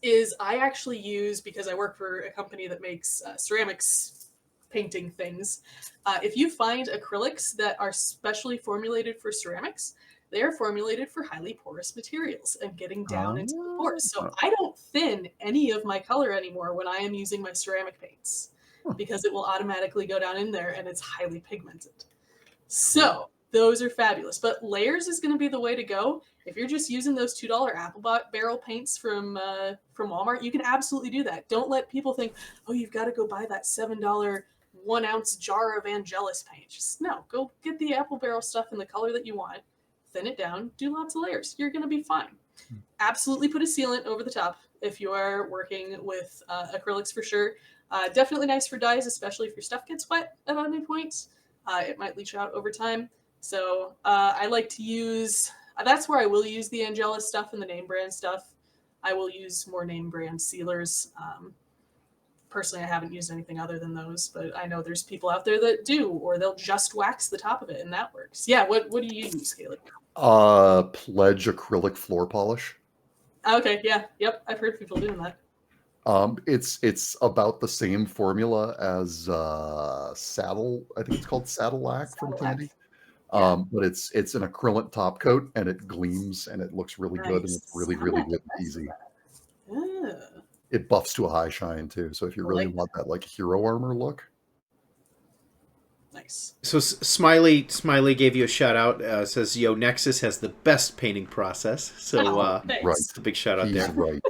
is I actually use, because I work for a company that makes ceramics painting things, if you find acrylics that are specially formulated for ceramics, they are formulated for highly porous materials and getting down into the pores. So I don't thin any of my color anymore when I am using my ceramic paints because it will automatically go down in there and it's highly pigmented. So those are fabulous, but layers is going to be the way to go. If you're just using those $2 apple barrel paints from Walmart, you can absolutely do that. Don't let people think, oh, you've got to go buy that $7 1-ounce jar of Angelus paint. Just no, go get the apple barrel stuff in the color that you want, thin it down, do lots of layers. You're going to be fine. Absolutely put a sealant over the top if you are working with acrylics for sure. Definitely nice for dyes, especially if your stuff gets wet at any point. It might leach out over time. So I like to use, that's where I will use the Angelus stuff and the name brand stuff. I will use more name brand sealers. Personally, I haven't used anything other than those, but I know there's people out there that do, or they'll just wax the top of it and that works. Yeah, what do you use, Caelidh? Pledge acrylic floor polish. Okay, yeah, yep, I've heard people doing that. It's about the same formula as saddle. I think it's called saddle lac from Candy. But it's an acrylic top coat and it gleams and it looks really good and it's really good and easy. It buffs to a high shine too. So if you really want that like hero armor look. Nice. So Smiley gave you a shout out. Says, "Yo, Nexus has the best painting process." So right, a big shout out there. Right.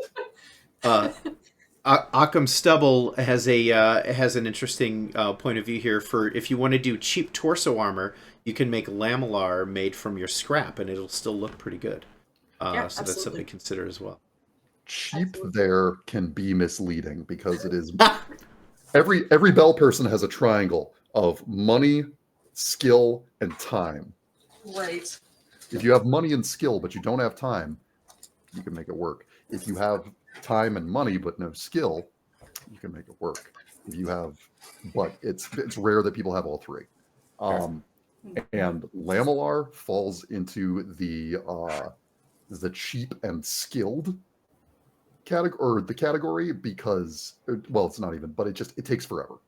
Occam Stubble has an interesting point of view here. For if you want to do cheap torso armor, you can make lamellar made from your scrap, and it'll still look pretty good. So that's something to consider as well. Cheap there can be misleading because it is every Bell person has a triangle of money, skill, and time. Right. If you have money and skill, but you don't have time, you can make it work. If you have time and money but no skill, you can make it work. But it's rare that people have all three. And lamellar falls into the cheap and skilled category because, well, it's not even, but it takes forever.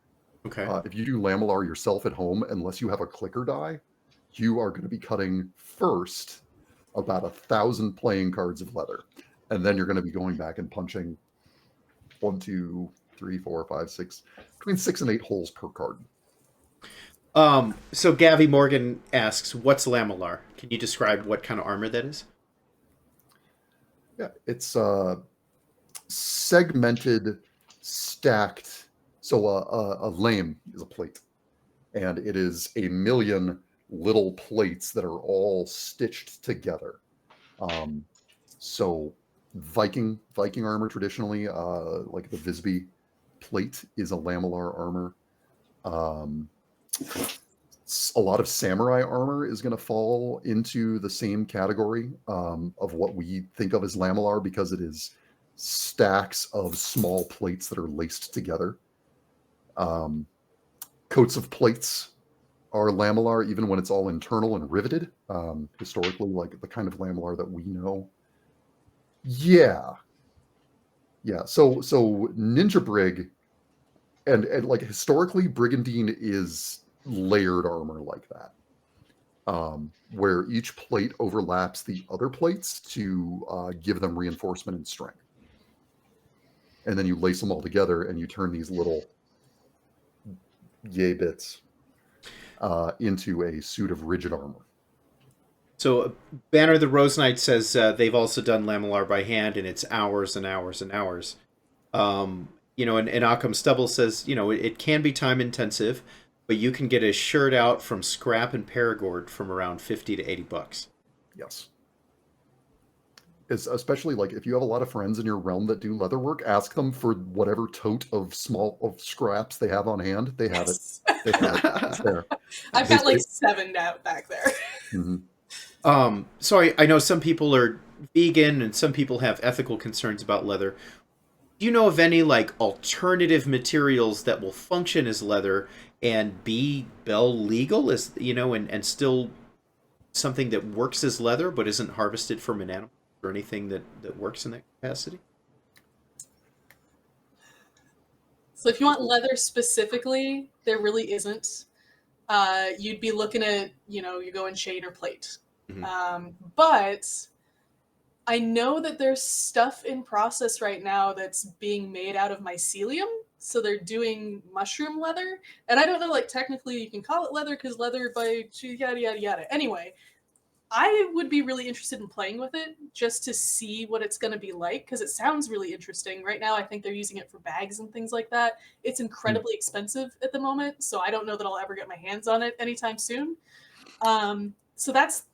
Okay. If you do lamellar yourself at home, unless you have a clicker die, you are going to be cutting first about 1,000 playing cards of leather, and then you're going to be going back and punching 1, 2, 3, 4, 5, 6, between 6 and 8 holes per card. So Gavi Morgan asks, "What's lamellar? Can you describe what kind of armor that is?" Yeah, it's segmented stacked. So a lame is a plate, and it is a million little plates that are all stitched together. So Viking armor traditionally, like the Visby plate, is a lamellar armor. A lot of samurai armor is going to fall into the same category of what we think of as lamellar, because it is stacks of small plates that are laced together. Coats of plates are lamellar even when it's all internal and riveted. Historically, like the kind of lamellar that we know. Yeah. So Ninja Brig and like historically, Brigandine is layered armor like that, where each plate overlaps the other plates to give them reinforcement and strength. And then you lace them all together and you turn these little yay bits into a suit of rigid armor. So Banner the Rose Knight says they've also done lamellar by hand, and it's hours and hours and hours. And Occam Stubble says, it can be time intensive, but you can get a shirt out from scrap and Paragord from around $50 to $80. Yes. Especially like if you have a lot of friends in your realm that do leather work, ask them for whatever tote of scraps they have on hand. They have it. They have it. It's there. I've got like 7 out back there. Mm-hmm. So I know some people are vegan and some people have ethical concerns about leather. Do you know of any like alternative materials that will function as leather and be Bell legal, as and still something that works as leather but isn't harvested from an animal, or anything that works in that capacity? So if you want leather specifically, there really isn't. You'd be looking at, you go in chain or plate. Mm-hmm. But I know that there's stuff in process right now that's being made out of mycelium. So they're doing mushroom leather. And I don't know, like, technically you can call it leather because leather by yada, yada, yada. Anyway, I would be really interested in playing with it just to see what it's going to be like, because it sounds really interesting. Right now, I think they're using it for bags and things like that. It's incredibly expensive at the moment, so I don't know that I'll ever get my hands on it anytime soon. So that's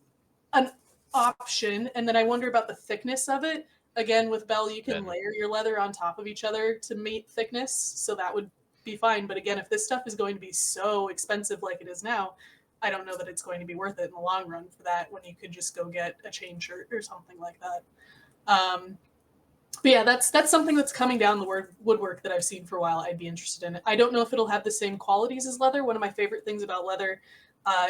an option. And then I wonder about the thickness of it. Again, with Bell, you can layer your leather on top of each other to meet thickness, so that would be fine. But again, if this stuff is going to be so expensive like it is now, I don't know that it's going to be worth it in the long run for that, when you could just go get a chain shirt or something like that. But yeah, that's something that's coming down the woodwork that I've seen for a while. I'd be interested in it. I don't know if it'll have the same qualities as leather. One of my favorite things about leather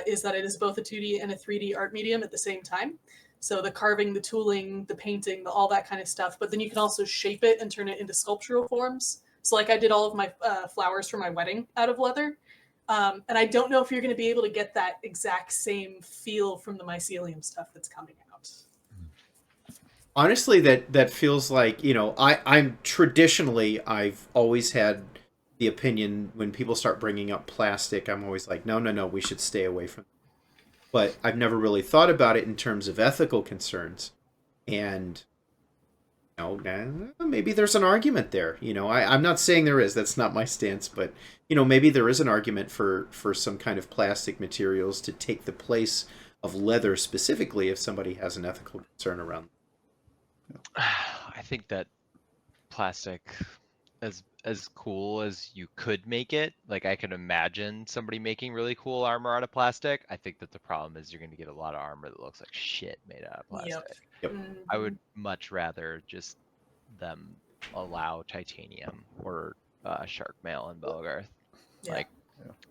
is that it is both a 2D and a 3D art medium at the same time. So the carving, the tooling, the painting, all that kind of stuff. But then you can also shape it and turn it into sculptural forms. So like I did all of my flowers for my wedding out of leather. And I don't know if you're going to be able to get that exact same feel from the mycelium stuff that's coming out. Honestly, that feels like, I'm traditionally, I've always had the opinion when people start bringing up plastic, I'm always like, no, we should stay away from it. But I've never really thought about it in terms of ethical concerns. And maybe there's an argument there. I'm not saying there is. That's not my stance. But, maybe there is an argument for some kind of plastic materials to take the place of leather specifically if somebody has an ethical concern around it. I think that plastic, as cool as you could make it, like I can imagine somebody making really cool armor out of plastic. I think that the problem is you're going to get a lot of armor that looks like shit made out of plastic. Yep. Mm-hmm. I would much rather just them allow titanium or shark mail in Belgarth. Yeah.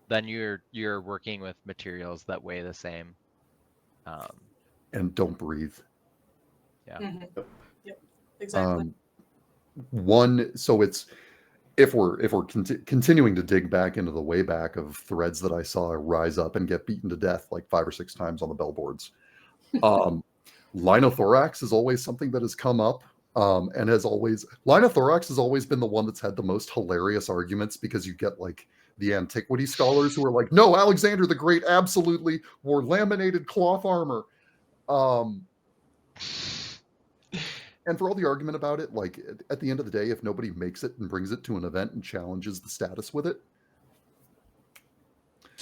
Then you're working with materials that weigh the same. And don't breathe. Yeah. Mm-hmm. Yep. Exactly. So it's, if we're continuing to dig back into the way back of threads that I saw rise up and get beaten to death like 5 or 6 times on the bellboards, linothorax is always something that has come up, and linothorax has always been the one that's had the most hilarious arguments, because you get like the antiquity scholars who are like, no, Alexander the Great absolutely wore laminated cloth armor. And for all the argument about it, like at the end of the day, if nobody makes it and brings it to an event and challenges the status with it.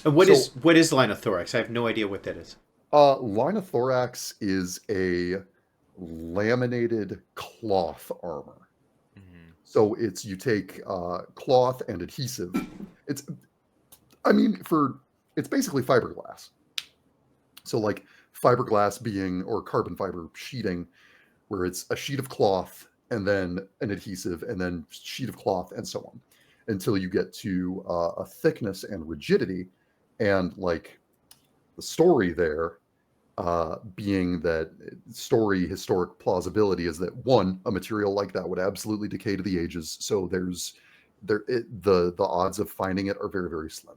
And what is line of thorax? I have no idea what that is. Line of thorax is a laminated cloth armor. So you take cloth and adhesive. It's basically fiberglass. So like fiberglass being, or carbon fiber sheeting, where it's a sheet of cloth and then an adhesive and then sheet of cloth and so on, until you get to a thickness and rigidity. And like the story there being that historic plausibility is that one, a material like that would absolutely decay to the ages. So the odds of finding it are very, very slim.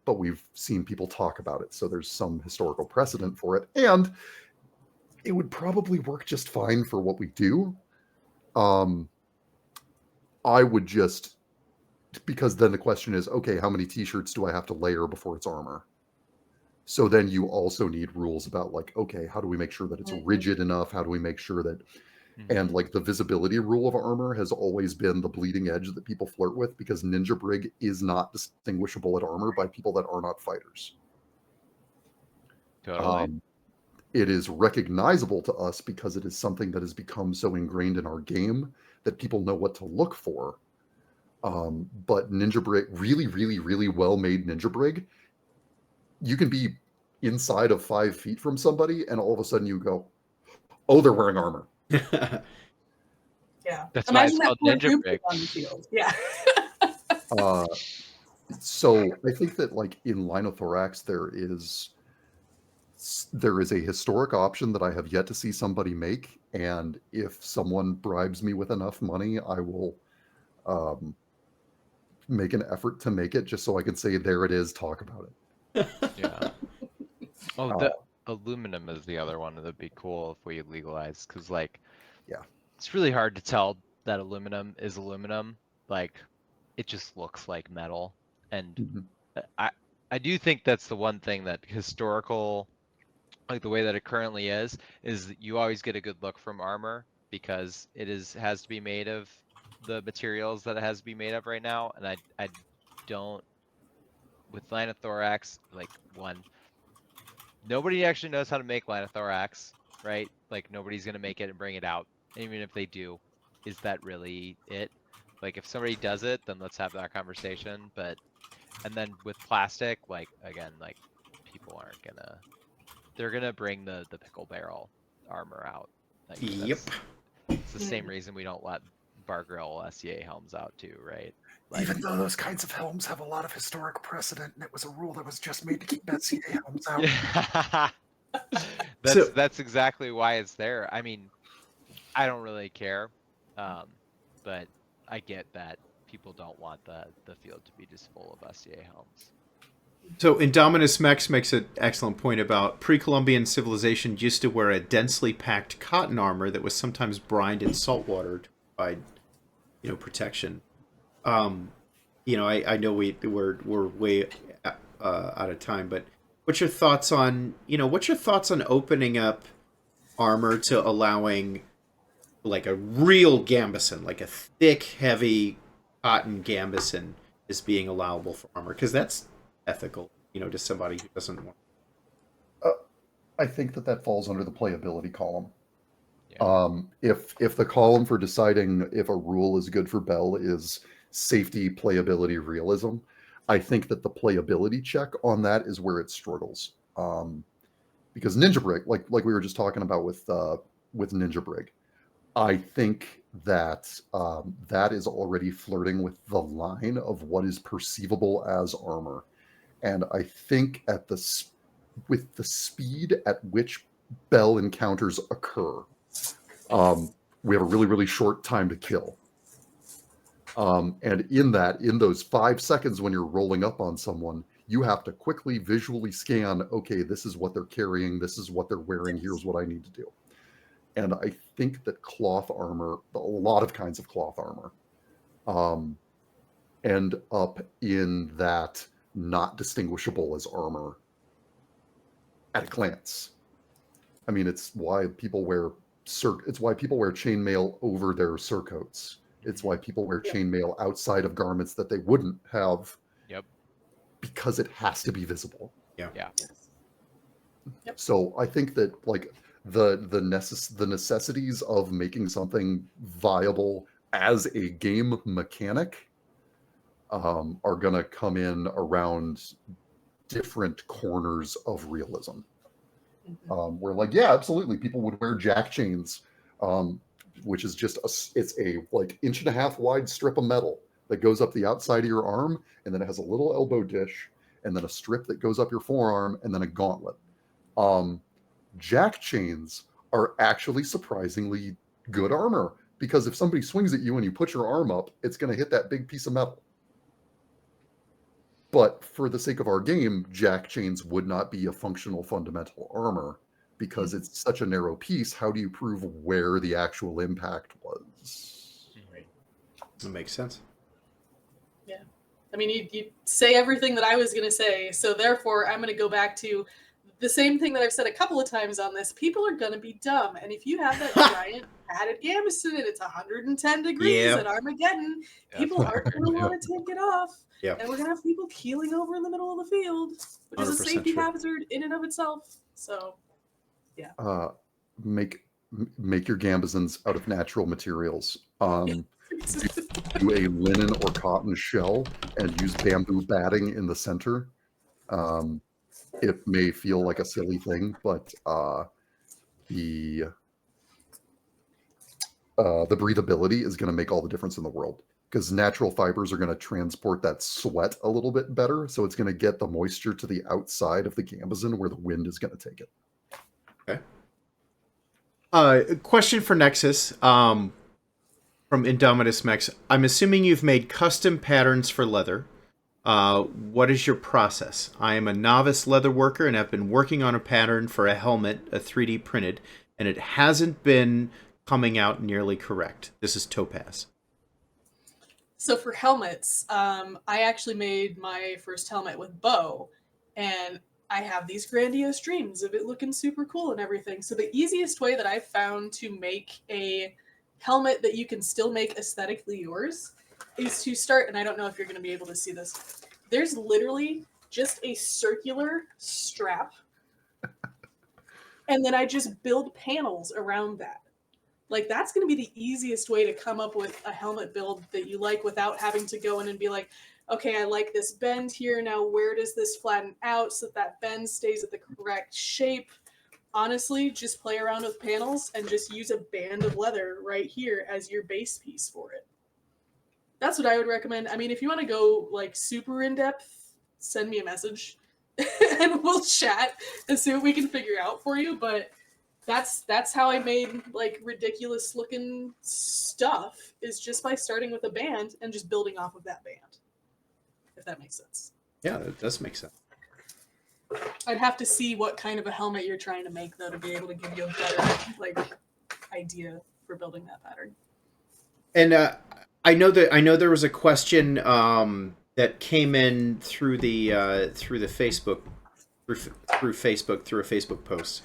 But we've seen people talk about it. So there's some historical precedent for it. And it would probably work just fine for what we do. I would just, because then the question is, okay, how many t-shirts do I have to layer before it's armor? So then you also need rules about like, okay, how do we make sure that it's rigid enough? How do we make sure that, and like the visibility rule of armor has always been the bleeding edge that people flirt with, because Ninja Brig is not distinguishable at armor by people that are not fighters. Totally. It is recognizable to us because it is something that has become so ingrained in our game that people know what to look for. But Ninja Brig, really, really, really well-made Ninja Brig, you can be inside of 5 feet from somebody and all of a sudden you go, oh, they're wearing armor. Yeah. That's why it's Imagine called that poor Ninja group Brig. on the field. Yeah. So I think that like in Linothorax, there is a historic option that I have yet to see somebody make. And if someone bribes me with enough money, I will make an effort to make it just so I can say, there it is, talk about it. Yeah. Oh, the aluminum is the other one that'd be cool if we legalize, because like, yeah, it's really hard to tell that aluminum is aluminum. Like, it just looks like metal. And I do think that's the one thing that historical, like the way that it currently is that you always get a good look from armor because it has to be made of the materials that it has to be made of right now. And I don't, with Linothorax, like nobody actually knows how to make Linothorax, right? Like nobody's gonna make it and bring it out. And even if they do, is that really it? Like if somebody does it, then let's have that conversation. And then with plastic, like again, like people aren't gonna, they're gonna bring the pickle barrel armor out. Like, Yep. It's the same reason we don't let Bar Grill SCA helms out too, right? Like, even though those kinds of helms have a lot of historic precedent, and it was a rule that was just made to keep SCA helms out. Yeah. That's exactly why it's there. I mean, I don't really care, but I get that people don't want the field to be just full of SCA helms. So Indominus Mex makes an excellent point about pre-Columbian civilization used to wear a densely packed cotton armor that was sometimes brined in salt water to provide, protection. I know we're way out of time, but what's your thoughts on opening up armor to allowing like a real gambeson, like a thick, heavy cotton gambeson is being allowable for armor? Because that's ethical, to somebody who doesn't want. I think that falls under the playability column. Yeah. If the column for deciding if a rule is good for Bell is safety, playability, realism, I think that the playability check on that is where it struggles. Because Ninja Brig, like we were just talking about with Ninja Brig, I think that that is already flirting with the line of what is perceivable as armor. And I think with the speed at which Bell encounters occur, we have a really, really short time to kill. And in those 5 seconds when you're rolling up on someone, you have to quickly visually scan, okay, this is what they're carrying, this is what they're wearing, here's what I need to do. And I think that cloth armor, a lot of kinds of cloth armor, end up in that not distinguishable as armor at a glance. I mean, it's why people wear it's why people wear chainmail over their surcoats. It's why people wear chainmail outside of garments that they wouldn't have. Yep. Because it has to be visible. Yeah. Yep. So I think that like the necessities of making something viable as a game mechanic are going to come in around different corners of realism. Where like, yeah, absolutely, people would wear jack chains, which is just it's a like 1.5 inch wide strip of metal that goes up the outside of your arm, and then it has a little elbow dish, and then a strip that goes up your forearm, and then a gauntlet. Jack chains are actually surprisingly good armor, because if somebody swings at you and you put your arm up, it's going to hit that big piece of metal. But for the sake of our game, jack chains would not be a functional fundamental armor because it's such a narrow piece. How do you prove where the actual impact was? That makes sense. Yeah. I mean, you say everything that I was going to say, so therefore I'm going to go back to the same thing that I've said a couple of times on this. People are going to be dumb, and if you have that giant padded gambeson and it's 110 degrees at Armageddon, people aren't going to want to take it off. Yep. And we're going to have people keeling over in the middle of the field, which is a safety hazard in and of itself. So, yeah. Make your gambesons out of natural materials. Do a linen or cotton shell and use bamboo batting in the center. It may feel like a silly thing, but the breathability is going to make all the difference in the world, because natural fibers are going to transport that sweat a little bit better, so it's going to get the moisture to the outside of the gambeson where the wind is going to take it. Okay. Question for Nexus from Indomitus Mex. I'm assuming you've made custom patterns for leather. What is your process? I am a novice leather worker and have been working on a pattern for a helmet, a 3D printed, and it hasn't been coming out nearly correct. This is Topaz. So for helmets, I actually made my first helmet with bow, and I have these grandiose dreams of it looking super cool and everything. So the easiest way that I've found to make a helmet that you can still make aesthetically yours is to start, and I don't know if you're going to be able to see this, there's literally just a circular strap, and then I just build panels around that. Like, that's going to be the easiest way to come up with a helmet build that you like without having to go in and be like, okay, I like this bend here, now where does this flatten out so that bend stays at the correct shape? Honestly, just play around with panels and just use a band of leather right here as your base piece for it. That's what I would recommend. I mean, if you want to go like super in depth, send me a message and we'll chat and see what we can figure out for you. But that's how I made like ridiculous looking stuff, is just by starting with a band and just building off of that band. If that makes sense. Yeah, that does make sense. I'd have to see what kind of a helmet you're trying to make, though, to be able to give you a better like idea for building that pattern. And I know there was a question that came in through the Facebook through a Facebook post.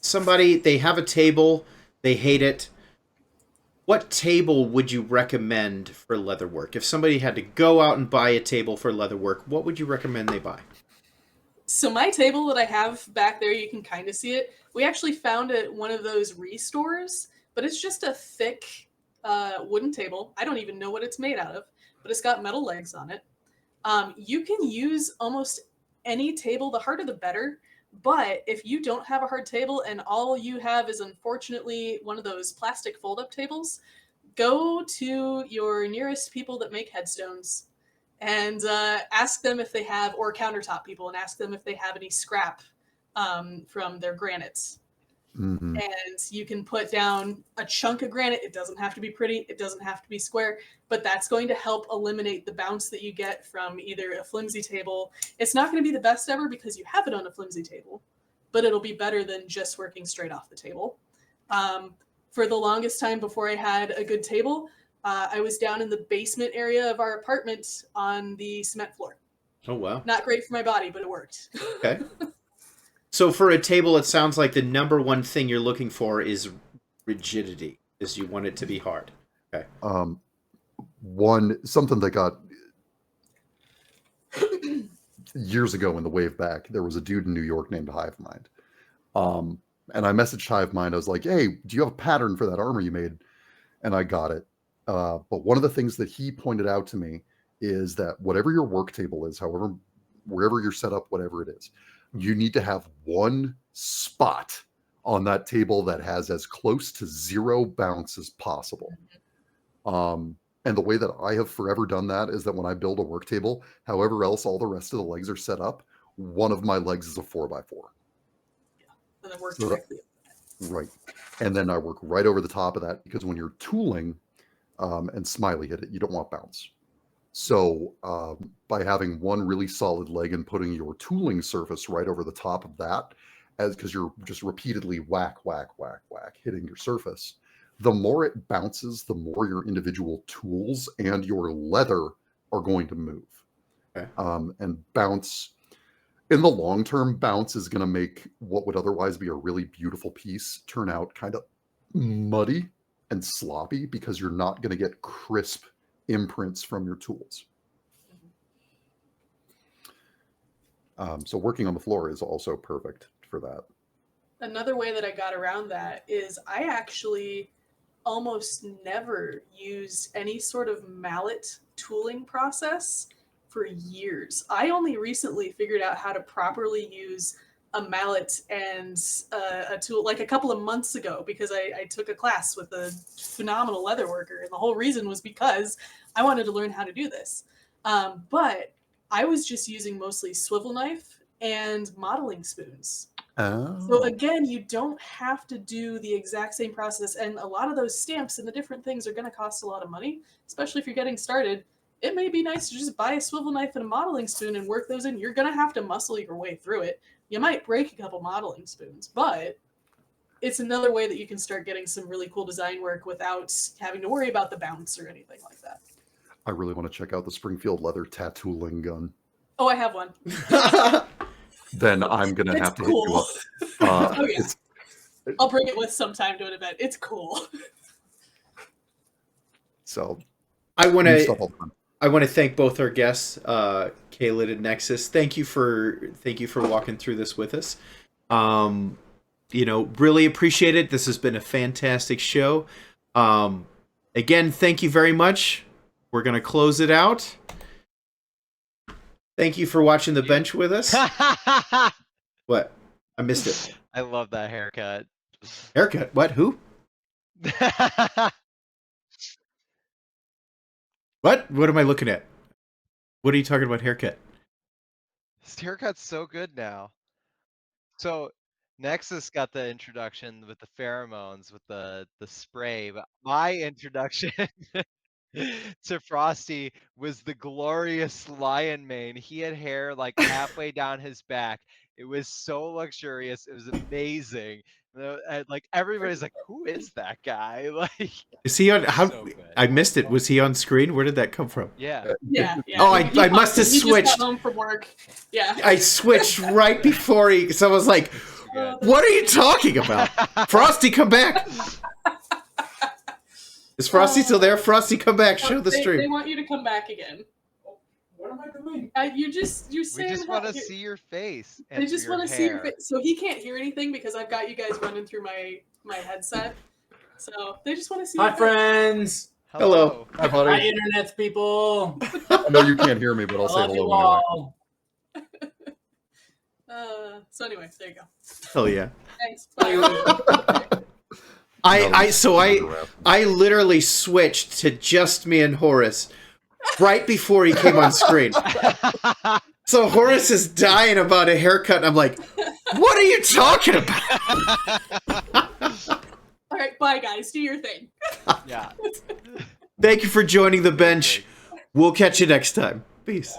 Somebody, they have a table, they hate it. What table would you recommend for leatherwork? If somebody had to go out and buy a table for leatherwork, what would you recommend they buy? So my table that I have back there, you can kind of see it. We actually found it at one of those restores, but it's just a thick wooden table. I don't even know what it's made out of, but it's got metal legs on it. You can use almost any table, the harder the better. But if you don't have a hard table and all you have is unfortunately one of those plastic fold-up tables, go to your nearest people that make headstones and ask them if they have, or countertop people, and ask them if they have any scrap from their granites. Mm-hmm. And you can put down a chunk of granite. It doesn't have to be pretty. It doesn't have to be square, but that's going to help eliminate the bounce that you get from either a flimsy table. It's not going to be the best ever because you have it on a flimsy table, but it'll be better than just working straight off the table. For the longest time before I had a good table, I was down in the basement area of our apartment on the cement floor. Oh, wow. Not great for my body, but it worked. Okay. So for a table, it sounds like the number one thing you're looking for is rigidity, is you want it to be hard. Okay. Something that got years ago in the wave back, there was a dude in New York named Hivemind. And I messaged Hivemind. I was like, hey, do you have a pattern for that armor you made? And I got it. But one of the things that he pointed out to me is that whatever your work table is, however, wherever you're set up, whatever it is, you need to have one spot on that table that has as close to 0 bounce as possible. And the way that I have forever done that is that when I build a work table, however else all the rest of the legs are set up, one of my legs is a 4x4. Yeah, and then work directly. Right. And then I work right over the top of that, because when you're tooling, and Smiley hit it, you don't want bounce. So by having one really solid leg and putting your tooling surface right over the top of that, because you're just repeatedly whack, whack, whack, whack, hitting your surface, the more it bounces, the more your individual tools and your leather are going to move. Okay. And bounce, in the long term, bounce is going to make what would otherwise be a really beautiful piece turn out kind of muddy and sloppy, because you're not going to get crisp imprints from your tools. So working on the floor is also perfect for that. Another way that I got around that is I actually almost never use any sort of mallet tooling process for years. I only recently figured out how to properly use a mallet and a tool like a couple of months ago, because I took a class with a phenomenal leather worker, and the whole reason was because I wanted to learn how to do this. But I was just using mostly swivel knife and modeling spoons. Oh. So again, you don't have to do the exact same process, and a lot of those stamps and the different things are going to cost a lot of money, especially if you're getting started. It may be nice to just buy a swivel knife and a modeling spoon and work those in. You're going to have to muscle your way through it. You might break a couple modeling spoons, but it's another way that you can start getting some really cool design work without having to worry about the bounce or anything like that. I really want to check out the Springfield leather tattooing gun. Oh, I have one. Then I'm going to have to cool. hit you up. Oh, yeah. I'll bring it with sometime to an event. It's cool. So I want to thank both our guests, Caelidh and Nexus. Thank you for walking through this with us. Really appreciate it. This has been a fantastic show. Again, thank you very much. We're going to close it out. Thank you for watching The Bench with us. What? I missed it. I love that haircut. Haircut? What? Who? What? What am I looking at? What are you talking about haircut? This haircut's so good now. So Nexus got the introduction with the pheromones, with the spray, but my introduction to Frosty was the glorious lion mane. He had hair like halfway down his back. It was so luxurious. It was amazing. Like everybody's like, "Who is that guy?" Like, is he on? How? So I missed it. Was he on screen? Where did that come from? Yeah. Oh, I must have switched. Just got home from work. Yeah. I switched right before he. So I was like, "What are you talking about?" Frosty, come back. Is Frosty still there? Frosty, come back. Show the stream. They want you to come back again. What am I doing? You're saying. We just want to see your face. They just want to see your face. So he can't hear anything because I've got you guys running through my headset. So they just want to see. Hi, friends. Hello. Hi, buddy. Hi, internet people. I know you can't hear me, but I'll say Love you hello anyway. all. So anyway, there you go. Hell yeah. Thanks. Bye. I literally switched to just me and Horace right before he came on screen. So Horace is dying about a haircut, and I'm like, "What are you talking about?" All right, bye guys. Do your thing. Yeah. Thank you for joining The Bench. We'll catch you next time. Peace.